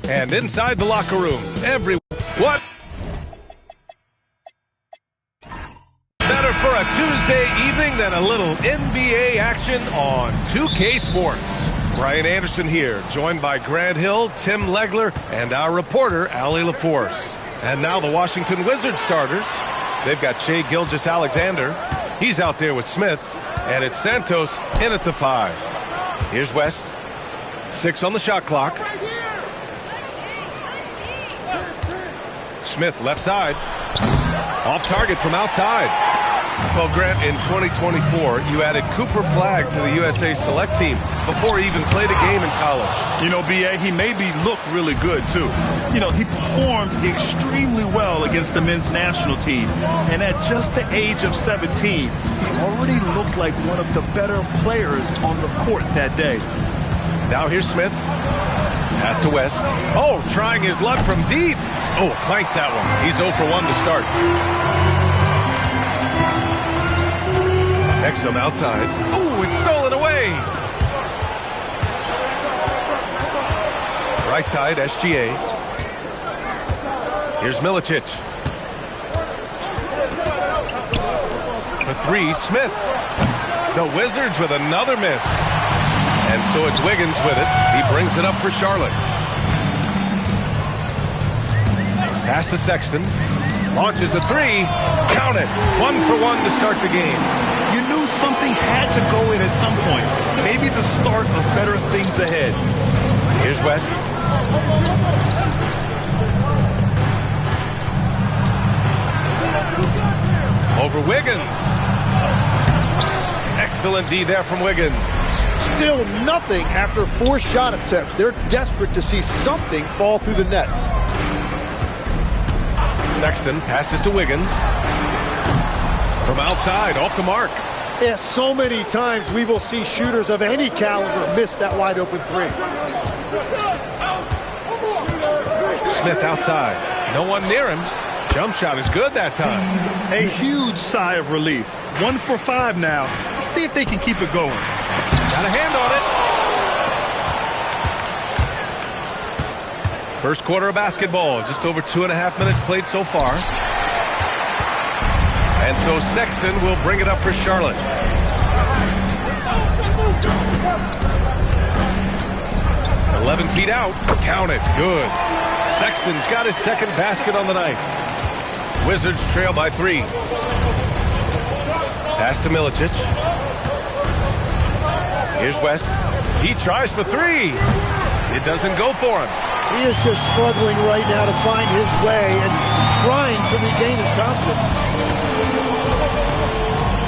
And inside the locker room, what better for a Tuesday evening than a little NBA action on 2K Sports. Brian Anderson here, joined by Grant Hill, Tim Legler, and our reporter, Allie LaForce. And now the Washington Wizards starters. They've got Shai Gilgeous-Alexander. He's out there with Smith. And it's Santos in at the 5. Here's West. 6 on the shot clock. Smith left side. Off target from outside. Well, Grant, in 2024, you added Cooper Flagg to the USA Select team before he even played a game in college. You know, B.A., he made me look really good, too. You know, he performed extremely well against the men's national team. And at just the age of 17, he already looked like one of the better players on the court that day. Now here's Smith. Pass to West. Oh, trying his luck from deep. Oh, clanks that one. He's 0 for 1 to start. Exum outside. Oh, it's stolen away. Right side, SGA. Here's Milicic. For 3, Smith. The Wizards with another miss. And so it's Wiggins with it. He brings it up for Charlotte. Pass to Sexton. Launches a 3. Count it. 1 for 1 to start the game. You knew something had to go in at some point. Maybe the start of better things ahead. Here's West. Over Wiggins. Excellent D there from Wiggins. Still nothing after 4 shot attempts. They're desperate to see something fall through the net. Sexton passes to Wiggins. From outside, off the mark. Yeah, so many times we will see shooters of any caliber miss that wide open 3. Smith outside. No one near him. Jump shot is good that time. A huge sigh of relief. 1 for 5 now. Let's see if they can keep it going. Got a hand on it. First quarter of basketball. Just over 2.5 minutes played so far. And so Sexton will bring it up for Charlotte. "11 feet out. Count it. Good. Sexton's got his second basket on the night. Wizards trail by 3. Pass to Milicic. Here's West. He tries for 3. It doesn't go for him. He is just struggling right now to find his way and trying to regain his confidence.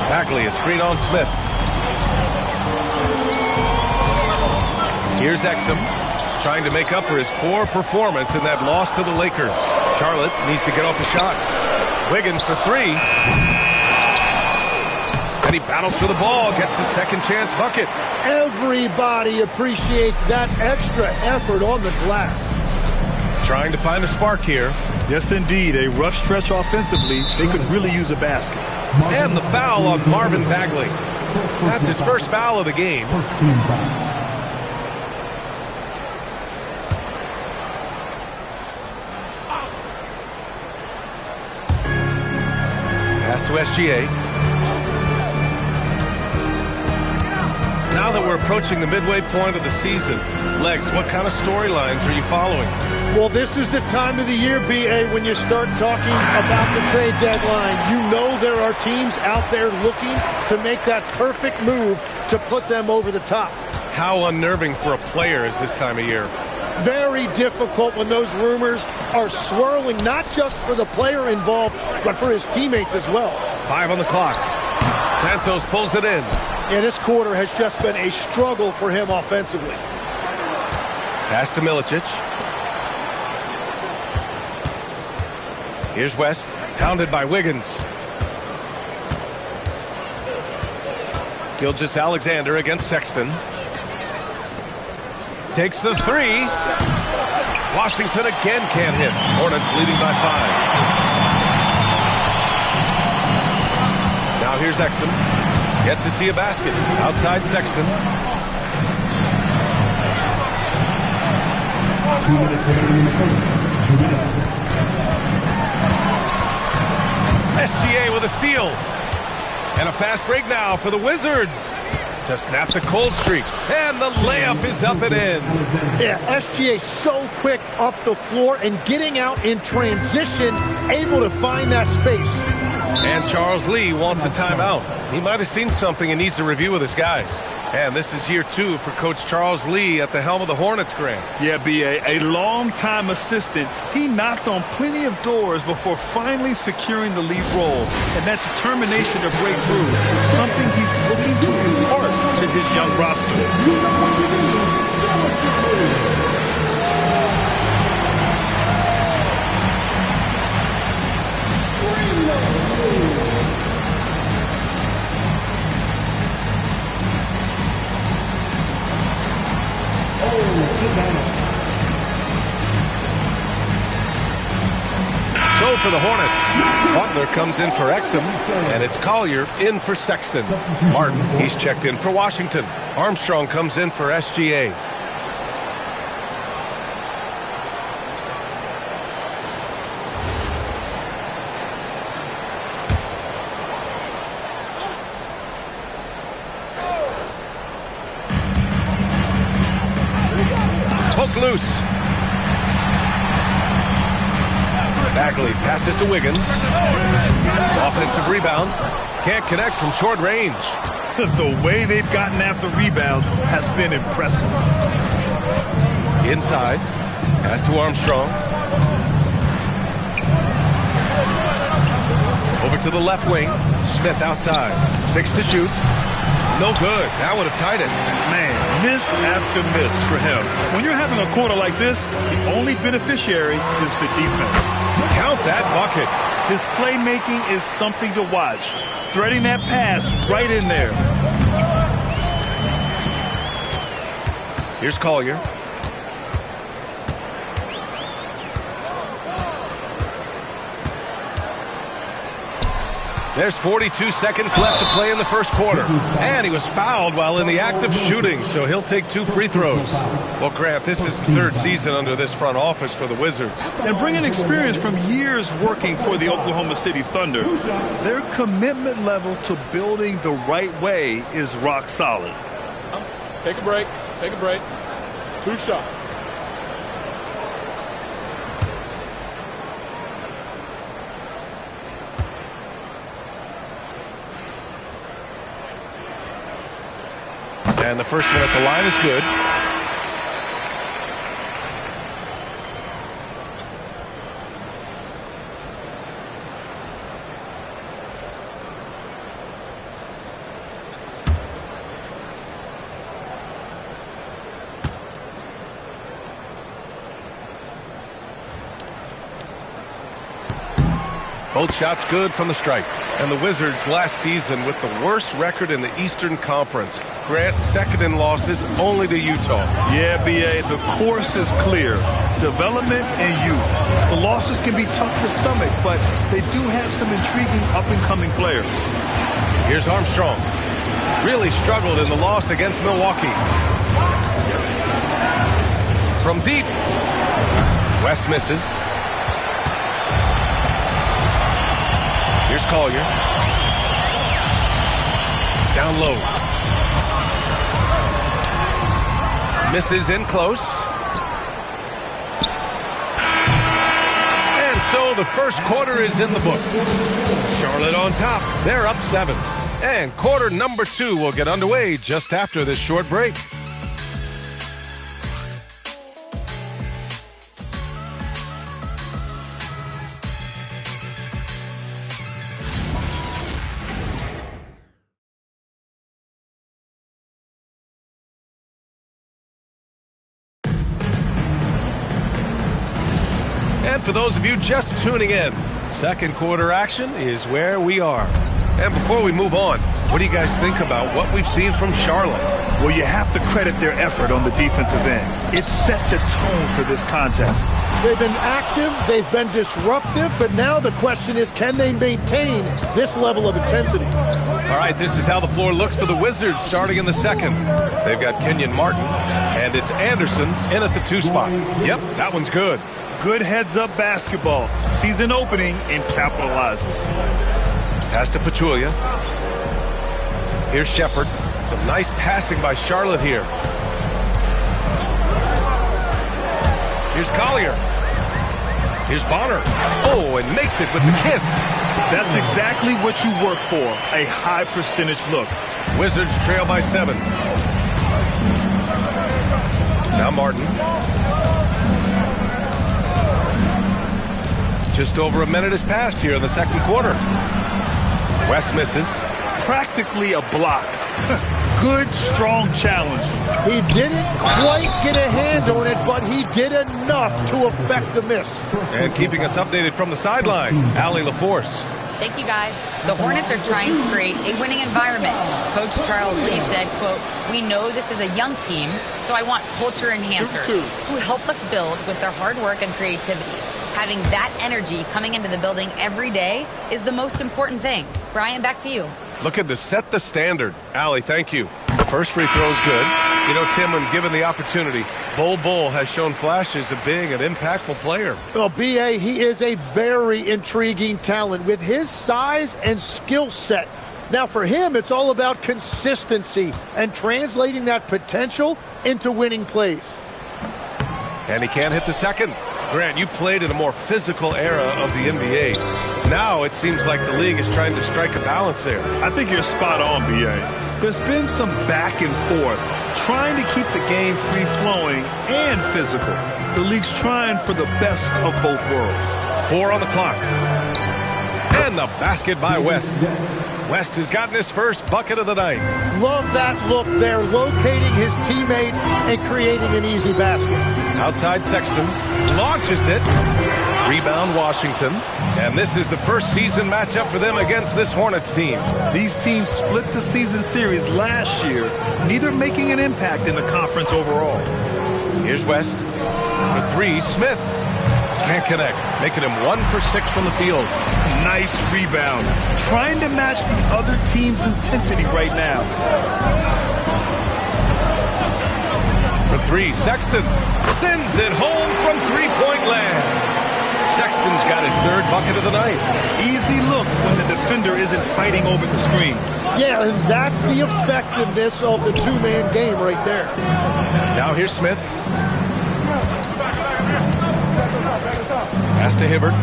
Bagley, a screen on Smith. Here's Exum, trying to make up for his poor performance in that loss to the Lakers. Charlotte needs to get off a shot. Wiggins for 3. And he battles for the ball, gets his second chance bucket. Everybody appreciates that extra effort on the glass. Trying to find a spark here. Yes, indeed. A rough stretch offensively. They could really use a basket. And the foul on Marvin Bagley. That's his first foul of the game. Pass to SGA. Now that we're approaching the midway point of the season, Legs, what kind of storylines are you following? Well, this is the time of the year, B.A., when you start talking about the trade deadline. You know there are teams out there looking to make that perfect move to put them over the top. How unnerving for a player is this time of year? Very difficult when those rumors are swirling, not just for the player involved, but for his teammates as well. 5 on the clock. Santos pulls it in. Yeah, this quarter has just been a struggle for him offensively. Pass to Milicic. Here's West, pounded by Wiggins. Gilgeous-Alexander against Sexton. Takes the 3. Washington again can't hit. Hornets leading by 5. Now here's Exum. Yet to see a basket. Outside Sexton. 2 minutes remaining in the first. 2 minutes. SGA with a steal. And a fast break now for the Wizards to snap the cold streak. And the layup is up and in. Yeah, SGA so quick up the floor and getting out in transition, able to find that space. And Charles Lee wants a timeout. He might have seen something and needs to review with his guys. And this is year 2 for Coach Charles Lee at the helm of the Hornets, Grant. Yeah, B.A., a long-time assistant. He knocked on plenty of doors before finally securing the lead role. And that determination to break through is something he's looking to impart to his young roster. So for the Hornets, Butler comes in for Exum, and it's Collier in for Sexton. Martin, he's checked in for Washington. Armstrong comes in for SGA. Hook loose. Bagley passes to Wiggins. Offensive rebound. Can't connect from short range. The way they've gotten after rebounds has been impressive. Inside. Pass to Armstrong. Over to the left wing. Smith outside. 6 to shoot. No good. That would have tied it. Man, miss after miss for him. When you're having a quarter like this, the only beneficiary is the defense. Count that bucket. His playmaking is something to watch. Threading that pass right in there. Here's Collier. There's 42 seconds left to play in the first quarter. And he was fouled while in the act of shooting, so he'll take 2 free throws. Well, Grant, this is the 3rd season under this front office for the Wizards. And bringing experience from years working for the Oklahoma City Thunder, their commitment level to building the right way is rock solid. Take a break. Take a break. 2 shots. And the first one at the line is good. Both shots good from the stripe. And the Wizards last season with the worst record in the Eastern Conference. Grant, 2nd in losses only to Utah. Yeah, B.A., the course is clear. Development and youth. The losses can be tough to stomach, but they do have some intriguing up-and-coming players. Here's Armstrong. Really struggled in the loss against Milwaukee. From deep. West misses. Here's Collier. Down low. Misses in close. And so the first quarter is in the books. Charlotte on top. They're up 7. And quarter number 2 will get underway just after this short break. And for those of you just tuning in, second quarter action is where we are. And before we move on, what do you guys think about what we've seen from Charlotte? Well, you have to credit their effort on the defensive end. It set the tone for this contest. They've been active, they've been disruptive, but now the question is, can they maintain this level of intensity? All right, this is how the floor looks for the Wizards starting in the second. They've got Kenyon Martin, And it's Anderson in at the 2 spot. Yep, that one's good. Good heads-up basketball. Sees an opening and capitalizes. Pass to Pachulia. Here's Shepard. Some nice passing by Charlotte here. Here's Collier. Here's Bonner. Oh, and makes it with the kiss. That's exactly what you work for, a high percentage look. Wizards trail by 7. Now Martin. Just over a minute has passed here in the second quarter. West misses. Practically a block. Good, strong challenge. He didn't quite get a hand on it, but he did enough to affect the miss. And keeping us updated from the sideline, Allie LaForce. Thank you, guys. The Hornets are trying to create a winning environment. Coach Charles Lee said, quote, "We know this is a young team, so I want culture enhancers who help us build with their hard work and creativity. Having that energy coming into the building every day is the most important thing." Brian, back to you. Looking to set the standard. Allie, thank you. The first free throw is good. You know, Tim, when given the opportunity, Bull has shown flashes of being an impactful player. Well, B.A., he is a very intriguing talent with his size and skill set. Now, for him, it's all about consistency and translating that potential into winning plays. And he can't hit the second. Grant, you played in a more physical era of the NBA. Now it seems like the league is trying to strike a balance there. I think you're spot on, B.A. There's been some back and forth, trying to keep the game free-flowing and physical. The league's trying for the best of both worlds. 4 on the clock. And the basket by West. West has gotten his first bucket of the night. Love that look there, locating his teammate and creating an easy basket. Outside Sexton launches it. Rebound Washington. And this is the first season matchup for them against this Hornets team. These teams split the season series last year, neither making an impact in the conference overall. Here's West. For 3, Smith. Can't connect, making him 1 for 6 from the field. Nice rebound. Trying to match the other team's intensity right now. For 3, Sexton sends it home from three-point land. Sexton's got his 3rd bucket of the night. Easy look when the defender isn't fighting over the screen. Yeah, and that's the effectiveness of the two-man game right there. Now here's Smith. Pass to Hibbert.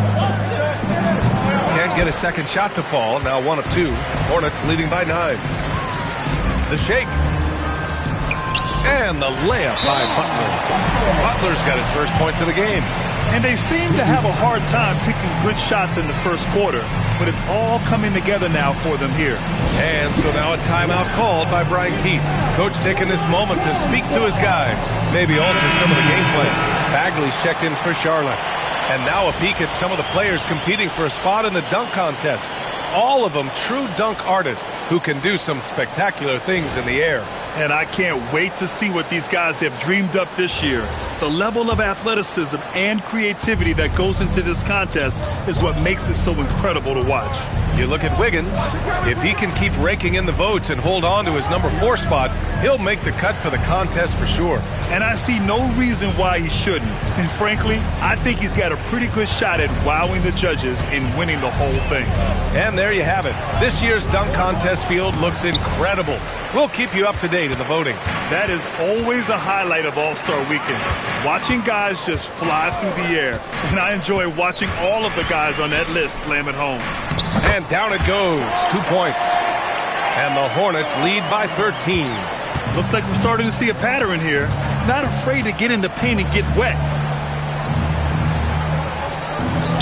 Can't get a second shot to fall. Now 1 of 2. Hornets leading by 9. The shake. And the layup by Butler. Butler's got his first points of the game. And they seem to have a hard time picking good shots in the first quarter, but it's all coming together now for them here. And so now a timeout called by Brian Keefe. Coach taking this moment to speak to his guys, maybe alter some of the game plan. Bagley's checked in for Charlotte. And now a peek at some of the players competing for a spot in the dunk contest. All of them true dunk artists who can do some spectacular things in the air. And I can't wait to see what these guys have dreamed up this year. The level of athleticism and creativity that goes into this contest is what makes it so incredible to watch. You look at Wiggins. If he can keep raking in the votes and hold on to his number 4 spot, he'll make the cut for the contest for sure. And I see no reason why he shouldn't. And frankly, I think he's got a pretty good shot at wowing the judges and winning the whole thing. And there you have it. This year's dunk contest field looks incredible. We'll keep you up to date in the voting. That is always a highlight of All-Star Weekend. Watching guys just fly through the air. And I enjoy watching all of the guys on that list slam it home. And down it goes. 2 points. And the Hornets lead by 13. Looks like we're starting to see a pattern here. Not afraid to get in the paint and get wet.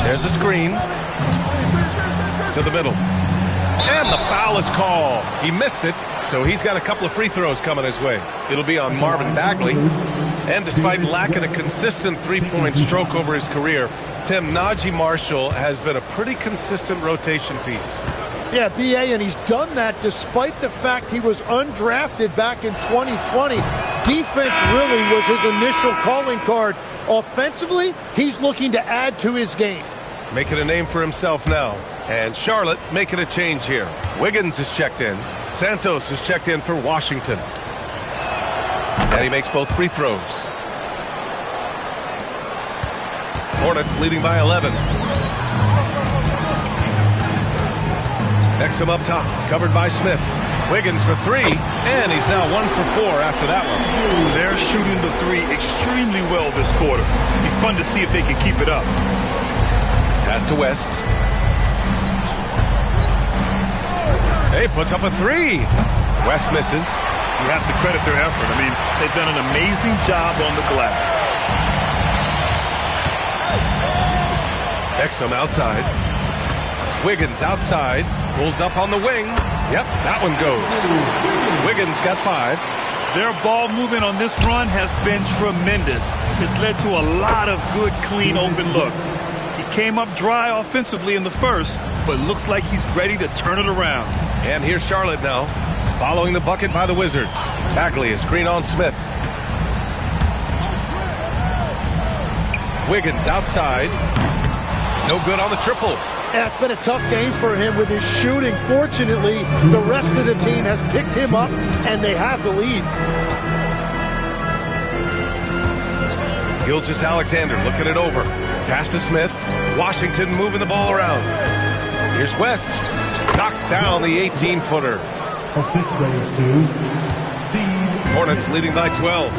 There's a screen. To the middle. And the foul is called. He missed it, so he's got a couple of free throws coming his way. It'll be on Marvin Bagley. And despite lacking a consistent three-point stroke over his career, Tim, Najee Marshall has been a pretty consistent rotation piece. Yeah, B.A., and he's done that despite the fact he was undrafted back in 2020. Defense really was his initial calling card. Offensively, he's looking to add to his game. Making a name for himself now. And Charlotte making a change here. Wiggins is checked in. Santos is checked in for Washington. And he makes both free throws. Hornets leading by 11. Exum up top, covered by Smith. Wiggins for three, and he's now 1 for 4 after that one. They're shooting the three extremely well this quarter. It'll be fun to see if they can keep it up. Pass to West. Hey, puts up a three. West misses. You have to credit their effort. I mean, they've done an amazing job on the glass. Exum outside. Wiggins outside. Pulls up on the wing. Yep, that one goes. Wiggins got 5. Their ball movement on this run has been tremendous. It's led to a lot of good, clean, open looks. He came up dry offensively in the first, but looks like he's ready to turn it around. And here's Charlotte now, following the bucket by the Wizards. Bagley, a screen on Smith. Wiggins outside. No good on the triple. Yeah, it's been a tough game for him with his shooting. Fortunately, the rest of the team has picked him up, and they have the lead. Gilgeous-Alexander looking it over. Pass to Smith. Washington moving the ball around. Here's West. Knocks down the 18-footer. Assist goes to Steve. Hornets leading by 12.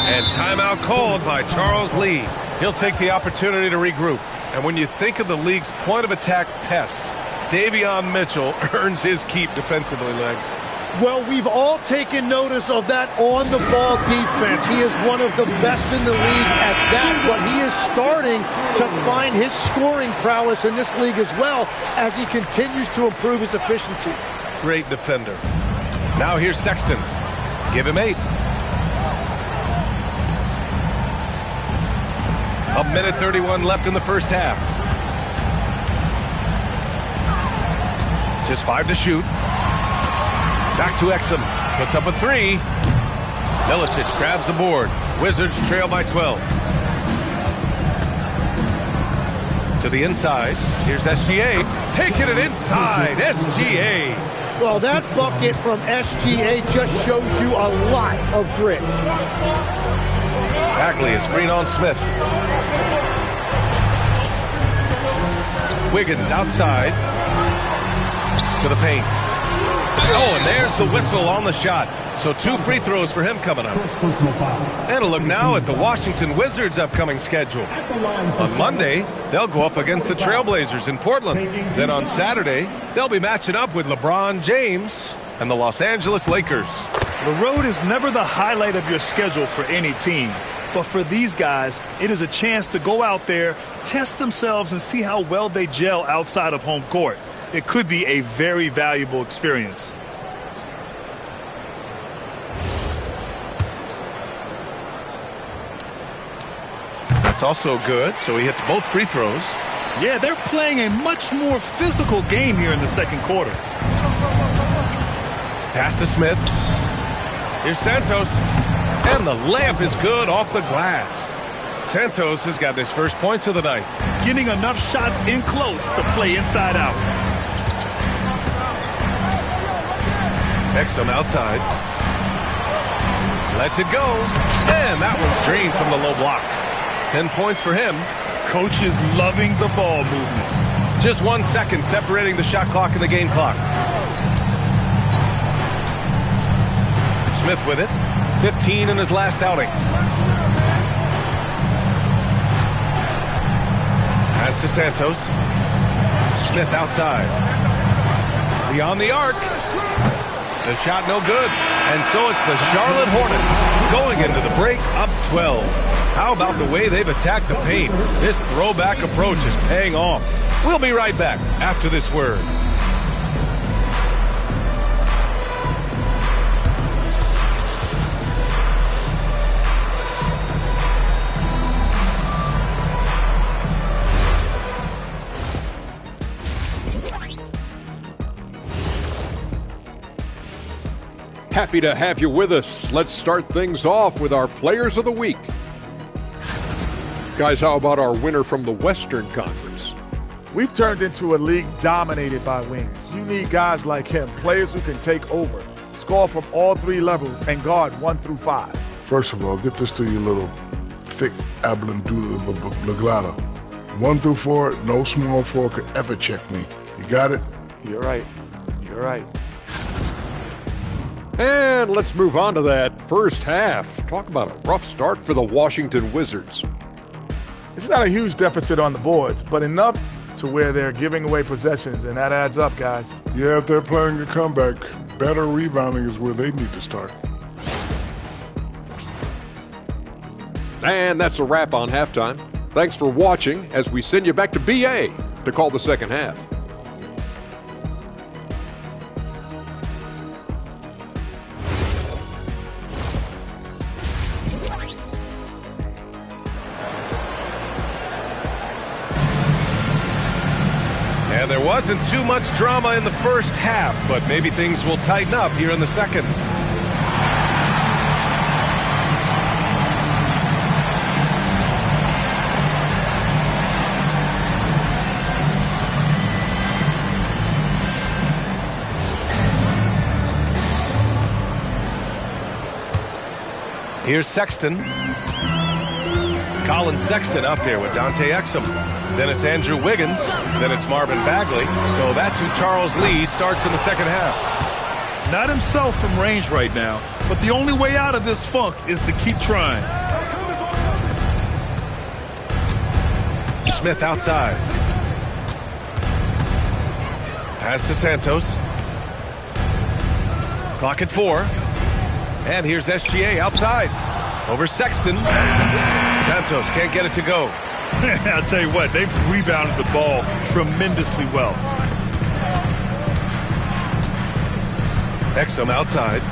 And timeout called by Charles Lee. He'll take the opportunity to regroup. And when you think of the league's point-of-attack pests, Davion Mitchell earns his keep defensively, Legs. Well, we've all taken notice of that on-the-ball defense. He is one of the best in the league at that, but he is starting to find his scoring prowess in this league as well as he continues to improve his efficiency. Great defender. Now here's Sexton. Give him 8. A minute 31 left in the first half. Just 5 to shoot. Back to Exum. Puts up a 3. Milicic grabs the board. Wizards trail by 12. To the inside. Here's SGA. Taking it inside. SGA. Well, that bucket from SGA just shows you a lot of grit. Bagley, a screen on Smith. Wiggins outside to the paint. Oh, and there's the whistle on the shot. So 2 free throws for him coming up. And a look now at the Washington Wizards' upcoming schedule. On Monday, they'll go up against the Trailblazers in Portland. Then on Saturday, they'll be matching up with LeBron James and the Los Angeles Lakers. The road is never the highlight of your schedule for any team. But for these guys, it is a chance to go out there, test themselves, and see how well they gel outside of home court. It could be a very valuable experience. That's also good. So he hits both free throws. Yeah, they're playing a much more physical game here in the second quarter. Pass to Smith. Here's Santos. And the layup is good off the glass. Santos has got his first points of the night. Getting enough shots in close to play inside out. Exum outside. Lets it go. And that one's drained from the low block. 10 points for him. Coach is loving the ball movement. Just 1 second separating the shot clock and the game clock. Smith with it. 15 in his last outing. Pass to Santos. Smith outside. Beyond the arc. The shot no good. And so it's the Charlotte Hornets going into the break up 12. How about the way they've attacked the paint? This throwback approach is paying off. We'll be right back after this word. Happy to have you with us. Let's start things off with our Players of the Week. Guys, how about our winner from the Western Conference? We've turned into a league dominated by wings. You need guys like him, players who can take over, score from all 3 levels and guard 1 through 5. First of all, get this to your little thick ablanduta. 1 through 4, no small 4 could ever check me. You got it? You're right. You're right. And let's move on to that first half. Talk about a rough start for the Washington Wizards. It's not a huge deficit on the boards, but enough to where they're giving away possessions, and that adds up, guys. Yeah, if they're playing a comeback, better rebounding is where they need to start. And that's a wrap on halftime. Thanks for watching as we send you back to BA to call the second half. And there wasn't too much drama in the first half, but maybe things will tighten up here in the second. Here's Sexton. Colin Sexton up there with Dante Exum. Then it's Andrew Wiggins. Then it's Marvin Bagley. So that's who Charles Lee starts in the second half. Not himself from range right now, but the only way out of this funk is to keep trying. Smith outside. Pass to Santos. Clock at 4. And here's SGA outside. Over Sexton. Santos can't get it to go. I'll tell you what, they've rebounded the ball tremendously well. Exum outside.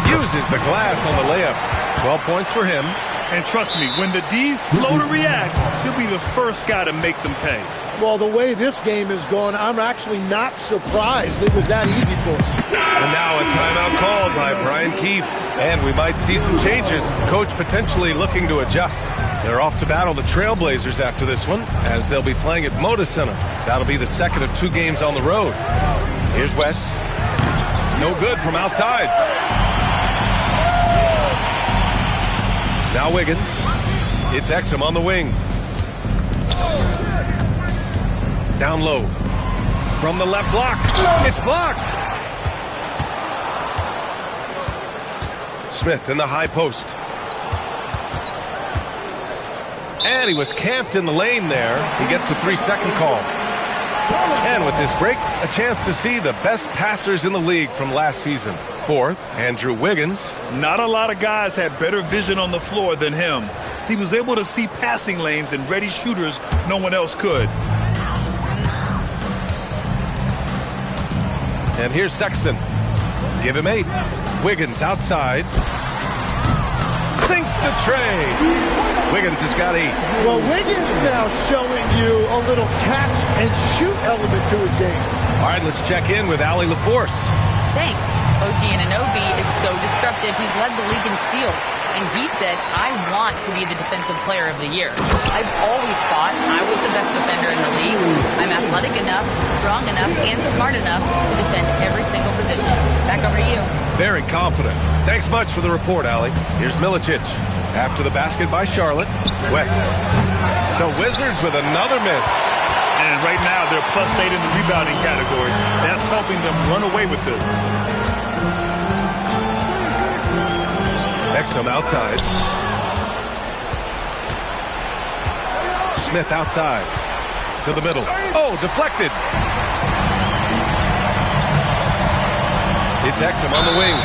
Uses the glass on the layup. 12 points for him. And trust me, when the D's slow to react, he'll be the first guy to make them pay. Well, the way this game is going, I'm actually not surprised it was that easy for him. And now a timeout called by Brian Keefe. And we might see some changes. Coach potentially looking to adjust. They're off to battle the Trailblazers after this one, as they'll be playing at Moda Center. That'll be the second of 2 games on the road. Here's West. No good from outside. Now Wiggins. It's Exum on the wing. Down low. From the left block. It's blocked. Smith in the high post. And he was camped in the lane there. He gets a 3-second call. And with this break, a chance to see the best passers in the league from last season. 4th, Andrew Wiggins. Not a lot of guys had better vision on the floor than him. He was able to see passing lanes and ready shooters no one else could. And here's Sexton. Give him 8. Wiggins outside. Sinks the tray. Wiggins has got 8. Well, Wiggins now showing you a little catch and shoot element to his game. All right, let's check in with Allie LaForce. Thanks. OG Anunoby is so disruptive. He's led the league in steals. And he said, I want to be the defensive player of the year. I've always thought I was the best defender in the league. I'm athletic enough, strong enough, and smart enough to defend every single position. Back over to you. Very confident. Thanks much for the report, Allie. Here's Milicic. After the basket by Charlotte. West. The Wizards with another miss. And right now, they're +8 in the rebounding category. That's helping them run away with this. Exum outside. Smith outside. To the middle. Oh, deflected. It's Exum on the wing.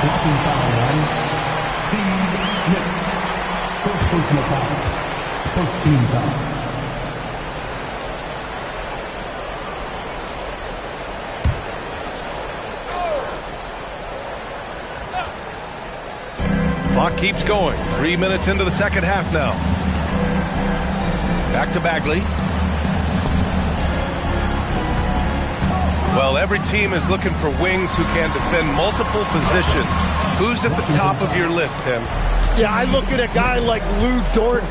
15 foul line. Steve Smith. First personal foul. First team foul. Clock keeps going. 3 minutes into the second half now. Back to Bagley. Well, every team is looking for wings who can defend multiple positions. Who's at the top of your list, Tim? Yeah, I look at a guy like Lou Dort.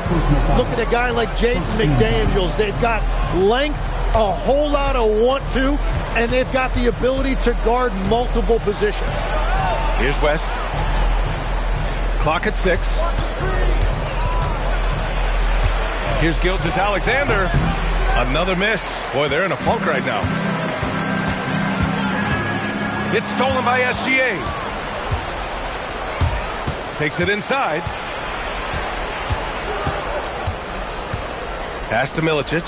Look at a guy like James McDaniels. They've got length, a whole lot of want to, and they've got the ability to guard multiple positions. Here's West. Clock at 6. Here's Gilgeous Alexander. Another miss. Boy, they're in a funk right now. It's stolen by SGA. Takes it inside. Pass to Milicic.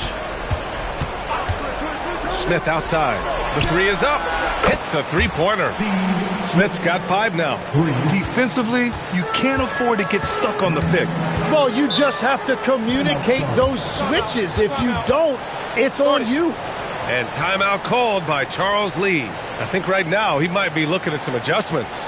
Smith outside. The three is up. Hits a three-pointer. Smith's got 5 now. Defensively, you can't afford to get stuck on the pick. Well, you just have to communicate those switches. If you don't, it's on you. And timeout called by Charles Lee. I think right now he might be looking at some adjustments.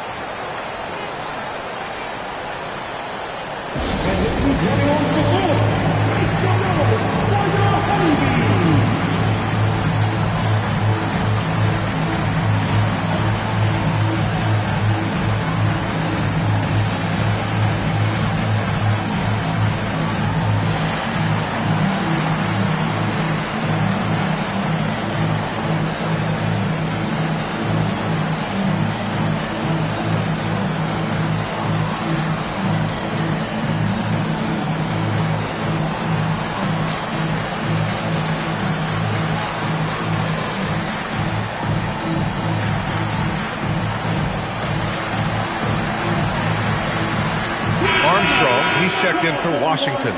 He's checked in for Washington.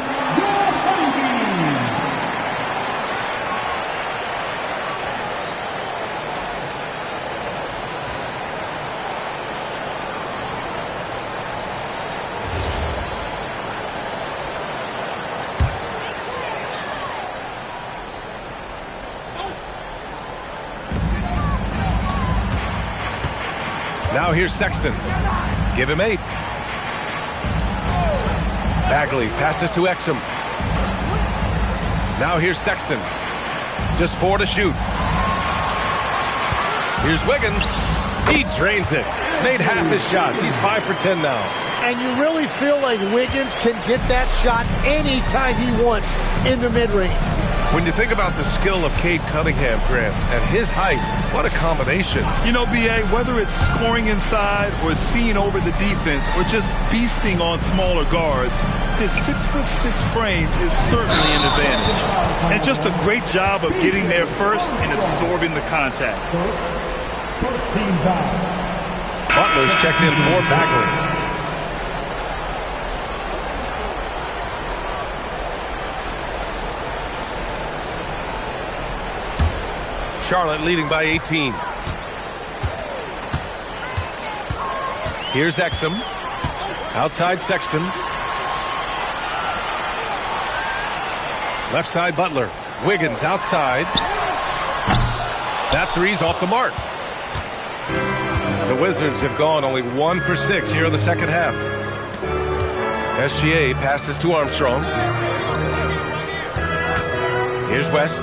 Now here's Sexton. Give him 8. Bagley passes to Exum. Now here's Sexton. Just 4 to shoot. Here's Wiggins. He drains it. Made half his shots. He's 5 for 10 now. And you really feel like Wiggins can get that shot anytime he wants in the mid-range. When you think about the skill of Cade Cunningham, Grant, and his height, what a combination. You know, B.A., whether it's scoring inside or seeing over the defense or just beasting on smaller guards, his 6'6" frame is certainly an advantage. And just a great job of getting there first and absorbing the contact. First team foul. Butler's checked in for Bagley. Charlotte leading by 18. Here's Exum. Outside Sexton. Left side Butler. Wiggins outside. That three's off the mark. The Wizards have gone only 1 for 6 here in the second half. SGA passes to Armstrong. Here's West.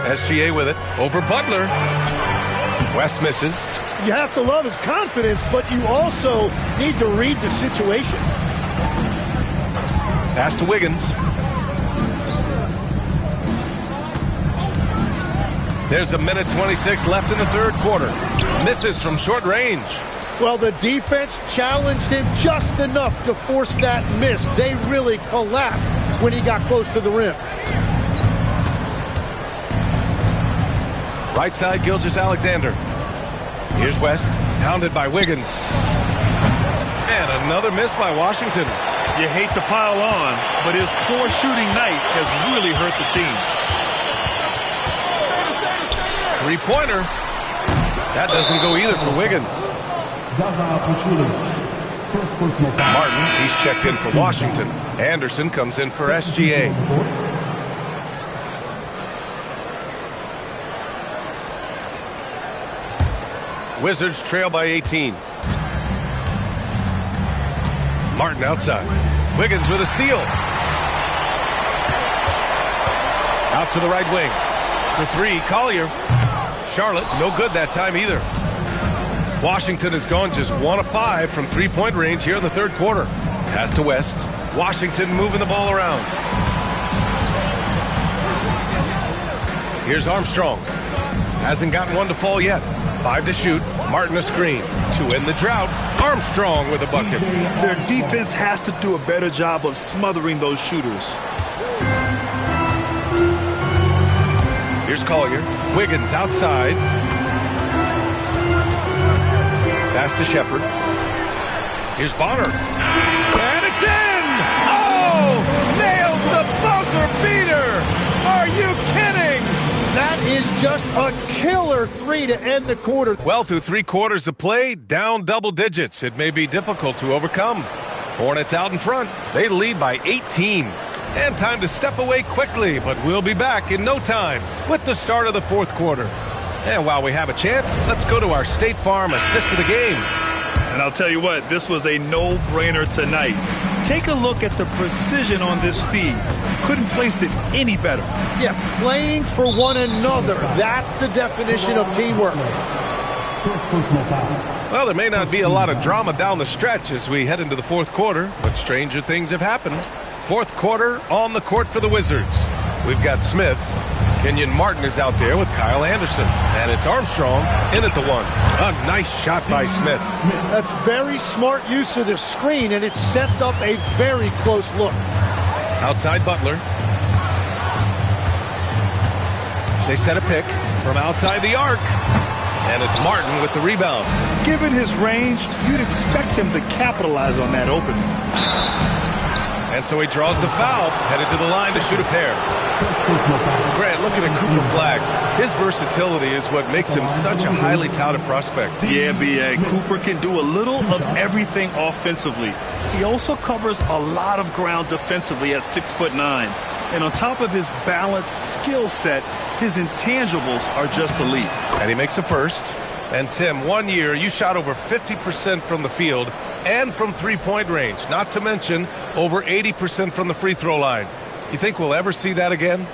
SGA with it. Over Butler. West misses. You have to love his confidence, but you also need to read the situation. Pass to Wiggins. There's a minute 26 left in the third quarter. Misses from short range. Well, the defense challenged him just enough to force that miss. They really collapsed when he got close to the rim. Right side, Gilgeous Alexander. Here's West, pounded by Wiggins. And another miss by Washington. You hate to pile on, but his poor shooting night has really hurt the team. Three-pointer. That doesn't go either for Wiggins. Martin, he's checked in for Washington. Anderson comes in for SGA. Wizards trail by 18. Martin outside. Wiggins with a steal. Out to the right wing. For three, Collier. Charlotte, no good that time either. Washington has gone just 1 of 5 from three-point range here in the third quarter. Pass to West. Washington moving the ball around. Here's Armstrong. Hasn't gotten one to fall yet. 5 to shoot. Martin a screen. To end the drought, Armstrong with a bucket. Their defense has to do a better job of smothering those shooters. Here's Collier. Wiggins outside. Pass to Shepard. Here's Bonner. And it's in! Oh! Nails the buzzer beater! Are you kidding? That is just a killer three to end the quarter. Well, through 3 quarters of play, down double digits. It may be difficult to overcome. Hornets out in front. They lead by 18. And time to step away quickly, but we'll be back in no time with the start of the fourth quarter. And while we have a chance, let's go to our State Farm assist of the game. And I'll tell you what, this was a no-brainer tonight. Take a look at the precision on this feed. Couldn't place it any better. Yeah, playing for one another. That's the definition of teamwork. Well, there may not be a lot of drama down the stretch as we head into the fourth quarter, but stranger things have happened. Fourth quarter on the court for the Wizards. We've got Smith. Kenyon Martin is out there with Kyle Anderson. And it's Armstrong in at the one. A nice shot by Smith. That's very smart use of the screen, and it sets up a very close look. Outside Butler. They set a pick from outside the arc. And it's Martin with the rebound. Given his range, you'd expect him to capitalize on that opening. And so he draws the foul, headed to the line to shoot a pair. Grant, looking at Cooper Flagg. His versatility is what makes him such a highly touted prospect. Yeah, B.A. Cooper can do a little of everything offensively. He also covers a lot of ground defensively at 6'9". And on top of his balanced skill set, his intangibles are just elite. And he makes a first. And Tim, 1 year, you shot over 50% from the field and from three-point range, not to mention over 80% from the free throw line. You think we'll ever see that again?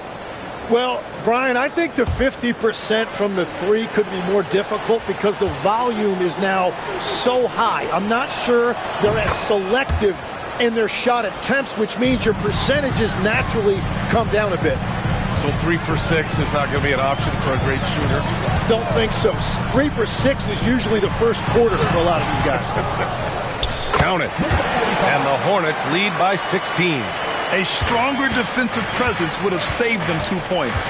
Well, Brian, I think the 50% from the three could be more difficult because the volume is now so high. I'm not sure they're as selective in their shot attempts, which means your percentages naturally come down a bit. So 3 for 6 is not going to be an option for a great shooter? Don't think so. 3 for 6 is usually the first quarter for a lot of these guys. Count it. And the Hornets lead by 16. A stronger defensive presence would have saved them 2 points.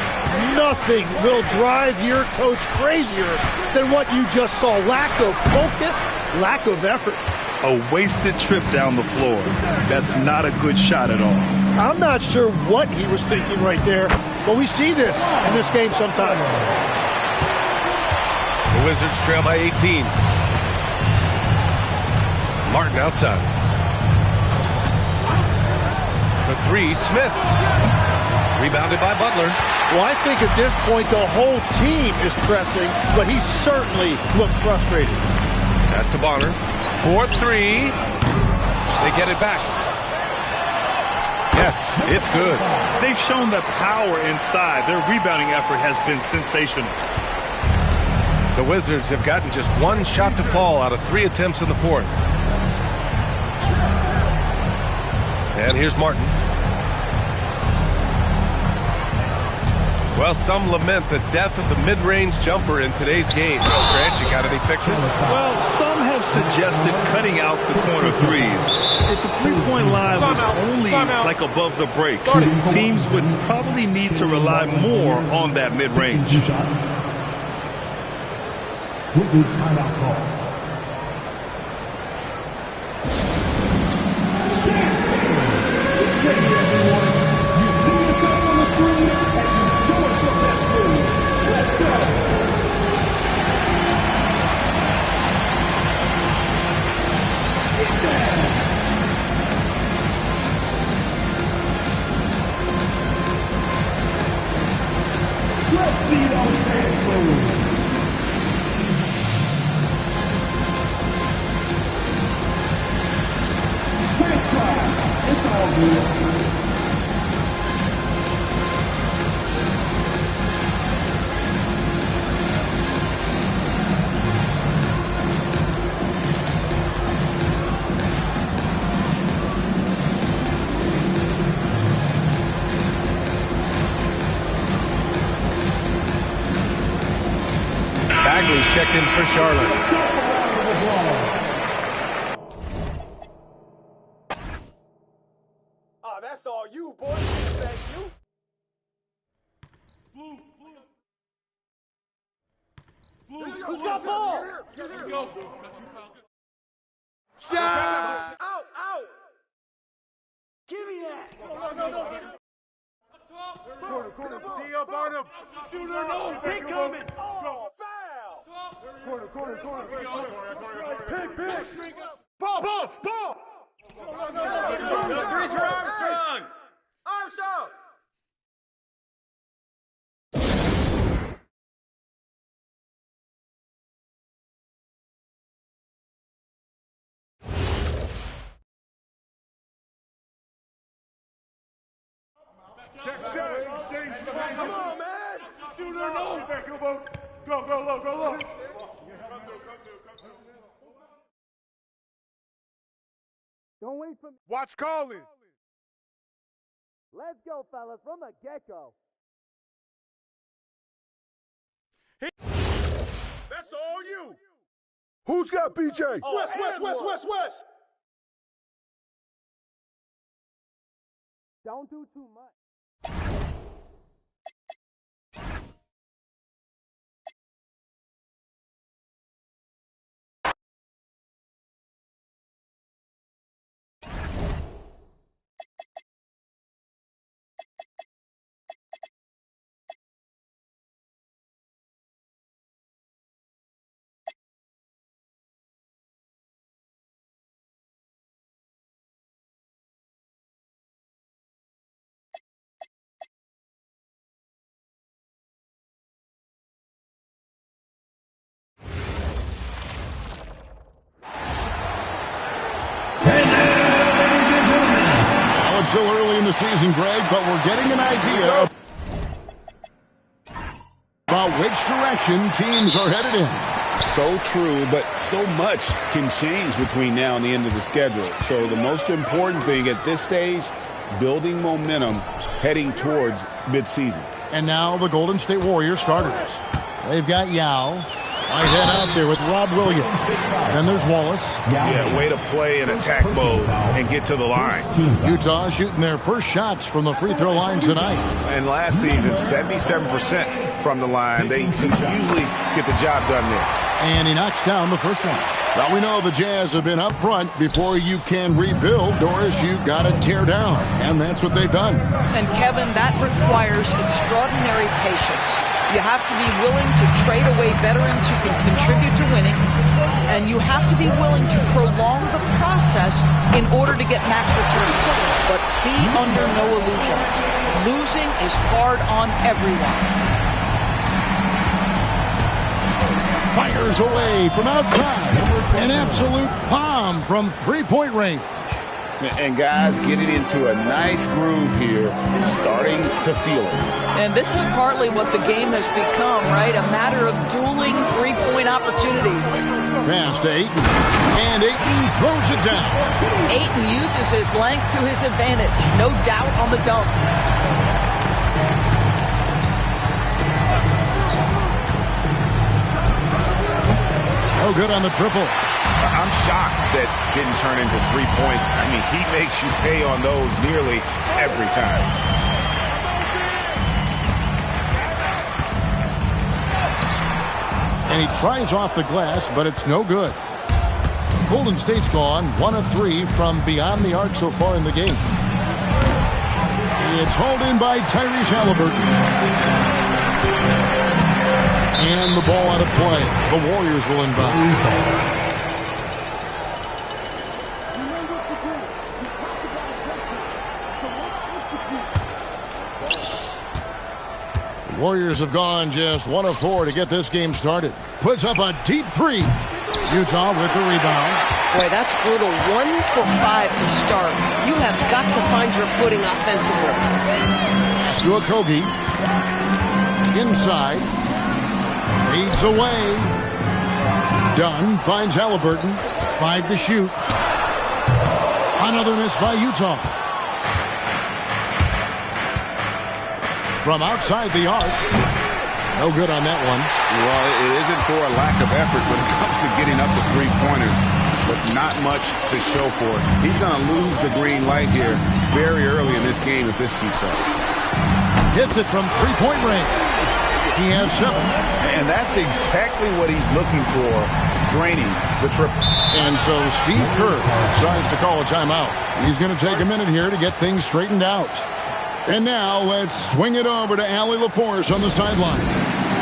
Nothing will drive your coach crazier than what you just saw. Lack of focus, lack of effort. A wasted trip down the floor. That's not a good shot at all. I'm not sure what he was thinking right there, but we see this in this game sometimes. The Wizards trail by 18. Martin outside. For three, Smith. Rebounded by Butler. Well, I think at this point the whole team is pressing, but he certainly looks frustrated. Pass to Bonner. 4-3. They get it back. Yes, it's good. They've shown the power inside. Their rebounding effort has been sensational. The Wizards have gotten just 1 shot to fall out of 3 attempts in the fourth. And here's Martin. Well, some lament the death of the mid-range jumper in today's game. So, Grant, you got any fixes? Well, some have suggested cutting out the corner threes. If the three-point line was only like above the break, teams would probably need to rely more on that mid-range. Wizards timeout call. who's checked in for Charlotte. Oh, that's all you, boy. Thank you. Who's got ball? Shot! Out, out. Give me that. Tee up on him. Shooter, no. Big coming. Oh, foul. Corner. Pick. Ball. Three's for Armstrong. Armstrong. Check. Come on, man. Shooter, no. Go low. Don't wait for me. Watch calling. Let's go, fellas, from the get-go. That's all you. Who's got BJ? Oh, West. Don't do too much. Still early in the season, Greg, but we're getting an idea about which direction teams are headed in. So true, but so much can change between now and the end of the schedule. So the most important thing at this stage, building momentum heading towards midseason. And now the Golden State Warriors starters. They've got Yao. I head out there with Rob Williams. Then there's Wallace. Yeah, way to play in attack mode and get to the line. Utah shooting their first shots from the free throw line tonight. And last season, 77% from the line. They usually get the job done there. And he knocks down the first one. Now we know the Jazz have been up front. Before you can rebuild, Doris, you got to tear down. And that's what they've done. And Kevin, that requires extraordinary patience. You have to be willing to trade away veterans who can contribute to winning, and you have to be willing to prolong the process in order to get max returns. But be under no illusions. Losing is hard on everyone. Fires away from outside. An absolute bomb from three-point range. And guys getting into a nice groove here, starting to feel it. And this is partly what the game has become, right? A matter of dueling three-point opportunities. Pass to Ayton. And Ayton throws it down. Ayton uses his length to his advantage. No doubt on the dunk. No good on the triple. I'm shocked that didn't turn into 3 points. I mean, he makes you pay on those nearly every time. And he tries off the glass, but it's no good. Golden State's gone 1 of 3 from beyond the arc so far in the game. It's hauled in by Tyrese Halliburton. And the ball out of play. The Warriors will inbound. Warriors have gone just 1 of 4 to get this game started. Puts up a deep three. Utah with the rebound. Boy, that's brutal. 1 for 5 to start. You have got to find your footing offensively. Pass to Okogie. Inside. Fades away. Dunn finds Halliburton. 5 to shoot. Another miss by Utah. From outside the arc. No good on that one. Well, it isn't for a lack of effort when it comes to getting up to three-pointers, but not much to show for it. He's going to lose the green light here very early in this game if this keeps up. Hits it from three-point range. He has 7. And that's exactly what he's looking for, draining the triple. And so Steve Kerr decides to call a timeout. He's going to take a minute here to get things straightened out. And now let's swing it over to Allie LaForce on the sideline.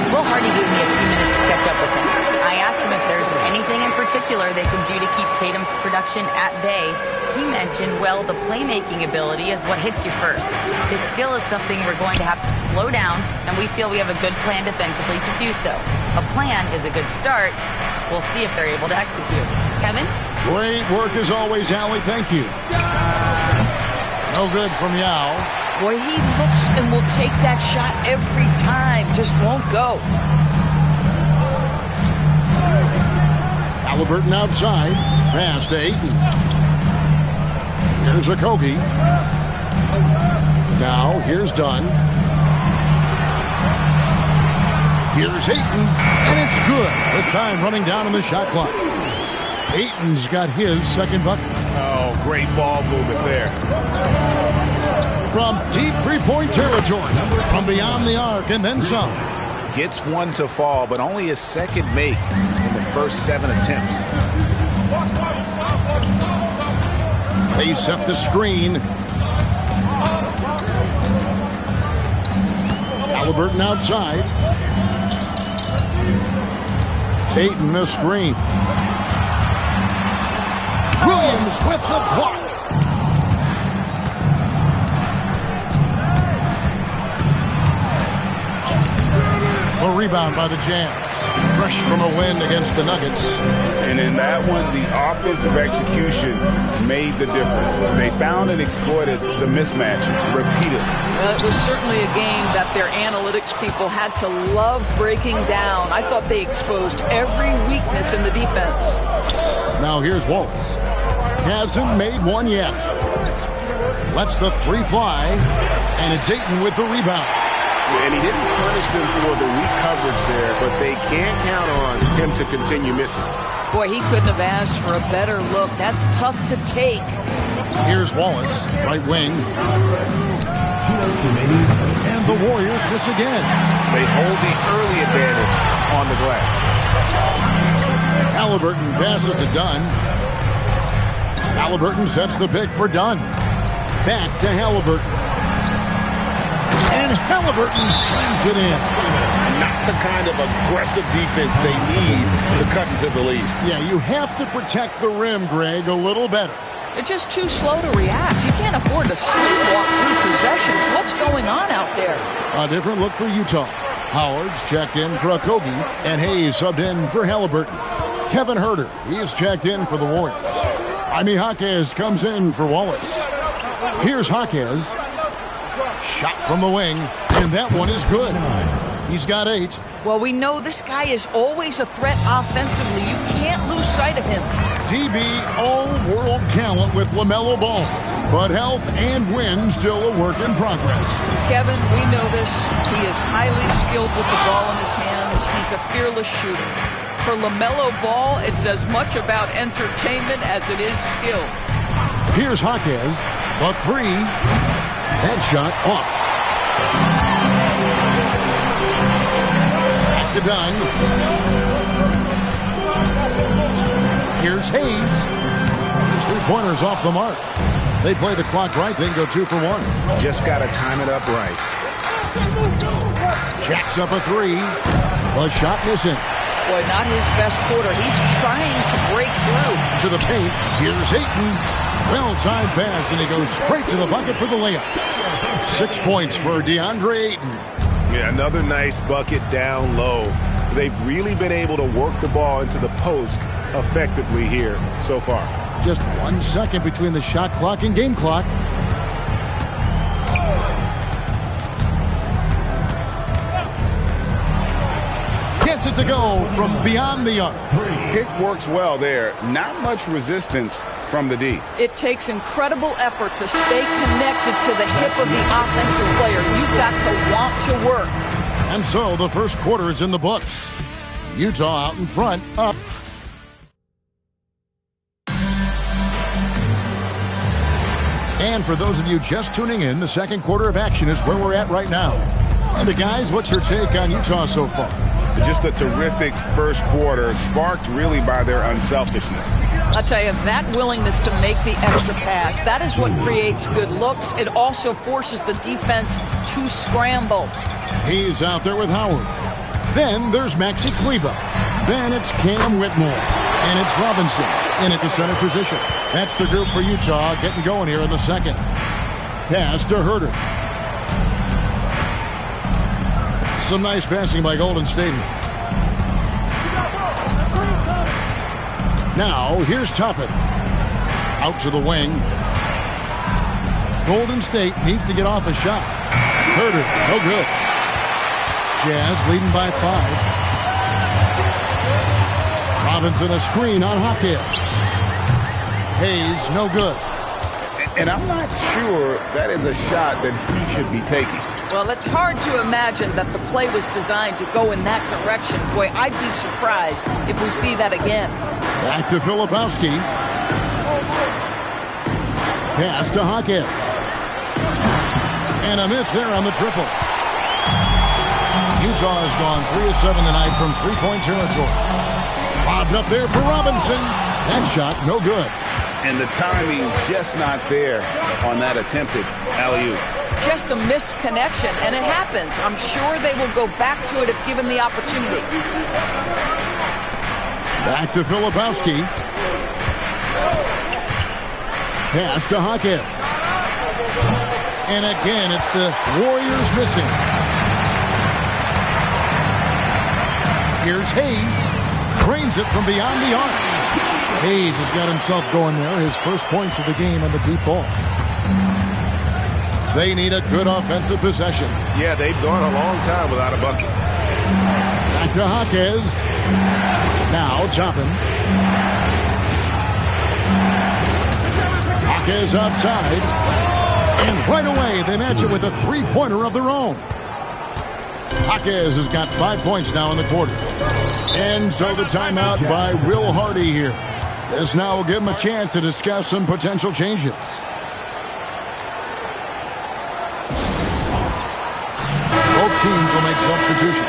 Will Hardy gave me a few minutes to catch up with him. I asked him if there's anything in particular they can do to keep Tatum's production at bay. He mentioned, well, the playmaking ability is what hits you first. His skill is something we're going to have to slow down, and we feel we have a good plan defensively to do so. A plan is a good start. We'll see if they're able to execute. Kevin? Great work as always, Allie. Thank you. No good from Yao. Boy, he looks and will take that shot every time. Just won't go. Halliburton outside. Pass to Ayton. Here's Okogie. Now, here's Dunn. Here's Ayton. And it's good with time running down on the shot clock. Ayton's got his second bucket. Oh, great ball movement there. From deep three-point territory, from beyond the arc, and then some. Gets one to fall, but only his second make in the first 7 attempts. They set the screen. Halliburton outside. Ayton the screen. Williams with the block. A rebound by the Jazz. Fresh from a win against the Nuggets. And in that one, the offensive execution made the difference. They found and exploited the mismatch repeatedly. Well, it was certainly a game that their analytics people had to love breaking down. I thought they exposed every weakness in the defense. Now here's Wallace. Hasn't made one yet. Lets the three fly. And it's Ayton with the rebound. And he didn't punish them for the weak coverage there, but they can't count on him to continue missing. Boy, he couldn't have asked for a better look. That's tough to take. Here's Wallace, right wing. And the Warriors miss again. They hold the early advantage on the glass. Halliburton passes to Dunn. Halliburton sets the pick for Dunn. Back to Halliburton. And Halliburton slams it in. Not the kind of aggressive defense they need to cut into the lead. Yeah, you have to protect the rim, Greg, a little better. They're just too slow to react. You can't afford to sleepwalk through possessions. What's going on out there? A different look for Utah. Howard's checked in for Okogie, and Hayes subbed in for Halliburton. Kevin Huerter, he's checked in for the Warriors. Jaime Jaquez comes in for Wallace. Here's Jaquez. Shot from the wing, and that one is good. He's got 8. Well, we know this guy is always a threat offensively. You can't lose sight of him. DB all-world talent with LaMelo Ball, but health and win still a work in progress. Kevin, we know this. He is highly skilled with the ball in his hands. He's a fearless shooter. For LaMelo Ball, it's as much about entertainment as it is skill. Here's Jaquez, the 3. That shot off. Back to Dunn. Here's Hayes. His three-pointers off the mark. They play the clock right, then go 2 for 1. Just got to time it up right. Jacks up a 3. A shot missing. Boy, not his best quarter. He's trying to break through. To the paint. Here's Ayton. Well-timed pass, and he goes straight to the bucket for the layup. 6 points for DeAndre Ayton. Yeah, another nice bucket down low. They've really been able to work the ball into the post effectively here so far. Just 1 second between the shot clock and game clock. Gets it to go from beyond the arc. Pick works well there. Not much resistance from the D. It takes incredible effort to stay connected to the hip of the offensive player. You've got to want to work. And so the first quarter is in the books. Utah out in front, up. And for those of you just tuning in, the second quarter of action is where we're at right now. And the guys, what's your take on Utah so far? Just a terrific first quarter, sparked really by their unselfishness. I'll tell you, that willingness to make the extra pass, that is what creates good looks. It also forces the defense to scramble. He's out there with Howard. Then there's Maxi Kleber. Then it's Cam Whitmore. And it's Robinson in at the center position. That's the group for Utah getting going here in the second. Pass to Herder. Some nice passing by Golden State here. Now, here's Toppin. Out to the wing. Golden State needs to get off a shot. Herder, no good. Jazz leading by 5. Robinson a screen on Hawkins. Hayes, no good. And I'm not sure that is a shot that he should be taking. Well, it's hard to imagine that the play was designed to go in that direction. Boy, I'd be surprised if we see that again. Back to Filipowski. Pass to Hawkins. And a miss there on the triple. Utah has gone 3 of 7 tonight from three-point territory. Bobbed up there for Robinson. That shot, no good. And the timing just not there on that attempted alley-oop. Just a missed connection, and it happens. I'm sure they will go back to it if given the opportunity. Back to Filipowski. Pass to Hawkins. And again, it's the Warriors missing. Here's Hayes. Drains it from beyond the arc. Hayes has got himself going there. His first points of the game on the deep ball. They need a good offensive possession. Yeah, they've gone a long time without a bucket. Back to Hawkins. Now Toppin. Hawkins outside. And right away, they match it with a three-pointer of their own. Hawkins has got 5 points now in the quarter. And so the timeout by Will Hardy here. This now will give him a chance to discuss some potential changes. Both teams will make substitutions.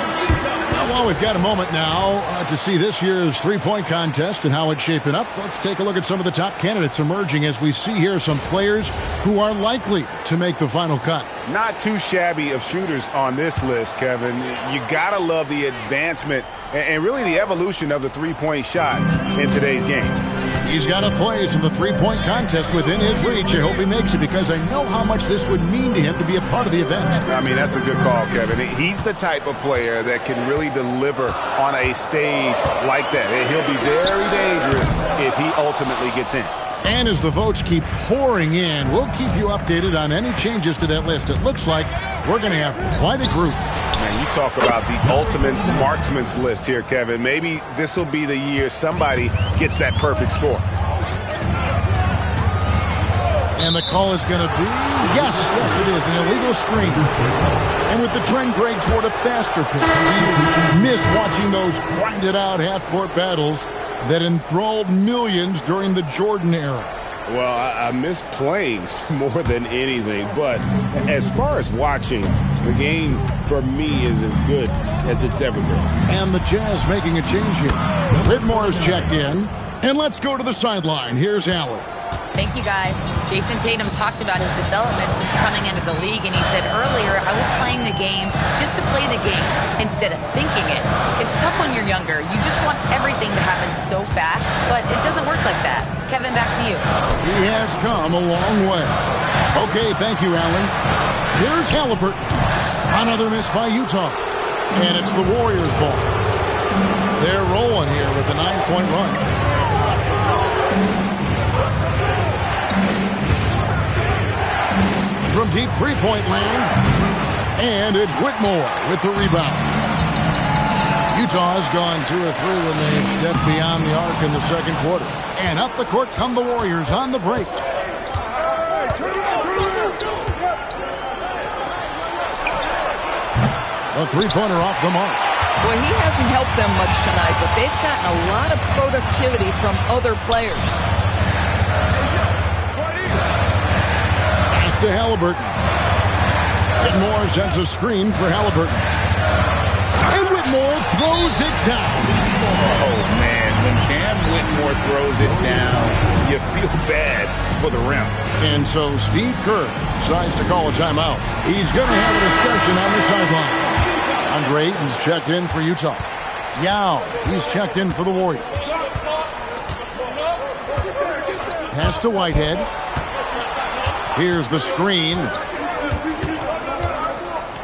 Now, while we've got a moment now to see this year's three-point contest and how it's shaping up, let's take a look at some of the top candidates emerging as we see here some players who are likely to make the final cut. Not too shabby of shooters on this list, Kevin. You got to love the advancement and really the evolution of the three-point shot in today's game. He's got a place in the three-point contest within his reach. I hope he makes it because I know how much this would mean to him to be a part of the event. I mean, that's a good call, Kevin. He's the type of player that can really deliver on a stage like that. He'll be very dangerous if he ultimately gets in. And as the votes keep pouring in, we'll keep you updated on any changes to that list. It looks like we're going to have quite a group. Man, you talk about the ultimate marksman's list here, Kevin. Maybe this will be the year somebody gets that perfect score. And the call is going to be, yes, it is, an illegal screen. And with the trend grade toward a faster pitch, you miss watching those grinded-out half-court battles that enthralled millions during the Jordan era. Well, I miss playing more than anything, but as far as watching, the game for me is as good as it's ever been. And the Jazz making a change here. Whitmore is checked in, and let's go to the sideline. Here's Allen. Thank you, guys. Jason Tatum talked about his development since coming into the league, and he said earlier, I was playing the game just to play the game instead of thinking it. It's tough when you're younger. You just want everything to happen so fast, but it doesn't work like that. Kevin, back to you. He has come a long way. Okay, thank you, Allen. Here's Halliburton. Another miss by Utah. And it's the Warriors' ball. They're rolling here with a 9-point run. From deep three-point land. And it's Whitmore with the rebound. Utah has gone 2 of 3 when they've stepped beyond the arc in the second quarter. And up the court come the Warriors on the break. A three-pointer off the mark. Well, he hasn't helped them much tonight, but they've gotten a lot of productivity from other players. Pass to Halliburton. Whitmore sends a screen for Halliburton. And Whitmore throws it down. Oh, man, when Cam Whitmore throws it down, you feel bad for the rim. And so Steve Kerr decides to call a timeout. He's going to have a discussion on the sideline. Andre Ayton's checked in for Utah. Yao, he's checked in for the Warriors. Pass to Whitehead. Here's the screen.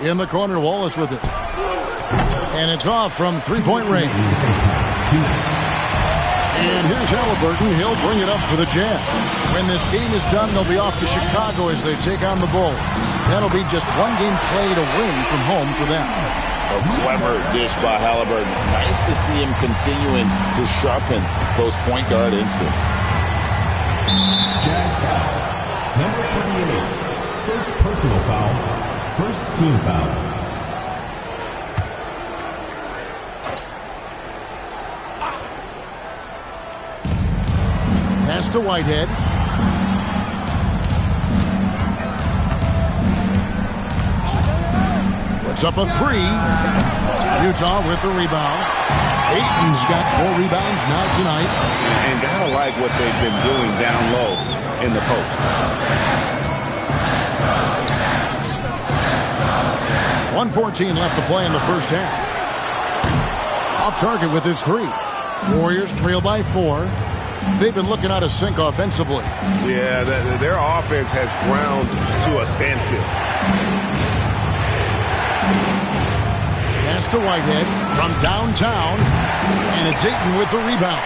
In the corner, Wallace with it. And it's off from three-point range. And here's Halliburton. He'll bring it up for the Jazz. When this game is done, they'll be off to Chicago as they take on the Bulls. That'll be just one game played away from home for them. A clever dish by Halliburton. Nice to see him continuing to sharpen those point guard instincts. Jazz foul. Number 28. First personal foul. First team foul. Pass to Whitehead. Puts up a three. Utah with the rebound. Ayton's got 4 rebounds now tonight. And gotta like what they've been doing down low in the post. 1:14 left to play in the first half. Off target with his 3. Warriors trail by 4. They've been looking out of sync offensively. Yeah, their offense has ground to a standstill. Pass to Whitehead from downtown, and it's Ayton with the rebound.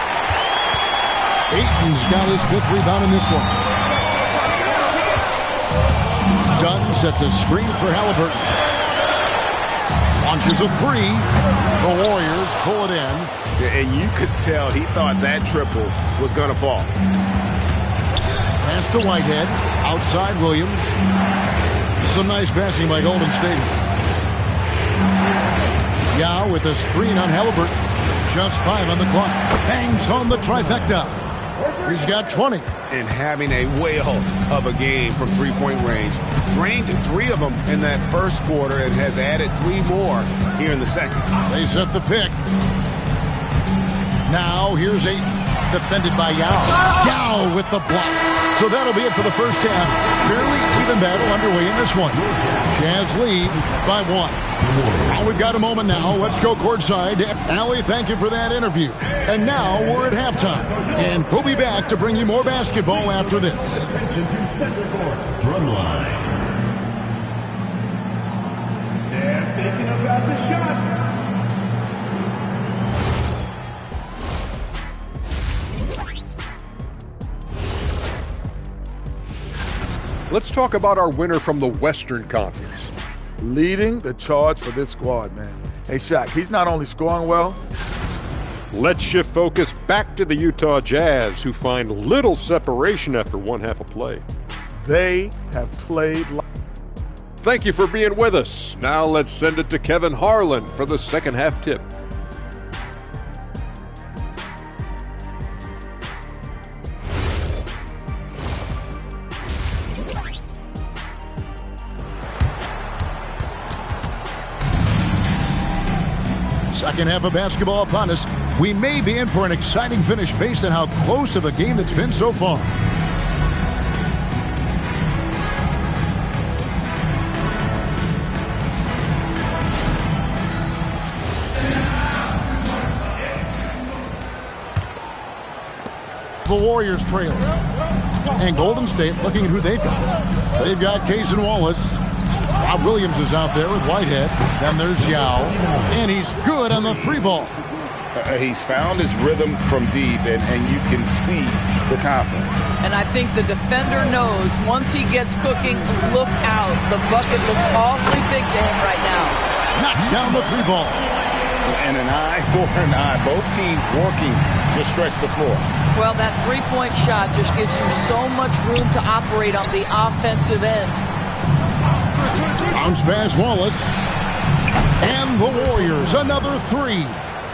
Ayton's got his 5th rebound in this one. Dunn sets a screen for Halliburton. Launches a 3. The Warriors pull it in. And you could tell he thought that triple was going to fall. Pass to Whitehead. Outside Williams. Some nice passing by Golden State. Yao with a screen on Halliburton. Just 5 on the clock. Bangs home the trifecta. He's got 20. And having a whale of a game from three-point range. Drained 3 of them in that first quarter and has added 3 more here in the second. They set the pick. Now here's Ayton, defended by Yao. Yao with the block. So that'll be it for the first half. Fairly even battle underway in this one. Jazz lead by 1. Well, we've got a moment now. Let's go courtside. Allie, thank you for that interview. And now we're at halftime. And we'll be back to bring you more basketball after this. Attention to center court. Drumline. They're thinking about the shot. Let's talk about our winner from the Western Conference. Leading the charge for this squad, man. Hey, Shaq, he's not only scoring well. Let's shift focus back to the Utah Jazz, who find little separation after one half of play. They have played. Thank you for being with us. Now let's send it to Kevin Harlan for the second half tip. Second half of basketball upon us. We may be in for an exciting finish based on how close of a game it's been so far. The Warriors trail. And Golden State looking at who they've got. They've got Case and Wallace. Rob Williams is out there with Whitehead. Then there's Yao. And he's good on the 3-ball. He's found his rhythm from deep, and you can see the confidence. And I think the defender knows once he gets cooking, look out. The bucket looks awfully big to him right now. Knocks down the 3-ball. And an eye for an eye. Both teams working to stretch the floor. Well, that 3-point shot just gives you so much room to operate on the offensive end. Bounce pass Wallace. And the Warriors, another 3.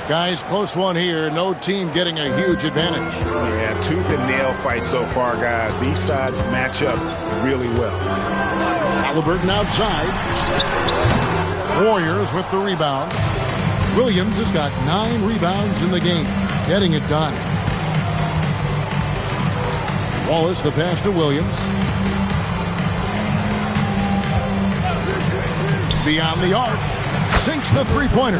Guys, close one here. No team getting a huge advantage. Yeah, tooth and nail fight so far, guys. These sides match up really well. Halliburton outside. Warriors with the rebound. Williams has got 9 rebounds in the game, getting it done. Wallace, the pass to Williams. Beyond the arc. Sinks the three-pointer.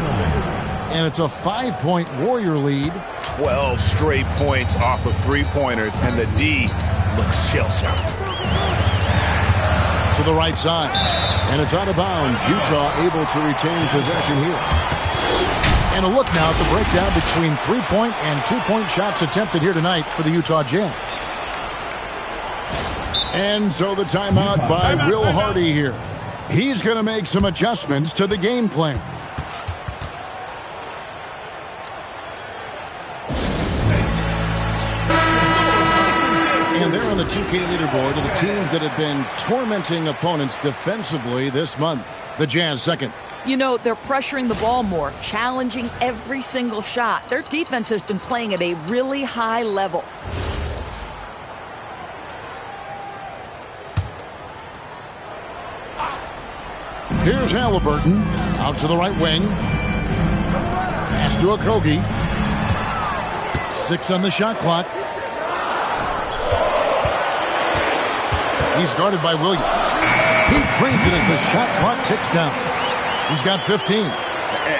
And it's a 5-point Warrior lead. 12 straight points off of three-pointers, and the D looks shell-shocked. To the right side. And it's out of bounds. Utah able to retain possession here. And a look now at the breakdown between 3-point and 2-point shots attempted here tonight for the Utah Jazz. And so the timeout by Will Hardy here. He's going to make some adjustments to the game plan. And they're on the 2K leaderboard of the teams that have been tormenting opponents defensively this month. The Jazz second. You know, they're pressuring the ball more, challenging every single shot. Their defense has been playing at a really high level. Here's Halliburton out to the right wing. Pass to Okogie. 6 on the shot clock. He's guarded by Williams. He drains it as the shot clock ticks down. He's got 15.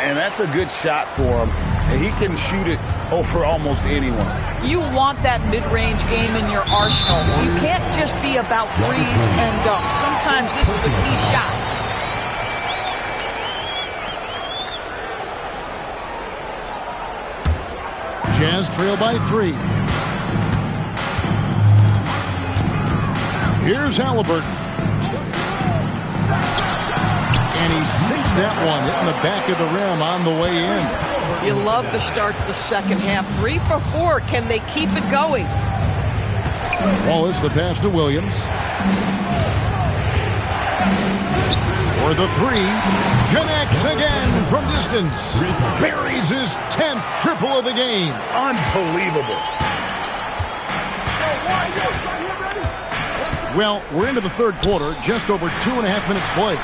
And that's a good shot for him. He can shoot it over almost anyone. You want that mid-range game in your arsenal. You can't just be about threes and dunks. Sometimes this is a key shot. Jazz trail by 3. Here's Halliburton. And he sinks that one, hitting the back of the rim on the way in. You love the start to the second half. 3 for 4. Can they keep it going? Wallace, the pass to Williams. For the 3. Connects again from distance. Buries his 10th triple of the game. Unbelievable. Well, we're into the third quarter, just over 2.5 minutes played.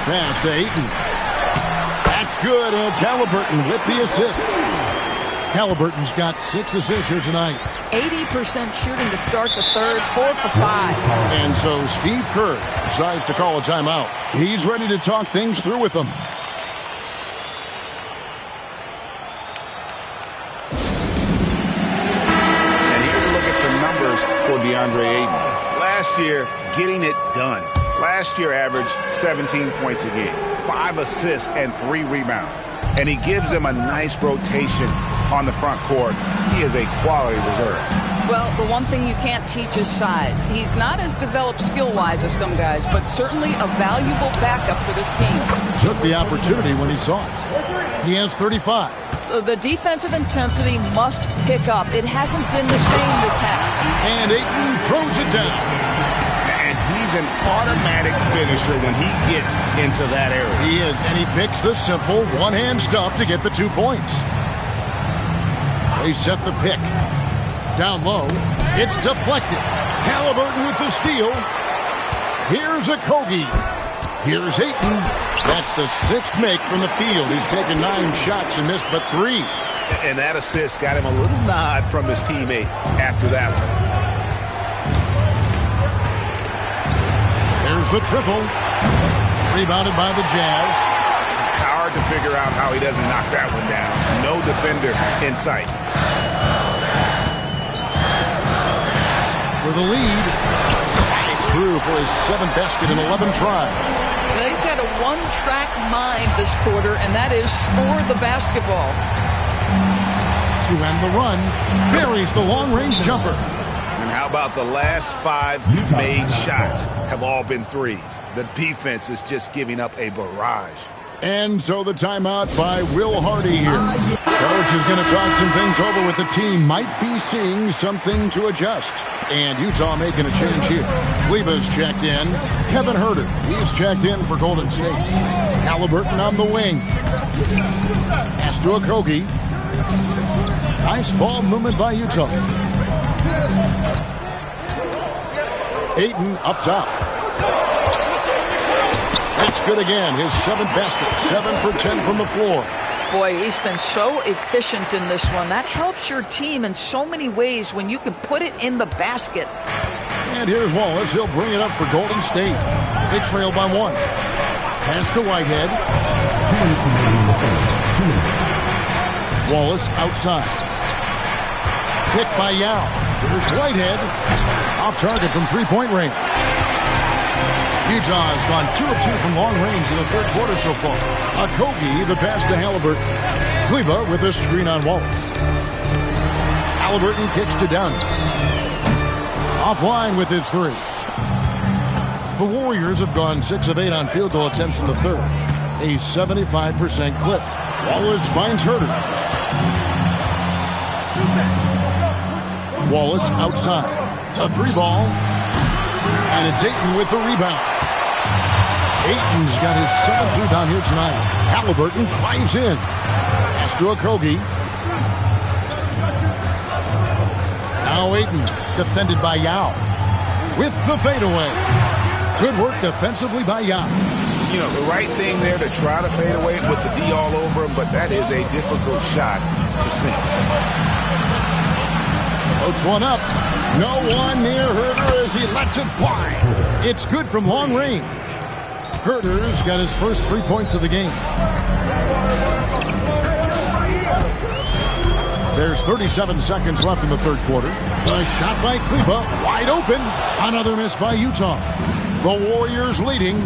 Pass to Ayton. That's good, and it's Halliburton with the assist. Halliburton's got 6 assists here tonight. 80% shooting to start the third, 4 for 5. And so Steve Kerr decides to call a timeout. He's ready to talk things through with them. And here's a look at some numbers for DeAndre Ayton. Last year, getting it done. Last year averaged 17 points a game, 5 assists and 3 rebounds. And he gives them a nice rotation on the front court. He is a quality reserve. Well, the one thing you can't teach is size. He's not as developed skill-wise as some guys, but certainly a valuable backup for this team. Took the opportunity when he saw it. He has 35. The defensive intensity must pick up. It hasn't been the same this half. And Ayton throws it down. And he's an automatic finisher when he gets into that area. He is, and he picks the simple one-hand stuff to get the 2 points. They set the pick. Down low. It's deflected. Halliburton with the steal. Here's Okogie. Here's Ayton. That's the 6th make from the field. He's taken 9 shots and missed but 3. And that assist got him a little nod from his teammate after that one. There's the triple. Rebounded by the Jazz. Hard to figure out how he doesn't knock that one down. No defender in sight. For the lead. Slides through for his 7th basket in 11 tries. He's had a one-track mind this quarter, and that is score the basketball. To end the run, buries the long-range jumper. And how about the last 5 made shots have all been threes? The defense is just giving up a barrage. And so the timeout by Will Hardy here. Coach is going to talk some things over with the team. Might be seeing something to adjust. And Utah making a change here. Kleba's checked in. Kevin Herter, he's checked in for Golden State. Halliburton on the wing. Pass to Okogie. Nice ball movement by Utah. Ayton up top. It's good again. His 7th basket. 7 for 10 from the floor. Boy, he's been so efficient in this one. That helps your team in so many ways when you can put it in the basket. And here's Wallace. He'll bring it up for Golden State. They trail by 1. Pass to Whitehead. 2 minutes. Wallace outside. Hit by Yao. Here's Whitehead. Off target from three-point range. Utah has gone 2 of 2 from long range in the third quarter so far. Okogie, the pass to Halliburton. Kleba with a screen on Wallace. Halliburton kicks to Dunn. Offline with his 3. The Warriors have gone 6 of 8 on field goal attempts in the third. A 75% clip. Wallace finds Herter. Wallace outside. A 3-ball. And it's Ayton with the rebound. Ayton's got his 7th rebound here tonight. Halliburton drives in. Pass to Okogie. Now Ayton, defended by Yao. With the fadeaway. Good work defensively by Yao. You know, the right thing there to try to fade away with the D all over him, but that is a difficult shot to sink. Floats one up. No one near Herter as he lets it fly. It's good from long range. Herter's got his first 3 points of the game. There's 37 seconds left in the third quarter. A shot by Kleba, wide open. Another miss by Utah. The Warriors leading.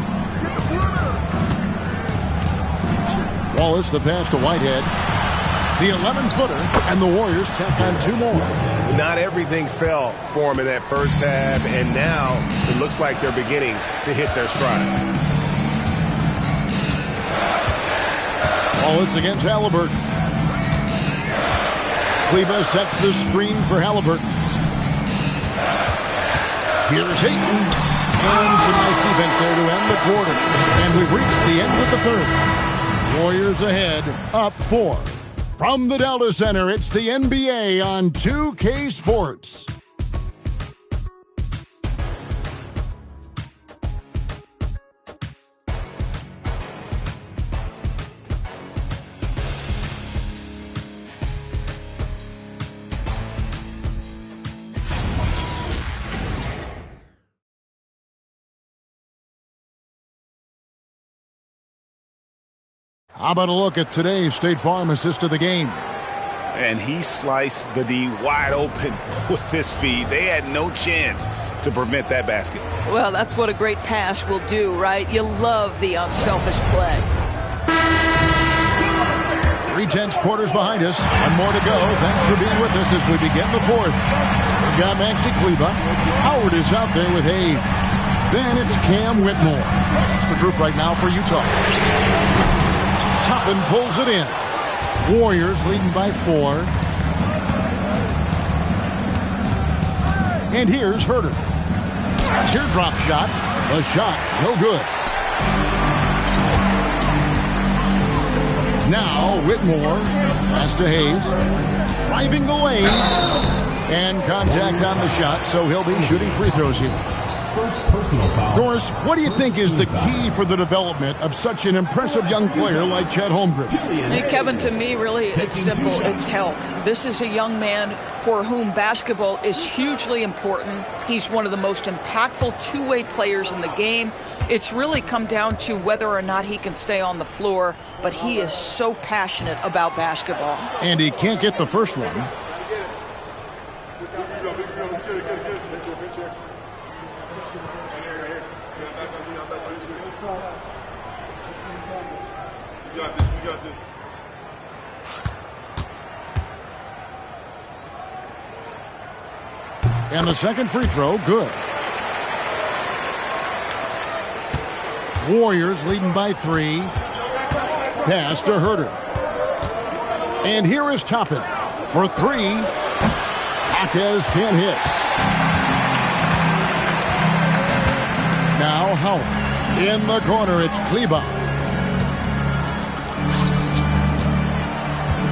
Wallace, the pass to Whitehead. The 11-footer, and the Warriors tack on 2 more. Not everything fell for him in that first half, and now it looks like they're beginning to hit their stride. Wallace against Halliburton. Kleba sets the screen for Halliburton. Here's Ayton. And some nice defense there to end the quarter. And we've reached the end of the third. Warriors ahead, up 4. From the Delta Center, it's the NBA on 2K Sports. How about a look at today's State Farm assist of the game? And he sliced the D wide open with his feed. They had no chance to prevent that basket. Well, that's what a great pass will do, right? You love the unselfish play. 3/10 quarters behind us. 1 more to go. Thanks for being with us as we begin the fourth. We've got Maxi Kleba. Howard is out there with Hayes. Then it's Cam Whitmore. That's the group right now for Utah. Toppin pulls it in. Warriors leading by 4. And here's Herter. Teardrop shot. A shot. No good. Now Whitmore. Pass to Hayes. Driving the lane. And contact on the shot, so he'll be shooting free throws here. First personal foul. Doris, what do you think is the key for the development of such an impressive young player like Chet Holmgren? Hey, Kevin, to me, really, it's simple. It's health. This is a young man for whom basketball is hugely important. He's one of the most impactful two-way players in the game. It's really come down to whether or not he can stay on the floor, but he is so passionate about basketball. And he can't get the first one. And the second free throw, good. Warriors leading by 3. Pass to Herter. And here is Toppin for three. Jaquez can't hit. Now Howard. In the corner, it's Kleba.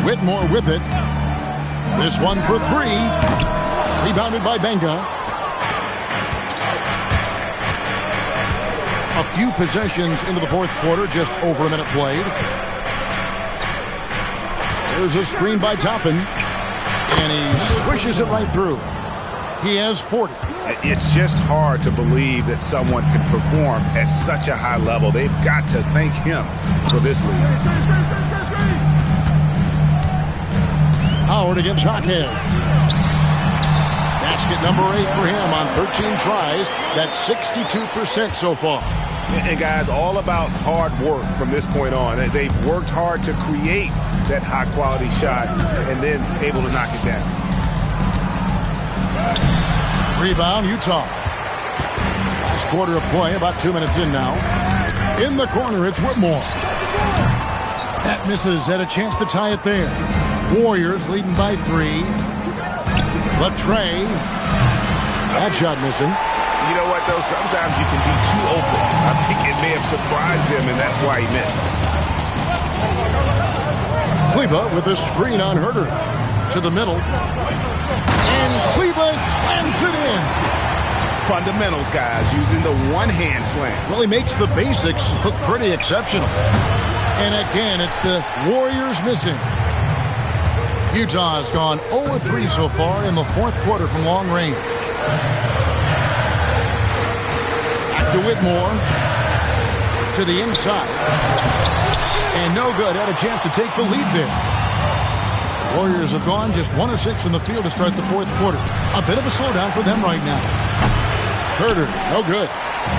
Whitmore with it. This one for three. Rebounded by Benga. A few possessions into the fourth quarter, just over a minute played. There's a screen by Toppin, and he swishes it right through. He has 40. It's just hard to believe that someone can perform at such a high level. They've got to thank him for this lead. Howard against Jaquez. Basket number 8 for him on 13 tries. That's 62% so far. And guys, all about hard work from this point on. They've worked hard to create that high-quality shot and then able to knock it down. Rebound, Utah. Last quarter of play, about 2 minutes in now. In the corner, it's Whitmore. That misses, had a chance to tie it there. Warriors leading by 3. Latre. That shot missing. You know what, though? Sometimes you can be too open. I think it may have surprised him, and that's why he missed. Kleba with a screen on Herder. To the middle. And Kleba slams it in. Fundamentals, guys, using the one-hand slam. Well, he makes the basics look pretty exceptional. And again, it's the Warriors missing. Utah has gone 0-3 so far in the fourth quarter from long range. Back to Whitmore. To the inside. And no good. Had a chance to take the lead there. Warriors have gone just 1 of 6 from the field to start the fourth quarter. A bit of a slowdown for them right now. Herder, no good.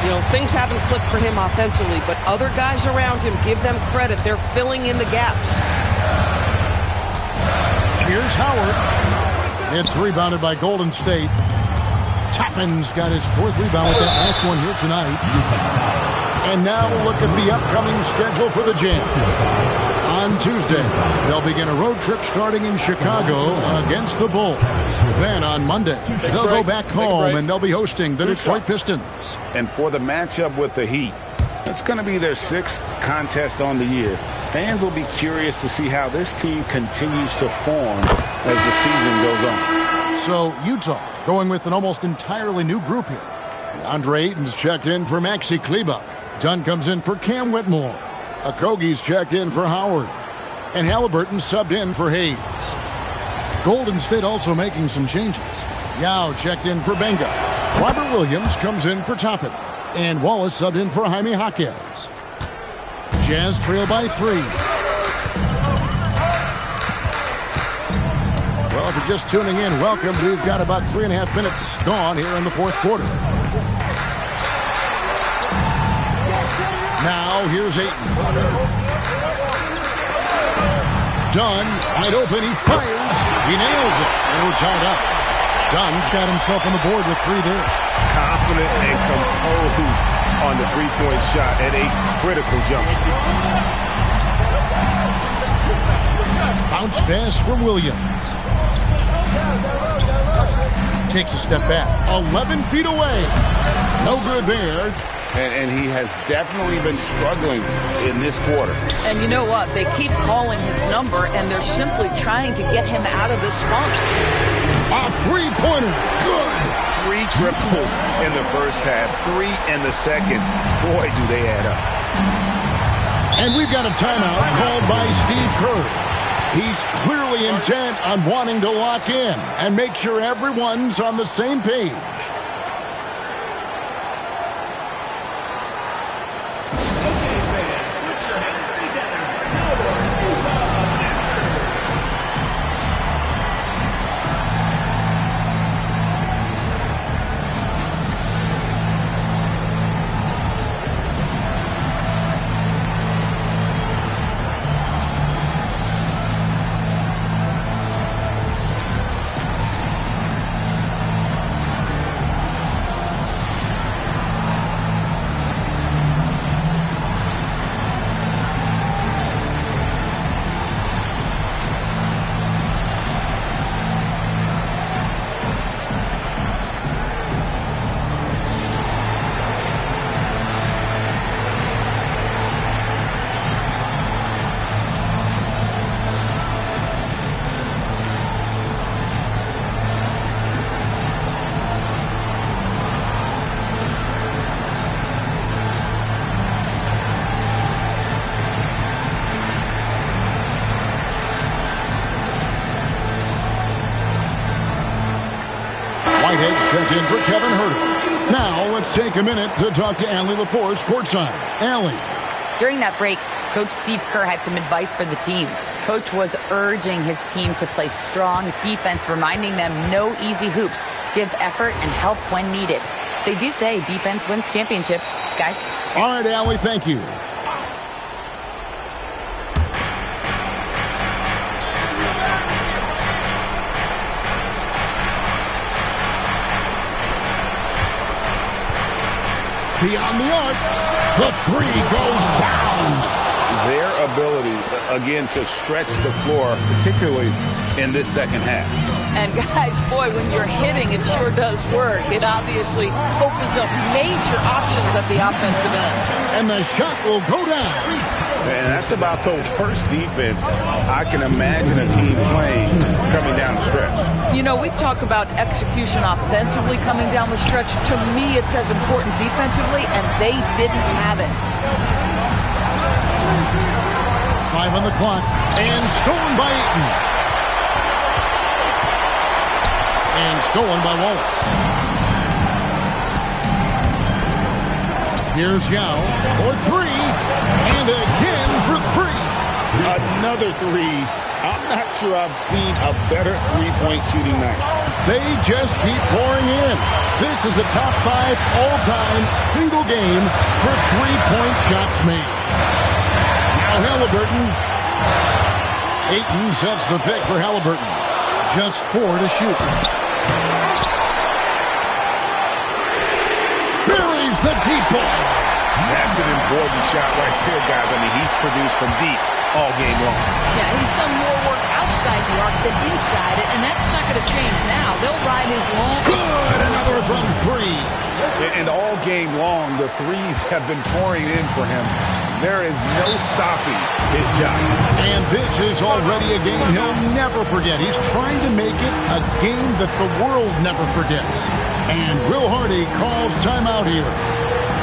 You know, things haven't clicked for him offensively, but other guys around him, give them credit. They're filling in the gaps. Here's Howard. It's rebounded by Golden State. Toppin's got his 4th rebound with that last one here tonight. And now we'll look at the upcoming schedule for the Jazz. On Tuesday, they'll begin a road trip starting in Chicago against the Bulls. Then on Monday, they'll go back home and they'll be hosting the Detroit Pistons. And for the matchup with the Heat, it's going to be their 6th contest on the year. Fans will be curious to see how this team continues to form as the season goes on. So Utah going with an almost entirely new group here. Andre Ayton's checked in for Maxi Kleba. Dunn comes in for Cam Whitmore. Okogie's checked in for Howard. And Halliburton subbed in for Hayes. Golden State also making some changes. Yao checked in for Benga. Robert Williams comes in for Toppin. And Wallace subbed in for Jaime Jaquez. Jazz trail by 3. Well, if you're just tuning in, welcome. We've got about 3.5 minutes gone here in the fourth quarter. Now, here's Ayton. Dunn, wide open, he fires. He nails it, and we're tied up. Dunn's got himself on the board with 3 there. Confident and composed on the three-point shot at a critical juncture. Bounce pass from Williams. Takes a step back. 11 feet away. No good there. And he has definitely been struggling in this quarter. And you know what? They keep calling his number, and they're simply trying to get him out of this funk. A three-pointer. Good. 3 triples in the first half, 3 in the second. Boy, do they add up. And we've got a timeout called by Steve Kerr. He's clearly intent on wanting to lock in and make sure everyone's on the same page. right, heads check in for Kevin Herter. Now let's take a minute to talk to Allie LaForce courtside. Allie. During that break, Coach Steve Kerr had some advice for the team. Coach was urging his team to play strong defense, reminding them no easy hoops, give effort and help when needed. They do say defense wins championships, guys. All right, Allie, thank you. Beyond the arc, the three goes down. Their ability, again, to stretch the floor, particularly in this second half. And guys, boy, when you're hitting, it sure does work. It obviously opens up major options at the offensive end. And the shot will go down. And that's about the worst defense I can imagine a team playing coming down the stretch. You know, we talk about execution offensively coming down the stretch. To me, it's as important defensively, and they didn't have it. 5 on the clock, and stolen by Ayton. And stolen by Wallace. Here's Yao for 3, and again for 3. Another 3. I'm not sure I've seen a better three-point shooting night. They just keep pouring in. This is a top 5 all-time single game for three-point shots made. Now Halliburton. Ayton sets the pick for Halliburton. Just 4 to shoot. Buries the deep ball. That's an important shot right there, guys. I mean, he's produced from deep all game long. Yeah, he's done more work outside the arc than inside it, and that's not going to change now. They'll ride his long. Good, another from 3. And all game long, the threes have been pouring in for him. There is no stopping his shot. And this is already a game he'll never forget. He's trying to make it a game that the world never forgets. And Will Hardy calls timeout here.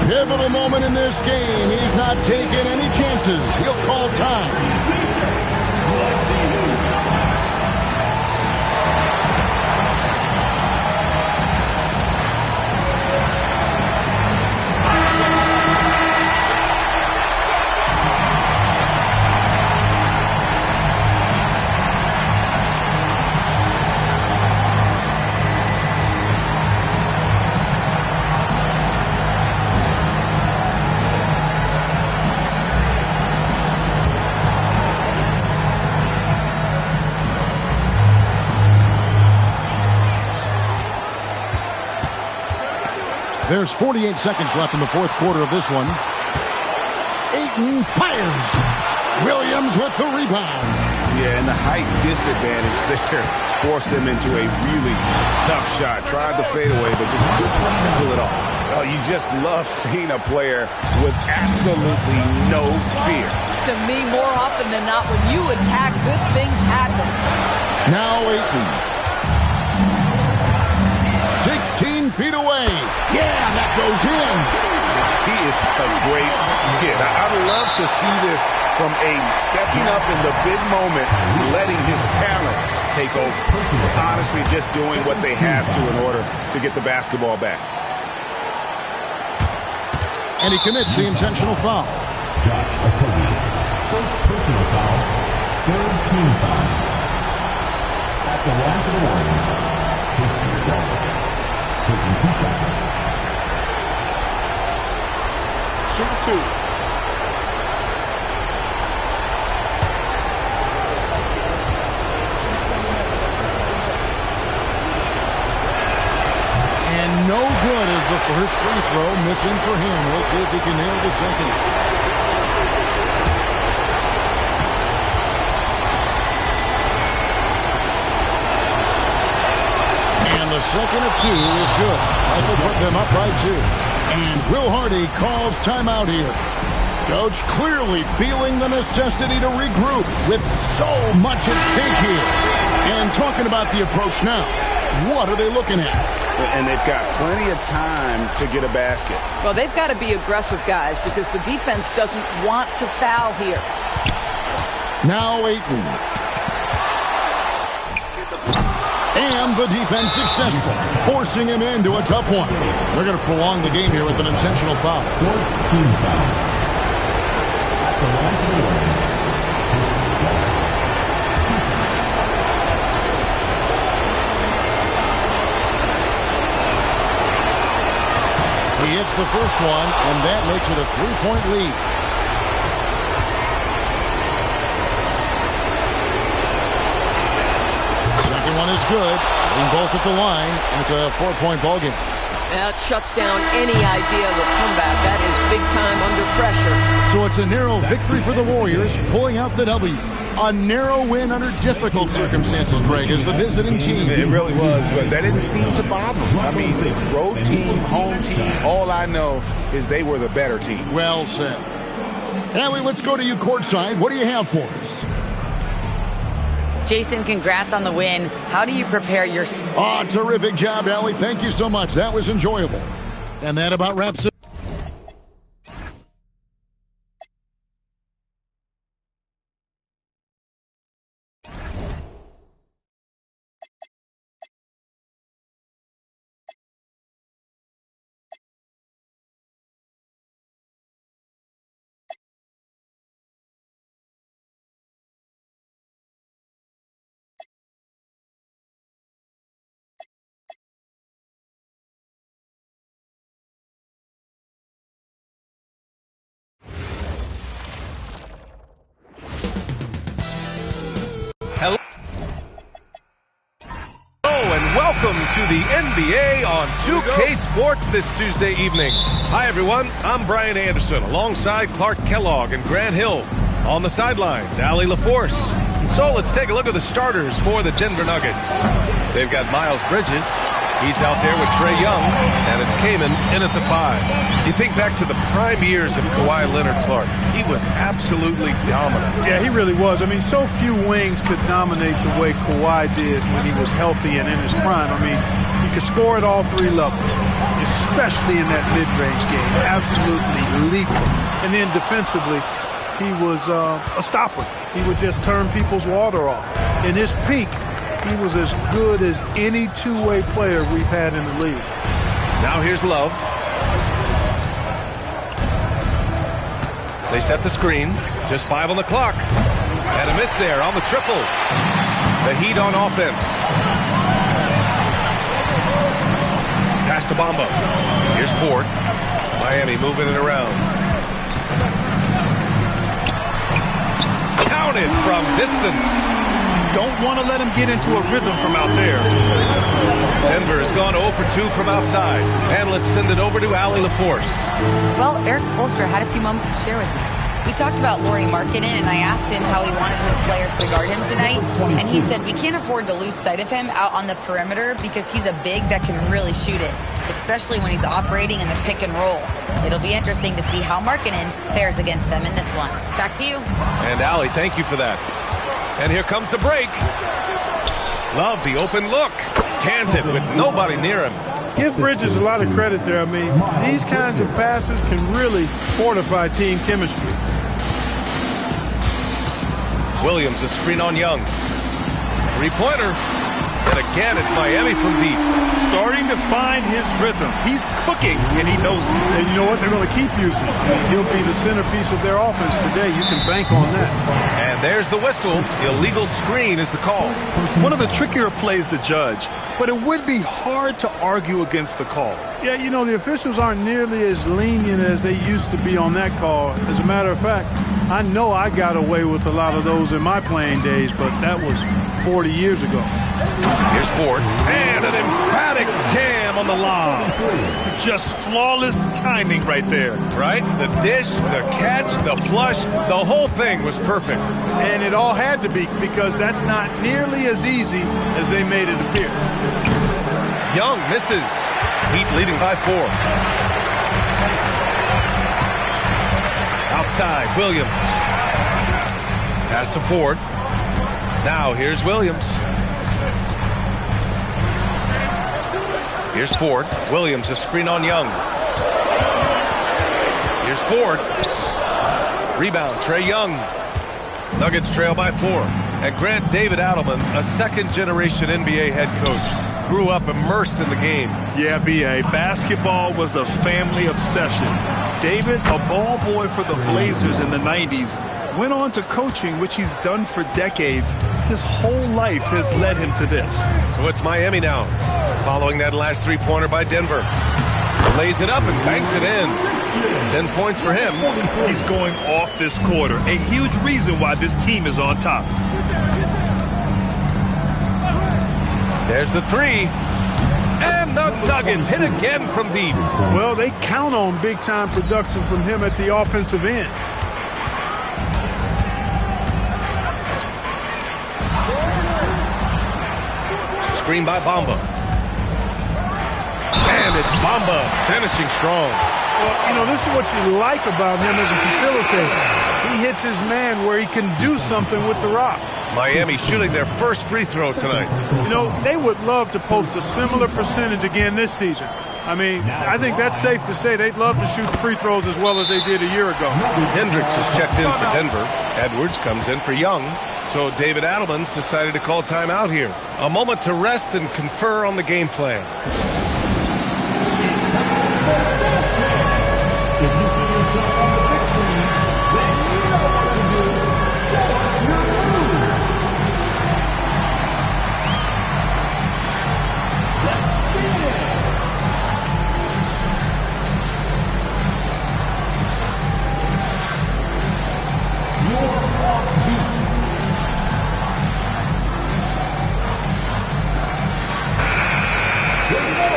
Pivotal moment in this game. He's not taking any chances. He'll call time. There's 48 seconds left in the fourth quarter of this one. Ayton fires. Williams with the rebound. Yeah, and the height disadvantage there forced them into a really tough shot. Tried to fade away, but just couldn't pull it off. Oh, you just love seeing a player with absolutely no fear. To me, more often than not, when you attack, good things happen. Now Ayton. 16 feet away. Yeah, that goes in. He is a great kid. I'd love to see this from Ayton, stepping up in the big moment, letting his talent take over. Honestly, just doing what they have to in order to get the basketball back. And he commits the intentional foul. First personal foul, third team foul. At the line for the Warriors, Casey Wallace. Taking 2 shots. Shoot 2. And no good as the first free throw, missing for him. We'll see if he can nail the second. The second of 2 is good. That will put them up by 2. And Will Hardy calls timeout here. Coach clearly feeling the necessity to regroup with so much at stake here. And talking about the approach now, what are they looking at? And they've got plenty of time to get a basket. Well, they've got to be aggressive, guys, because the defense doesn't want to foul here. Now Ayton. And the defense successful, forcing him into a tough one. They're going to prolong the game here with an intentional foul. 14 foul. At the line for the Warriors, he hits the first one, and that makes it a 3-point lead. Second one is good. Hitting both at the line, and it's a 4-point ball game. That shuts down any idea of a comeback. That is big time under pressure. So it's a narrow victory for the Warriors, pulling out the W. A narrow win under difficult circumstances, Greg, as the visiting team. It really was, but that didn't seem to bother them. I mean, road team, home team, all I know is they were the better team. Well said. Allie, let's go to you courtside. What do you have for us? Jason, congrats on the win. How do you prepare your... Oh, terrific job, Allie. Thank you so much. That was enjoyable. And that about wraps it. Hello and welcome to the NBA on 2K Sports this Tuesday evening. Hi everyone, I'm Brian Anderson alongside Clark Kellogg and Grant Hill. On the sidelines, Allie LaForce. So let's take a look at the starters for the Denver Nuggets. They've got Miles Bridges. He's out there with Trae Young, and it's Kaman in at the 5. You think back to the prime years of Kawhi Leonard, Clark. He was absolutely dominant. Yeah, he really was. I mean, so few wings could dominate the way Kawhi did when he was healthy and in his prime. I mean, he could score at all three levels, especially in that mid-range game. Absolutely lethal. And then defensively, he was a stopper. He would just turn people's water off. In his peak, he was as good as any two-way player we've had in the league. Now here's Love. They set the screen. Just 5 on the clock. And a miss there on the triple. The Heat on offense. Pass to Bamba. Here's Ford. Miami moving it around. Counted from distance. Don't want to let him get into a rhythm from out there. Denver has gone 0 for 2 from outside. And let's send it over to Allie LaForce. Well, Eric Spoelstra had a few moments to share with me. We talked about Lauri Markkanen, and I asked him how he wanted his players to guard him tonight. And he said, we can't afford to lose sight of him out on the perimeter because he's a big that can really shoot it, especially when he's operating in the pick and roll. It'll be interesting to see how Markkanen fares against them in this one. Back to you. And Allie, thank you for that. And here comes the break. Love the open look. Cans it with nobody near him. Give Bridges a lot of credit there. I mean, these kinds of passes can really fortify team chemistry. Williams, a screen on Young. Three-pointer. And again, it's Miami from deep. Starting to find his rhythm. He's cooking, and he knows it. And you know what? They're going to keep using him. He'll be the centerpiece of their offense today. You can bank on that. And there's the whistle. Illegal screen is the call. One of the trickier plays to judge, but it would be hard to argue against the call. Yeah, you know, the officials aren't nearly as lenient as they used to be on that call. As a matter of fact, I know I got away with a lot of those in my playing days, but that was 40 years ago. Here's Ford. And an emphatic jam on the lob. Just flawless timing right there. Right? The dish, the catch, the flush, the whole thing was perfect. And it all had to be, because that's not nearly as easy as they made it appear. Young misses. Heat leading by 4. Outside, Williams. Pass to Ford. Now here's Williams. Here's Ford. Williams, a screen on Young. Here's Ford. Rebound, Trae Young. Nuggets trail by 4. And Grant, David Adelman, a second-generation NBA head coach, grew up immersed in the game. Yeah, B.A., basketball was a family obsession. David, a ball boy for the Blazers in the 90s, went on to coaching, which he's done for decades. His whole life has led him to this. So it's Miami now, following that last three-pointer by Denver. Lays it up and banks it in. 10 points for him. He's going off this quarter, a huge reason why this team is on top. There's the three. And the Nuggets hit again from deep. Well, they count on big-time production from him at the offensive end. Screen by Bamba. And it's Bamba finishing strong. Well, you know, this is what you like about him as a facilitator. He hits his man where he can do something with the rock. Miami shooting their first free throw tonight. You know, they would love to post a similar percentage again this season. I mean, I think that's safe to say they'd love to shoot free throws as well as they did a year ago. Hendricks has checked in for Denver. Edwards comes in for Young. So David Adelman's decided to call timeout here. A moment to rest and confer on the game plan.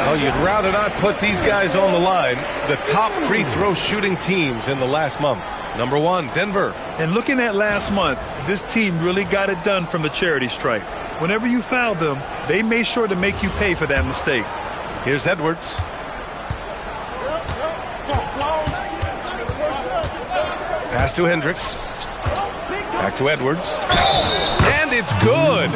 Well, you'd rather not put these guys on the line. The top free throw shooting teams in the last month. Number one, Denver. And looking at last month, this team really got it done from the charity stripe. Whenever you fouled them, they made sure to make you pay for that mistake. Here's Edwards. Pass to Hendricks. Back to Edwards. And it's good.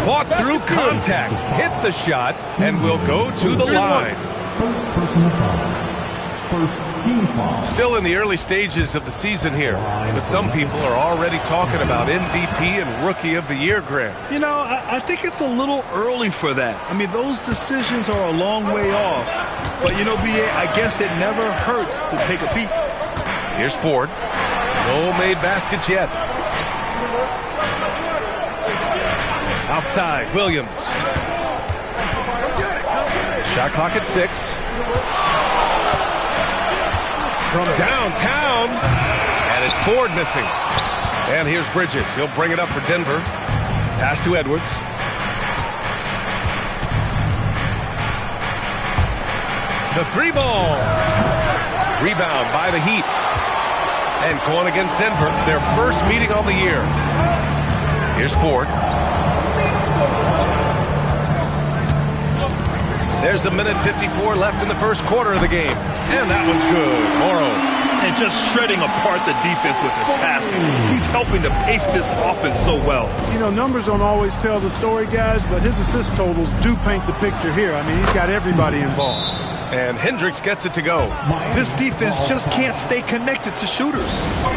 Fought through contact. Hit the shot and will go to the line. First personal foul. First team foul. Still in the early stages of the season here, but some people are already talking about MVP and Rookie of the Year, Grant. You know, I think it's a little early for that. I mean, those decisions are a long way off. But, you know, B.A., I guess it never hurts to take a peek. Here's Ford. No made baskets yet. Outside, Williams. Shot clock at 6. From downtown. And it's Ford missing. And here's Bridges. He'll bring it up for Denver. Pass to Edwards. The three ball. Rebound by the Heat. And going against Denver, their first meeting on the year. Here's Ford. There's a minute 54 left in the first quarter of the game. And that one's good. Morrow. And just shredding apart the defense with his passing. He's helping to pace this offense so well. You know, numbers don't always tell the story, guys, but his assist totals do paint the picture here. I mean, he's got everybody involved. And Hendricks gets it to go. This defense just can't stay connected to shooters.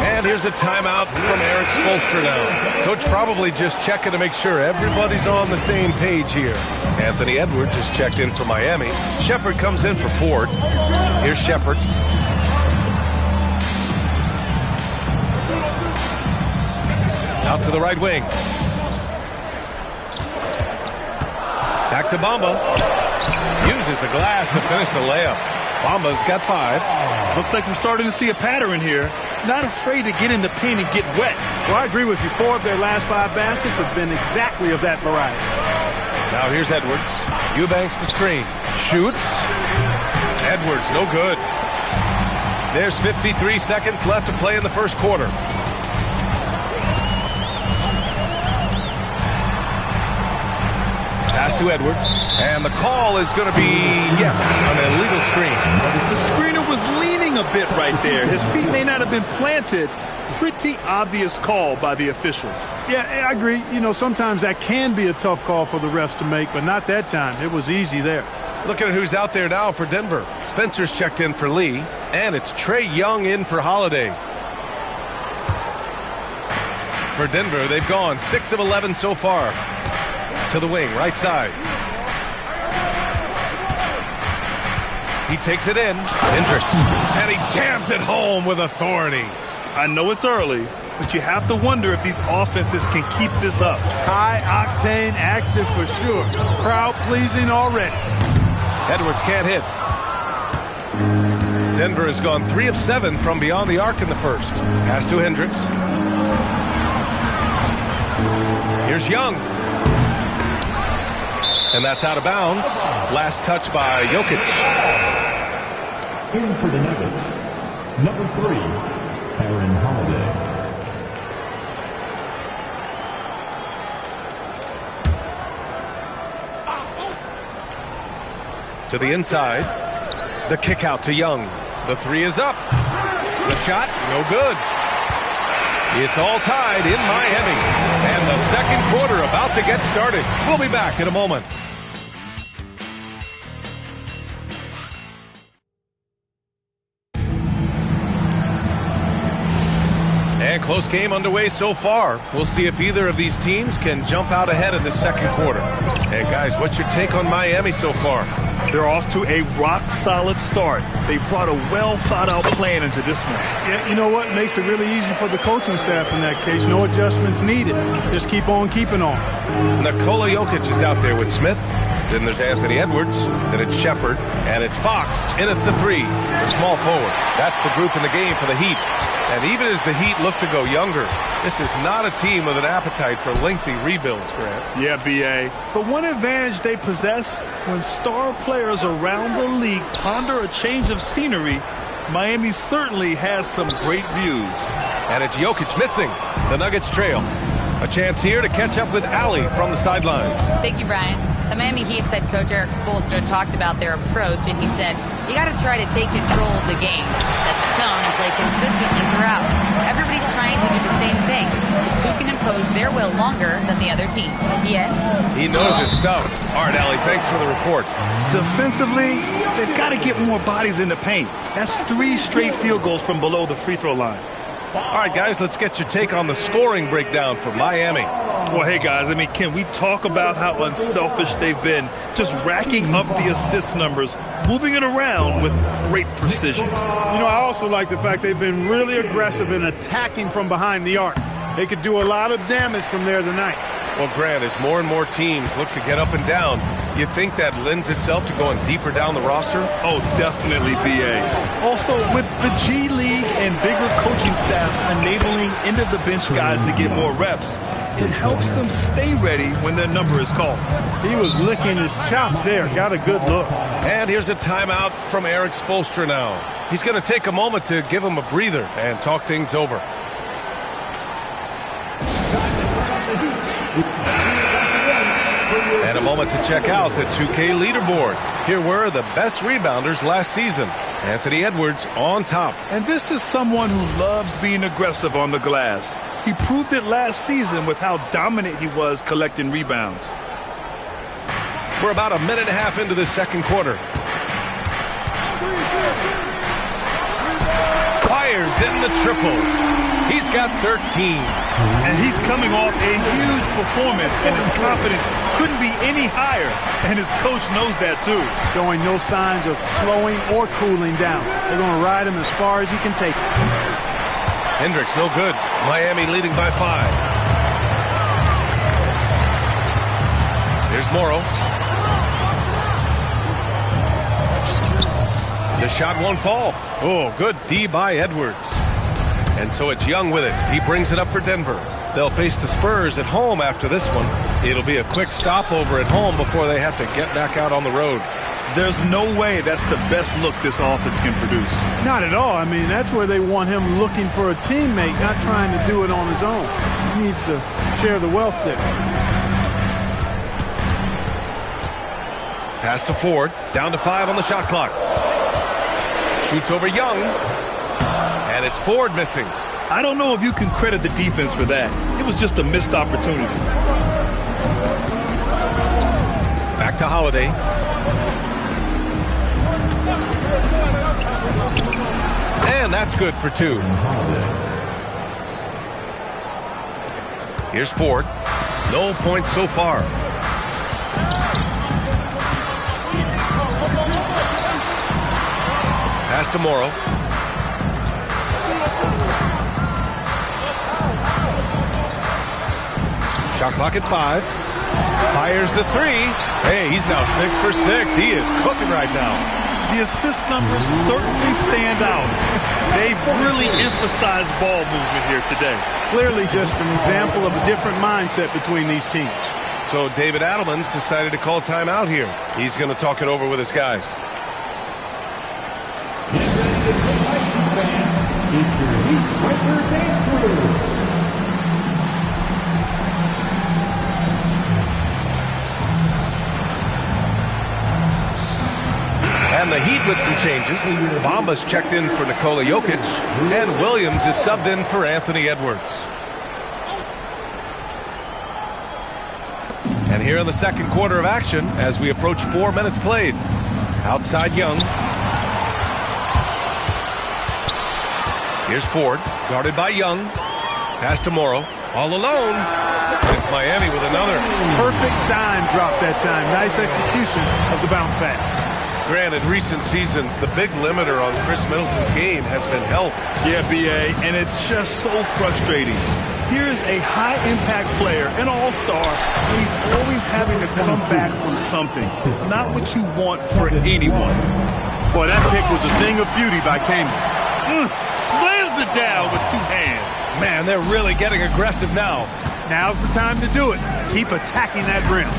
And here's a timeout from Eric Spoelstra now. Coach probably just checking to make sure everybody's on the same page here. Anthony Edwards is checked in for Miami. Shepard comes in for Ford. Here's Shepard. Out to the right wing. Back to Bamba. Uses the glass to finish the layup. Bamba's got 5. Looks like we're starting to see a pattern here. Not afraid to get in the paint and get wet. Well, I agree with you. 4 of their last 5 baskets have been exactly of that variety. Now here's Edwards. Eubanks the screen. Shoots. Edwards, no good. There's 53 seconds left to play in the first quarter. Pass to Edwards, and the call is going to be, yes, an illegal screen. The screener was leaning a bit right there. His feet may not have been planted. Pretty obvious call by the officials. Yeah, I agree. You know, sometimes that can be a tough call for the refs to make, but not that time. It was easy there. Looking at who's out there now for Denver. Spencer's checked in for Lee, and it's Trae Young in for Holiday. For Denver, they've gone 6 of 11 so far. To the wing, right side. He takes it in. Hendricks. And he jams it home with authority. I know it's early, but you have to wonder if these offenses can keep this up. High-octane action for sure. Crowd-pleasing already. Edwards can't hit. Denver has gone 3 of 7 from beyond the arc in the first. Pass to Hendricks. Here's Young. And that's out of bounds. Last touch by Jokic. In for the Nuggets, number 3, Aaron Holiday. To the inside. The kick out to Young. The 3 is up. The shot, no good. It's all tied in Miami. And the second quarter about to get started. We'll be back in a moment. And close game underway so far. We'll see if either of these teams can jump out ahead in the second quarter. Hey, guys, what's your take on Miami so far? They're off to a rock-solid start. They brought a well-thought-out plan into this one. Yeah, you know what? Makes it really easy for the coaching staff in that case. No adjustments needed. Just keep on keeping on. Nikola Jokic is out there with Smith. Then there's Anthony Edwards. Then it's Shepard. And it's Fox in at the 3, the small forward. That's the group in the game for the Heat. And even as the Heat look to go younger, this is not a team with an appetite for lengthy rebuilds, Grant. Yeah, B.A. But one advantage they possess, when star players around the league ponder a change of scenery, Miami certainly has some great views. And it's Jokic missing. The Nuggets trail. A chance here to catch up with Allie from the sideline. Thank you, Brian. The Miami Heat's head coach Eric Spoelstra talked about their approach, and he said, you got to try to take control of the game, set the tone, and play consistently throughout. Everybody's trying to do the same thing. It's who can impose their will longer than the other team. Yeah? He knows his stuff. All right, Allie, thanks for the report. Defensively, they've got to get more bodies in the paint. That's 3 straight field goals from below the free throw line. All right, guys, let's get your take on the scoring breakdown for Miami. Well, hey, guys, I mean, can we talk about how unselfish they've been, just racking up the assist numbers, moving it around with great precision. You know, I also like the fact they've been really aggressive in attacking from behind the arc. They could do a lot of damage from there tonight. Well, Grant, as more and more teams look to get up and down, you think that lends itself to going deeper down the roster? Oh, definitely, B.A. Also, with the G League and bigger coaching staffs enabling end-of-the-bench guys to get more reps, it helps them stay ready when their number is called. He was licking his chops there. Got a good look. And here's a timeout from Eric Spoelstra now. He's going to take a moment to give him a breather and talk things over. And a moment to check out the 2K leaderboard. Here were the best rebounders last season. Anthony Edwards on top. And this is someone who loves being aggressive on the glass. He proved it last season with how dominant he was collecting rebounds. We're about a minute and a half into the second quarter. Fires in the triple. He's got 13. And he's coming off a huge performance, and his confidence couldn't be any higher. And his coach knows that, too. Showing no signs of slowing or cooling down. They're going to ride him as far as he can take it. Hendricks, no good. Miami leading by 5. Here's Morrow. The shot won't fall. Oh, good D by Edwards. And so it's Young with it. He brings it up for Denver. They'll face the Spurs at home after this one. It'll be a quick stopover at home before they have to get back out on the road. There's no way that's the best look this offense can produce. Not at all. I mean, that's where they want him looking for a teammate, not trying to do it on his own. He needs to share the wealth there. Pass to Ford. Down to 5 on the shot clock. Shoots over Young. And it's Ford missing. I don't know if you can credit the defense for that. It was just a missed opportunity. Back to Holiday. And that's good for 2. Here's Ford. No points so far. Pass to Morrow. Shot clock at 5. Fires the 3. Hey, he's now 6 for 6. He is cooking right now. The assist numbers certainly stand out. They've really emphasized ball movement here today. Clearly just an example of a different mindset between these teams. So David Adelman's decided to call timeout here. He's going to talk it over with his guys. And the Heat with some changes. Bamba's checked in for Nikola Jokic, and Williams is subbed in for Anthony Edwards. And here in the second quarter of action, as we approach 4 minutes played. Outside Young. Here's Ford, guarded by Young. Pass to Morrow, all alone. And it's Miami with another. Perfect dime drop that time. Nice execution of the bounce pass. Granted, recent seasons, the big limiter on Chris Middleton's game has been health. Yeah, B.A., and it's just so frustrating. Here's a high-impact player, an all-star, and he's always having to come back from something. It's not what you want for anyone. Boy, that pick was a thing of beauty by Kamen. Slams it down with 2 hands. Man, they're really getting aggressive now. Now's the time to do it. Keep attacking that rim.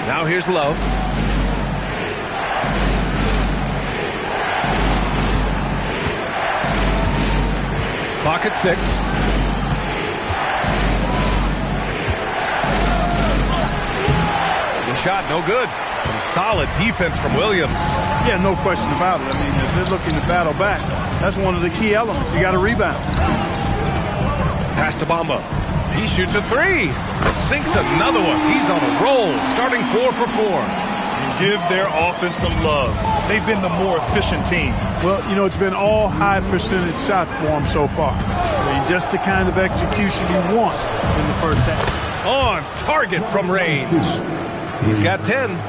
Now here's Love. Clock at 6. The shot, no good. Some solid defense from Williams. Yeah, no question about it. I mean, if they're looking to battle back, that's one of the key elements. You got to rebound. Pass to Bamba. He shoots a 3. Sinks another one. He's on a roll, starting 4 for 4. Give their offense some love. They've been the more efficient team. Well, you know, it's been all high percentage shots for them so far. I mean, just the kind of execution you want in the first half. On target from range. He's got 10.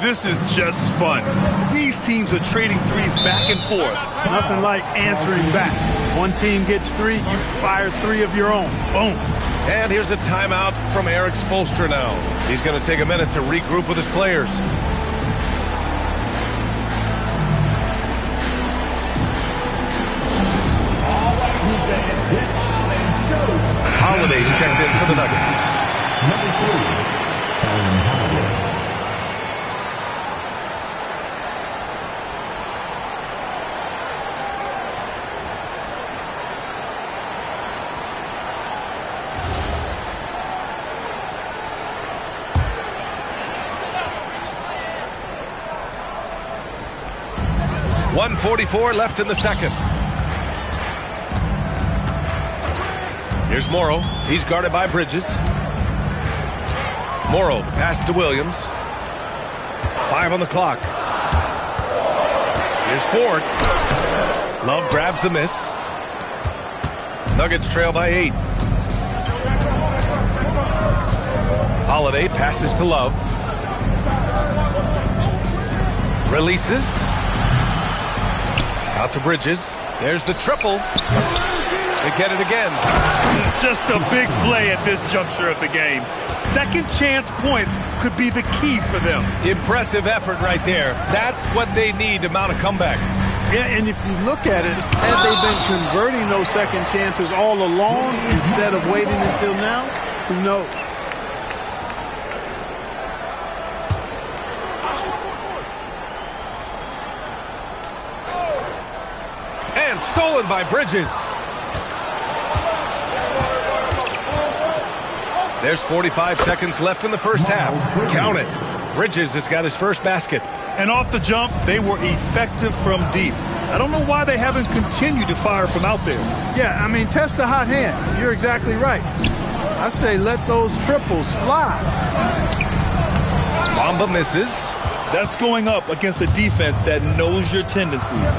This is just fun. These teams are trading threes back and forth. Nothing like answering back. One team gets 3, you fire 3 of your own. Boom. And here's a timeout from Eric Spoelstra now. He's going to take a minute to regroup with his players. Holiday's checked in for the Nuggets. Number 3, Holiday. 1:44 left in the second. Here's Morrow. He's guarded by Bridges. Morrow, pass to Williams. 5 on the clock. Here's Ford. Love grabs the miss. Nuggets trail by 8. Holiday passes to Love. Releases. Out to Bridges. There's the triple. They get it again. Just a big play at this juncture of the game. Second chance points could be the key for them. Impressive effort right there. That's what they need to mount a comeback. Yeah, and if you look at it, had they been converting those second chances all along instead of waiting until now, who knows? And stolen by Bridges. There's 45 seconds left in the first half. Count it. Bridges has got his first basket. And off the jump, they were effective from deep. I don't know why they haven't continued to fire from out there. Yeah, I mean, test the hot hand. You're exactly right. I say let those triples fly. Bamba misses. That's going up against a defense that knows your tendencies.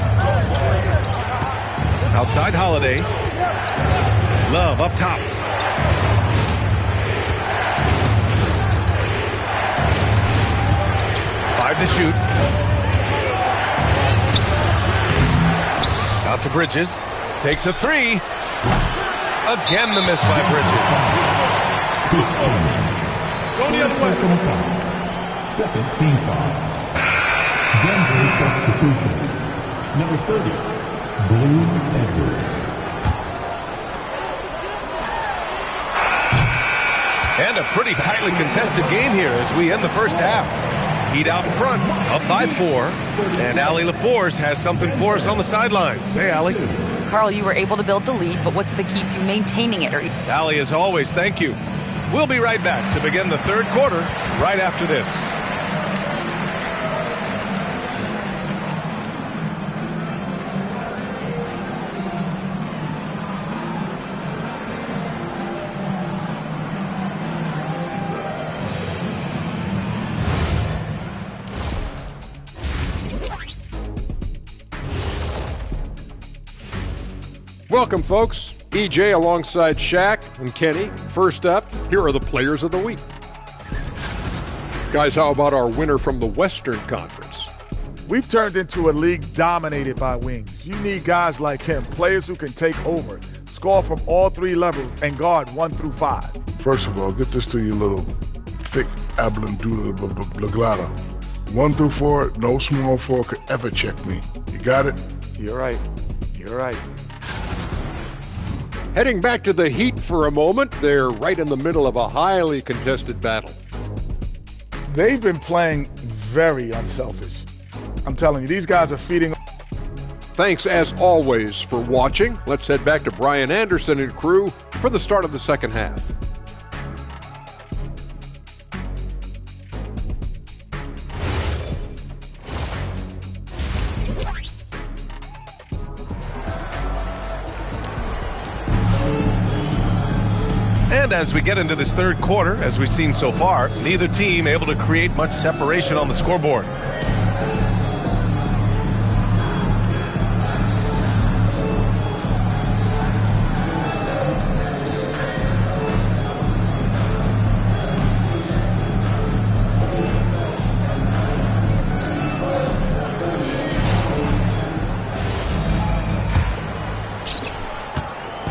Outside Holiday. Love up top. 5 to shoot. Out to Bridges. Takes a 3. Again, the miss by Bridges. Go the other way. Second team foul. Denver substitution. Number 30, Blue Edwards. And a pretty tightly contested game here as we end the first half. Heat out in front, up by 4. And Allie LaForce has something for us on the sidelines. Hey, Allie. Carl, you were able to build the lead, but what's the key to maintaining it? Allie, as always, thank you. We'll be right back to begin the third quarter right after this. Welcome, folks. EJ alongside Shaq and Kenny. First up, here are the players of the week. Guys, how about our winner from the Western Conference? We've turned into a league dominated by wings. You need guys like him, players who can take over, score from all 3 levels, and guard 1 through 5. First of all, get this to you little thick ablandula. 1 through 4, no small 4 could ever check me. You got it? You're right. You're right. Heading back to the Heat for a moment, they're right in the middle of a highly contested battle. They've been playing very unselfish. I'm telling you, these guys are feeding. Thanks, as always, for watching. Let's head back to Brian Anderson and crew for the start of the second half. And as we get into this third quarter, as we've seen so far, neither team able to create much separation on the scoreboard.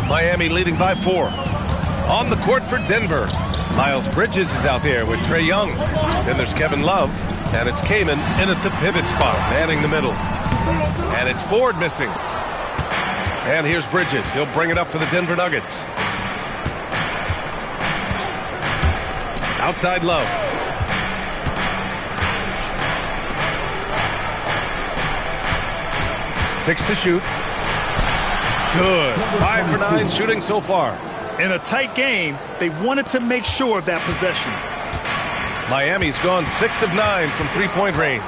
Miami leading by 4. On the court for Denver, Miles Bridges is out there with Trae Young. Then there's Kevin Love, and it's Kaman in at the pivot spot, manning the middle. And it's Ford missing. And here's Bridges. He'll bring it up for the Denver Nuggets. Outside Love. Six to shoot. Good. 5 for 9 shooting so far. In a tight game, they wanted to make sure of that possession. Miami's gone 6 of 9 from three-point range.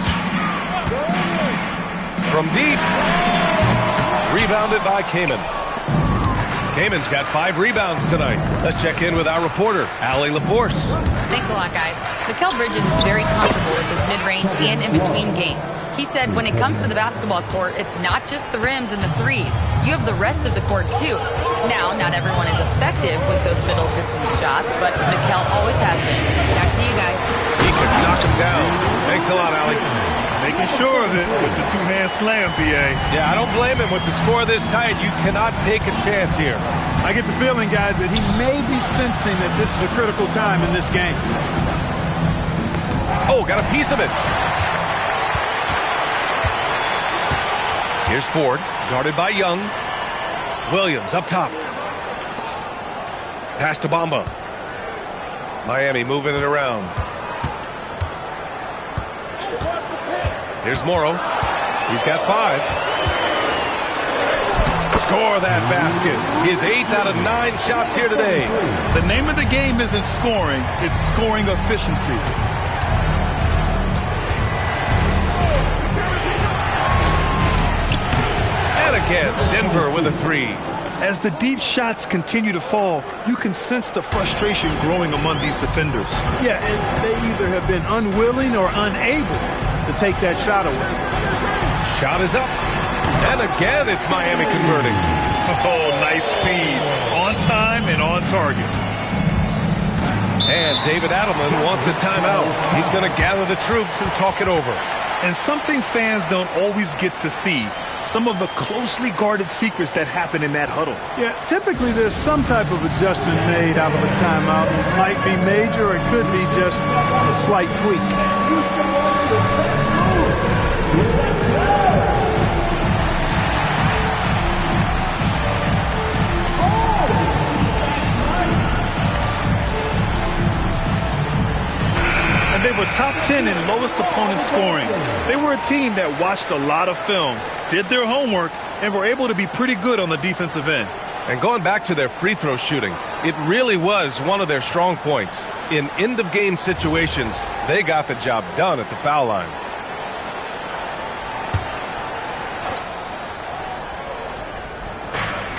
From deep. Rebounded by Kaman. Kaman's got 5 rebounds tonight. Let's check in with our reporter, Allie LaForce. Thanks a lot, guys. Mikal Bridges is very comfortable with his mid-range and in-between game. He said when it comes to the basketball court, it's not just the rims and the threes. You have the rest of the court, too. Now, not everyone is effective with those middle distance shots, but Mikal always has been. Back to you guys. He could knock him down. Thanks a lot, Allie. Making sure of it with the two-hand slam, B.A. Yeah, I don't blame him. With the score this tight, you cannot take a chance here. I get the feeling, guys, that he may be sensing that this is a critical time in this game. Oh, got a piece of it. Here's Ford, guarded by Young. Williams up top. Pass to Bamba. Miami moving it around. Here's Morrow. He's got 5. Score that basket. His 8th out of 9 shots here today. The name of the game isn't scoring, it's scoring efficiency. And again, Denver with a 3. As the deep shots continue to fall, you can sense the frustration growing among these defenders. Yeah, and they either have been unwilling or unable to take that shot away. Shot is up. And again, it's Miami converting. Oh, nice feed. On time and on target. And David Adelman wants a timeout. He's going to gather the troops and talk it over. And something fans don't always get to see, some of the closely guarded secrets that happen in that huddle. Yeah, typically there's some type of adjustment made out of a timeout. It might be major, or it could be just a slight tweak. And they were top 10 in lowest opponent scoring. They were a team that watched a lot of film, did their homework, and were able to be pretty good on the defensive end. And going back to their free throw shooting, it really was one of their strong points. In end-of-game situations, they got the job done at the foul line.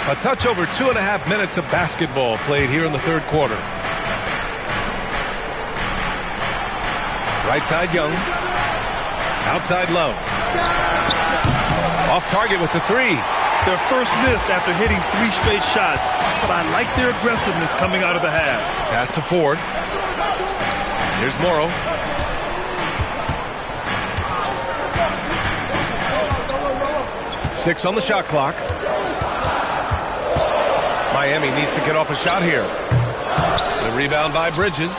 A touch over 2.5 minutes of basketball played here in the third quarter. Right side, Young. Outside, Love. Off target with the three. Their first missed after hitting 3 straight shots, but I like their aggressiveness coming out of the half. Pass to Ford. Here's Morrow. Six on the shot clock. Miami needs to get off a shot here. The rebound by Bridges.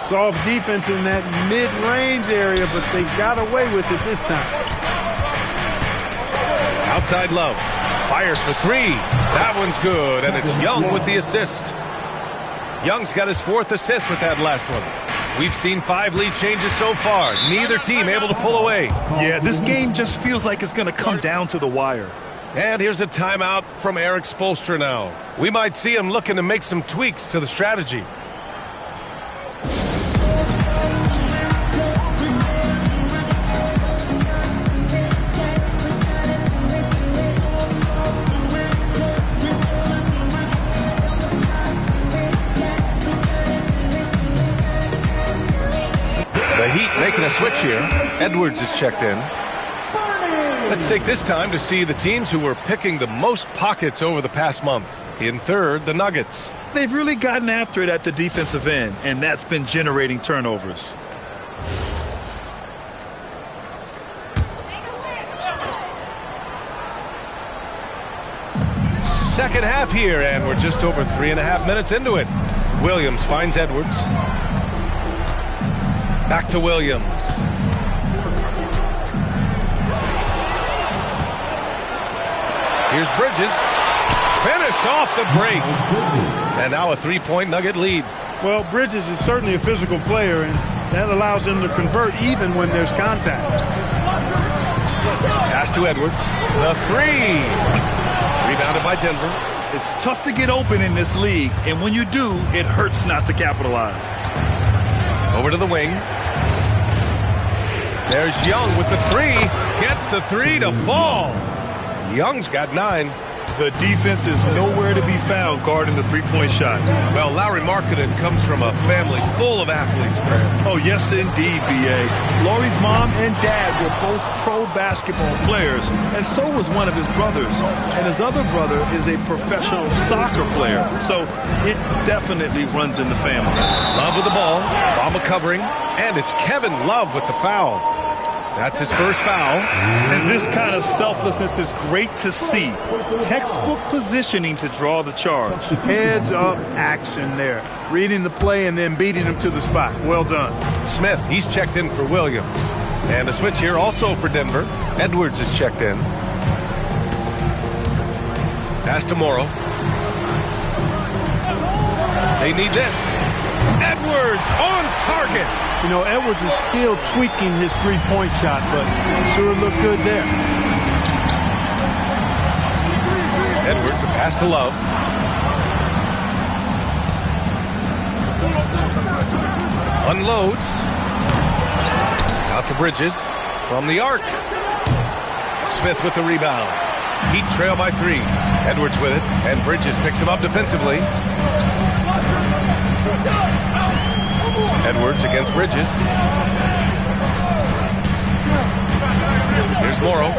Soft defense in that mid-range area, but they got away with it this time. Outside Love. Fires for three. That one's good, and it's Young with the assist. Young's got his 4th assist with that last one. We've seen 5 lead changes so far. Neither team able to pull away. Yeah, this game just feels like it's going to come down to the wire. And here's a timeout from Eric Spoelstra now. We might see him looking to make some tweaks to the strategy. The Heat making a switch here. Edwards is checked in. Let's take this time to see the teams who were picking the most pockets over the past month. In third, the Nuggets. They've really gotten after it at the defensive end, and that's been generating turnovers. Second half here, and we're just over 3.5 minutes into it. Williams finds Edwards. Back to Williams. Here's Bridges. Finished off the break. And now a 3-point Nugget lead. Well, Bridges is certainly a physical player, and that allows him to convert even when there's contact. Pass to Edwards. The three. Rebounded by Denver. It's tough to get open in this league, and when you do, it hurts not to capitalize. Over to the wing. There's Young with the three. Gets the three to fall. Young's got 9. The defense is nowhere to be found guarding the three-point shot. Well, Lauri Markkanen comes from a family full of athletes, Brad. Oh, yes, indeed, B.A. Lauri's mom and dad were both pro basketball players, and so was one of his brothers. And his other brother is a professional soccer player, so it definitely runs in the family. Love with the ball, Bamba covering, and it's Kevin Love with the foul. That's his first foul. And this kind of selflessness is great to see. Textbook positioning to draw the charge. Heads-up action there. Reading the play and then beating him to the spot. Well done. Smith, he's checked in for Williams. And a switch here also for Denver. Edwards is checked in. Pass to Morrow. They need this. Edwards on target. You know, Edwards is still tweaking his three-point shot, but sure looked good there. Edwards, a pass to Love. Unloads. Out to Bridges. From the arc. Smith with the rebound. Heat trail by 3. Edwards with it, and Bridges picks him up defensively. Edwards against Bridges. Here's Morrow.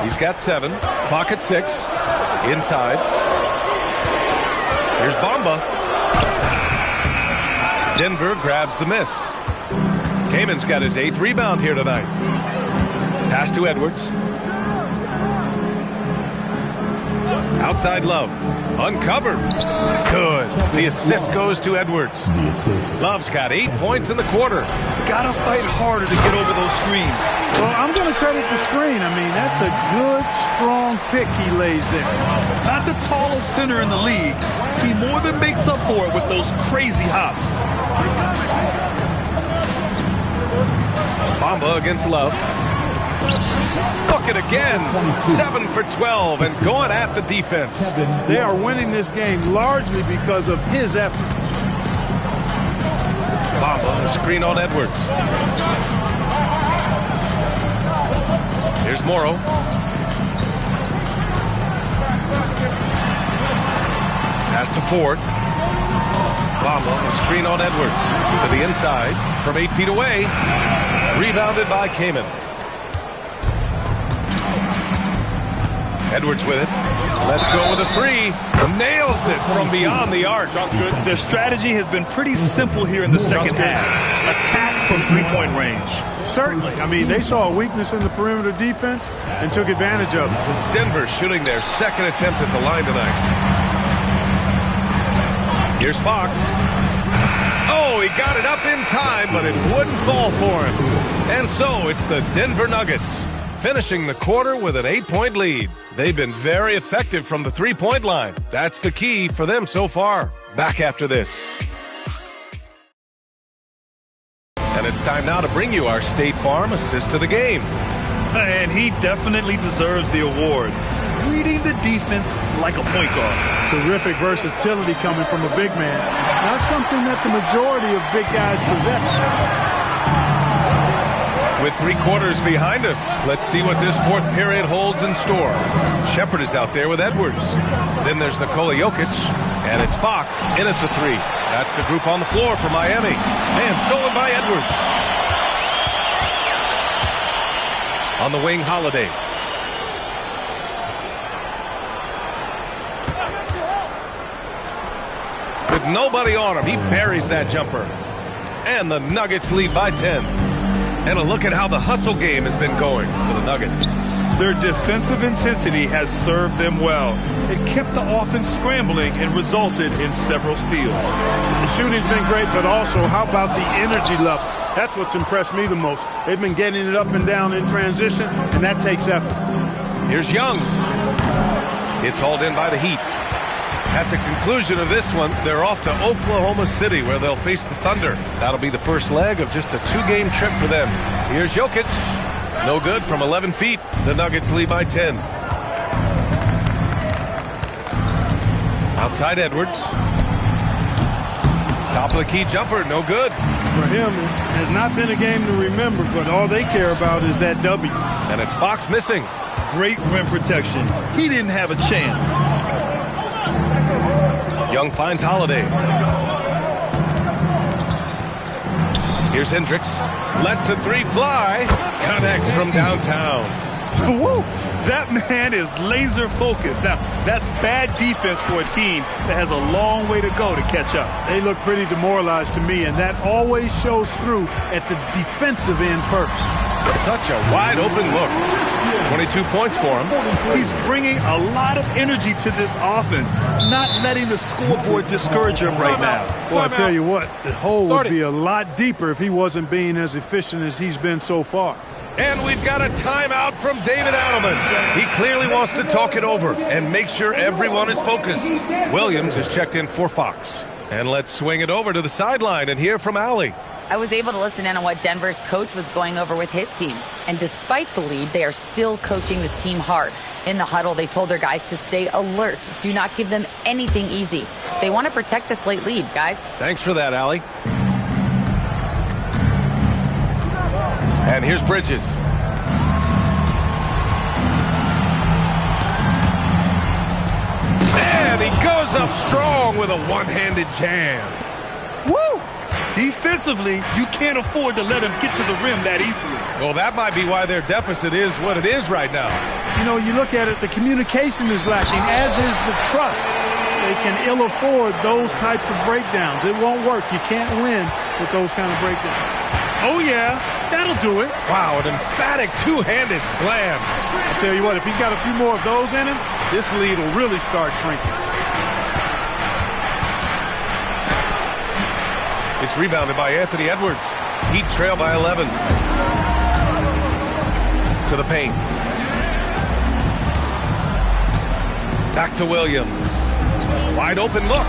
He's got 7. Clock at 6. Inside. Here's Bamba. Denver grabs the miss. Kamen's got his 8th rebound here tonight. Pass to Edwards. Outside Love. Uncovered. Good. The assist goes to Edwards. Love's got 8 points in the quarter. Gotta fight harder to get over those screens. Well, I'm going to credit the screen. I mean, that's a good, strong pick he lays there. Not the tallest center in the league. He more than makes up for it with those crazy hops. Bamba against Love. Bucket again. 7 for 12 and going at the defense. They are winning this game largely because of his effort. Bamba, the screen on Edwards. Here's Morrow. Pass to Ford. Bamba, the screen on Edwards. To the inside from 8 feet away. Rebounded by Kaman. Edwards with it. Let's go with a 3. Nails it from beyond the arc. Their strategy has been pretty simple here in the second half. Attack from 3-point range. Certainly. I mean, they saw a weakness in the perimeter defense and took advantage of it. Denver shooting their 2nd attempt at the line tonight. Here's Fox. Oh, he got it up in time, but it wouldn't fall for him. And so it's the Denver Nuggets finishing the quarter with an 8-point lead. They've been very effective from the 3-point line. That's the key for them so far. Back after this. And it's time now to bring you our State Farm assist to the game. And he definitely deserves the award. Reading the defense like a point guard. Terrific versatility coming from a big man. Not something that the majority of big guys possess. With 3 quarters behind us, let's see what this 4th period holds in store. Shepard is out there with Edwards. Then there's Nikola Jokic, and it's Fox in at the 3. That's the group on the floor for Miami. And stolen by Edwards. On the wing, Holiday. With nobody on him, he buries that jumper. And the Nuggets lead by 10. And a look at how the hustle game has been going for the Nuggets. Their defensive intensity has served them well. It kept the offense scrambling and resulted in several steals. The shooting's been great, but also how about the energy level? That's what's impressed me the most. They've been getting it up and down in transition, and that takes effort. Here's Young. It's hauled in by the Heat. At the conclusion of this one, they're off to Oklahoma City, where they'll face the Thunder. That'll be the first leg of just a 2-game trip for them. Here's Jokic. No good from 11 feet. The Nuggets lead by 10. Outside Edwards. Top of the key jumper, no good. For him, it has not been a game to remember, but all they care about is that W. And it's Fox missing. Great rim protection. He didn't have a chance. Young finds Holiday. Here's Hendricks. Lets a 3 fly. Connects from downtown. Woo! That man is laser focused. Now, that's bad defense for a team that has a long way to go to catch up. They look pretty demoralized to me, and that always shows through at the defensive end first. Such a wide open look. 22 points for him. He's bringing a lot of energy to this offense, not letting the scoreboard discourage him right now. Well, I tell you what, the hole would be a lot deeper if he wasn't being as efficient as he's been so far. And we've got a timeout from David Adelman. He clearly wants to talk it over and make sure everyone is focused. Williams is checked in for Fox. And let's swing it over to the sideline and hear from Allie. I was able to listen in on what Denver's coach was going over with his team. And despite the lead, they are still coaching this team hard. In the huddle, they told their guys to stay alert. Do not give them anything easy. They want to protect this late lead, guys. Thanks for that, Allie. And here's Bridges. And he goes up strong with a one-handed jam. Woo! Defensively, you can't afford to let him get to the rim that easily. Well, that might be why their deficit is what it is right now. You know, you look at it, the communication is lacking, as is the trust. They can ill afford those types of breakdowns. It won't work. You can't win with those kind of breakdowns. Oh, yeah, that'll do it. Wow, an emphatic two-handed slam. I'll tell you what, if he's got a few more of those in him, this lead will really start shrinking. It's rebounded by Anthony Edwards. Heat trail by 11. To the paint. Back to Williams. Wide open look.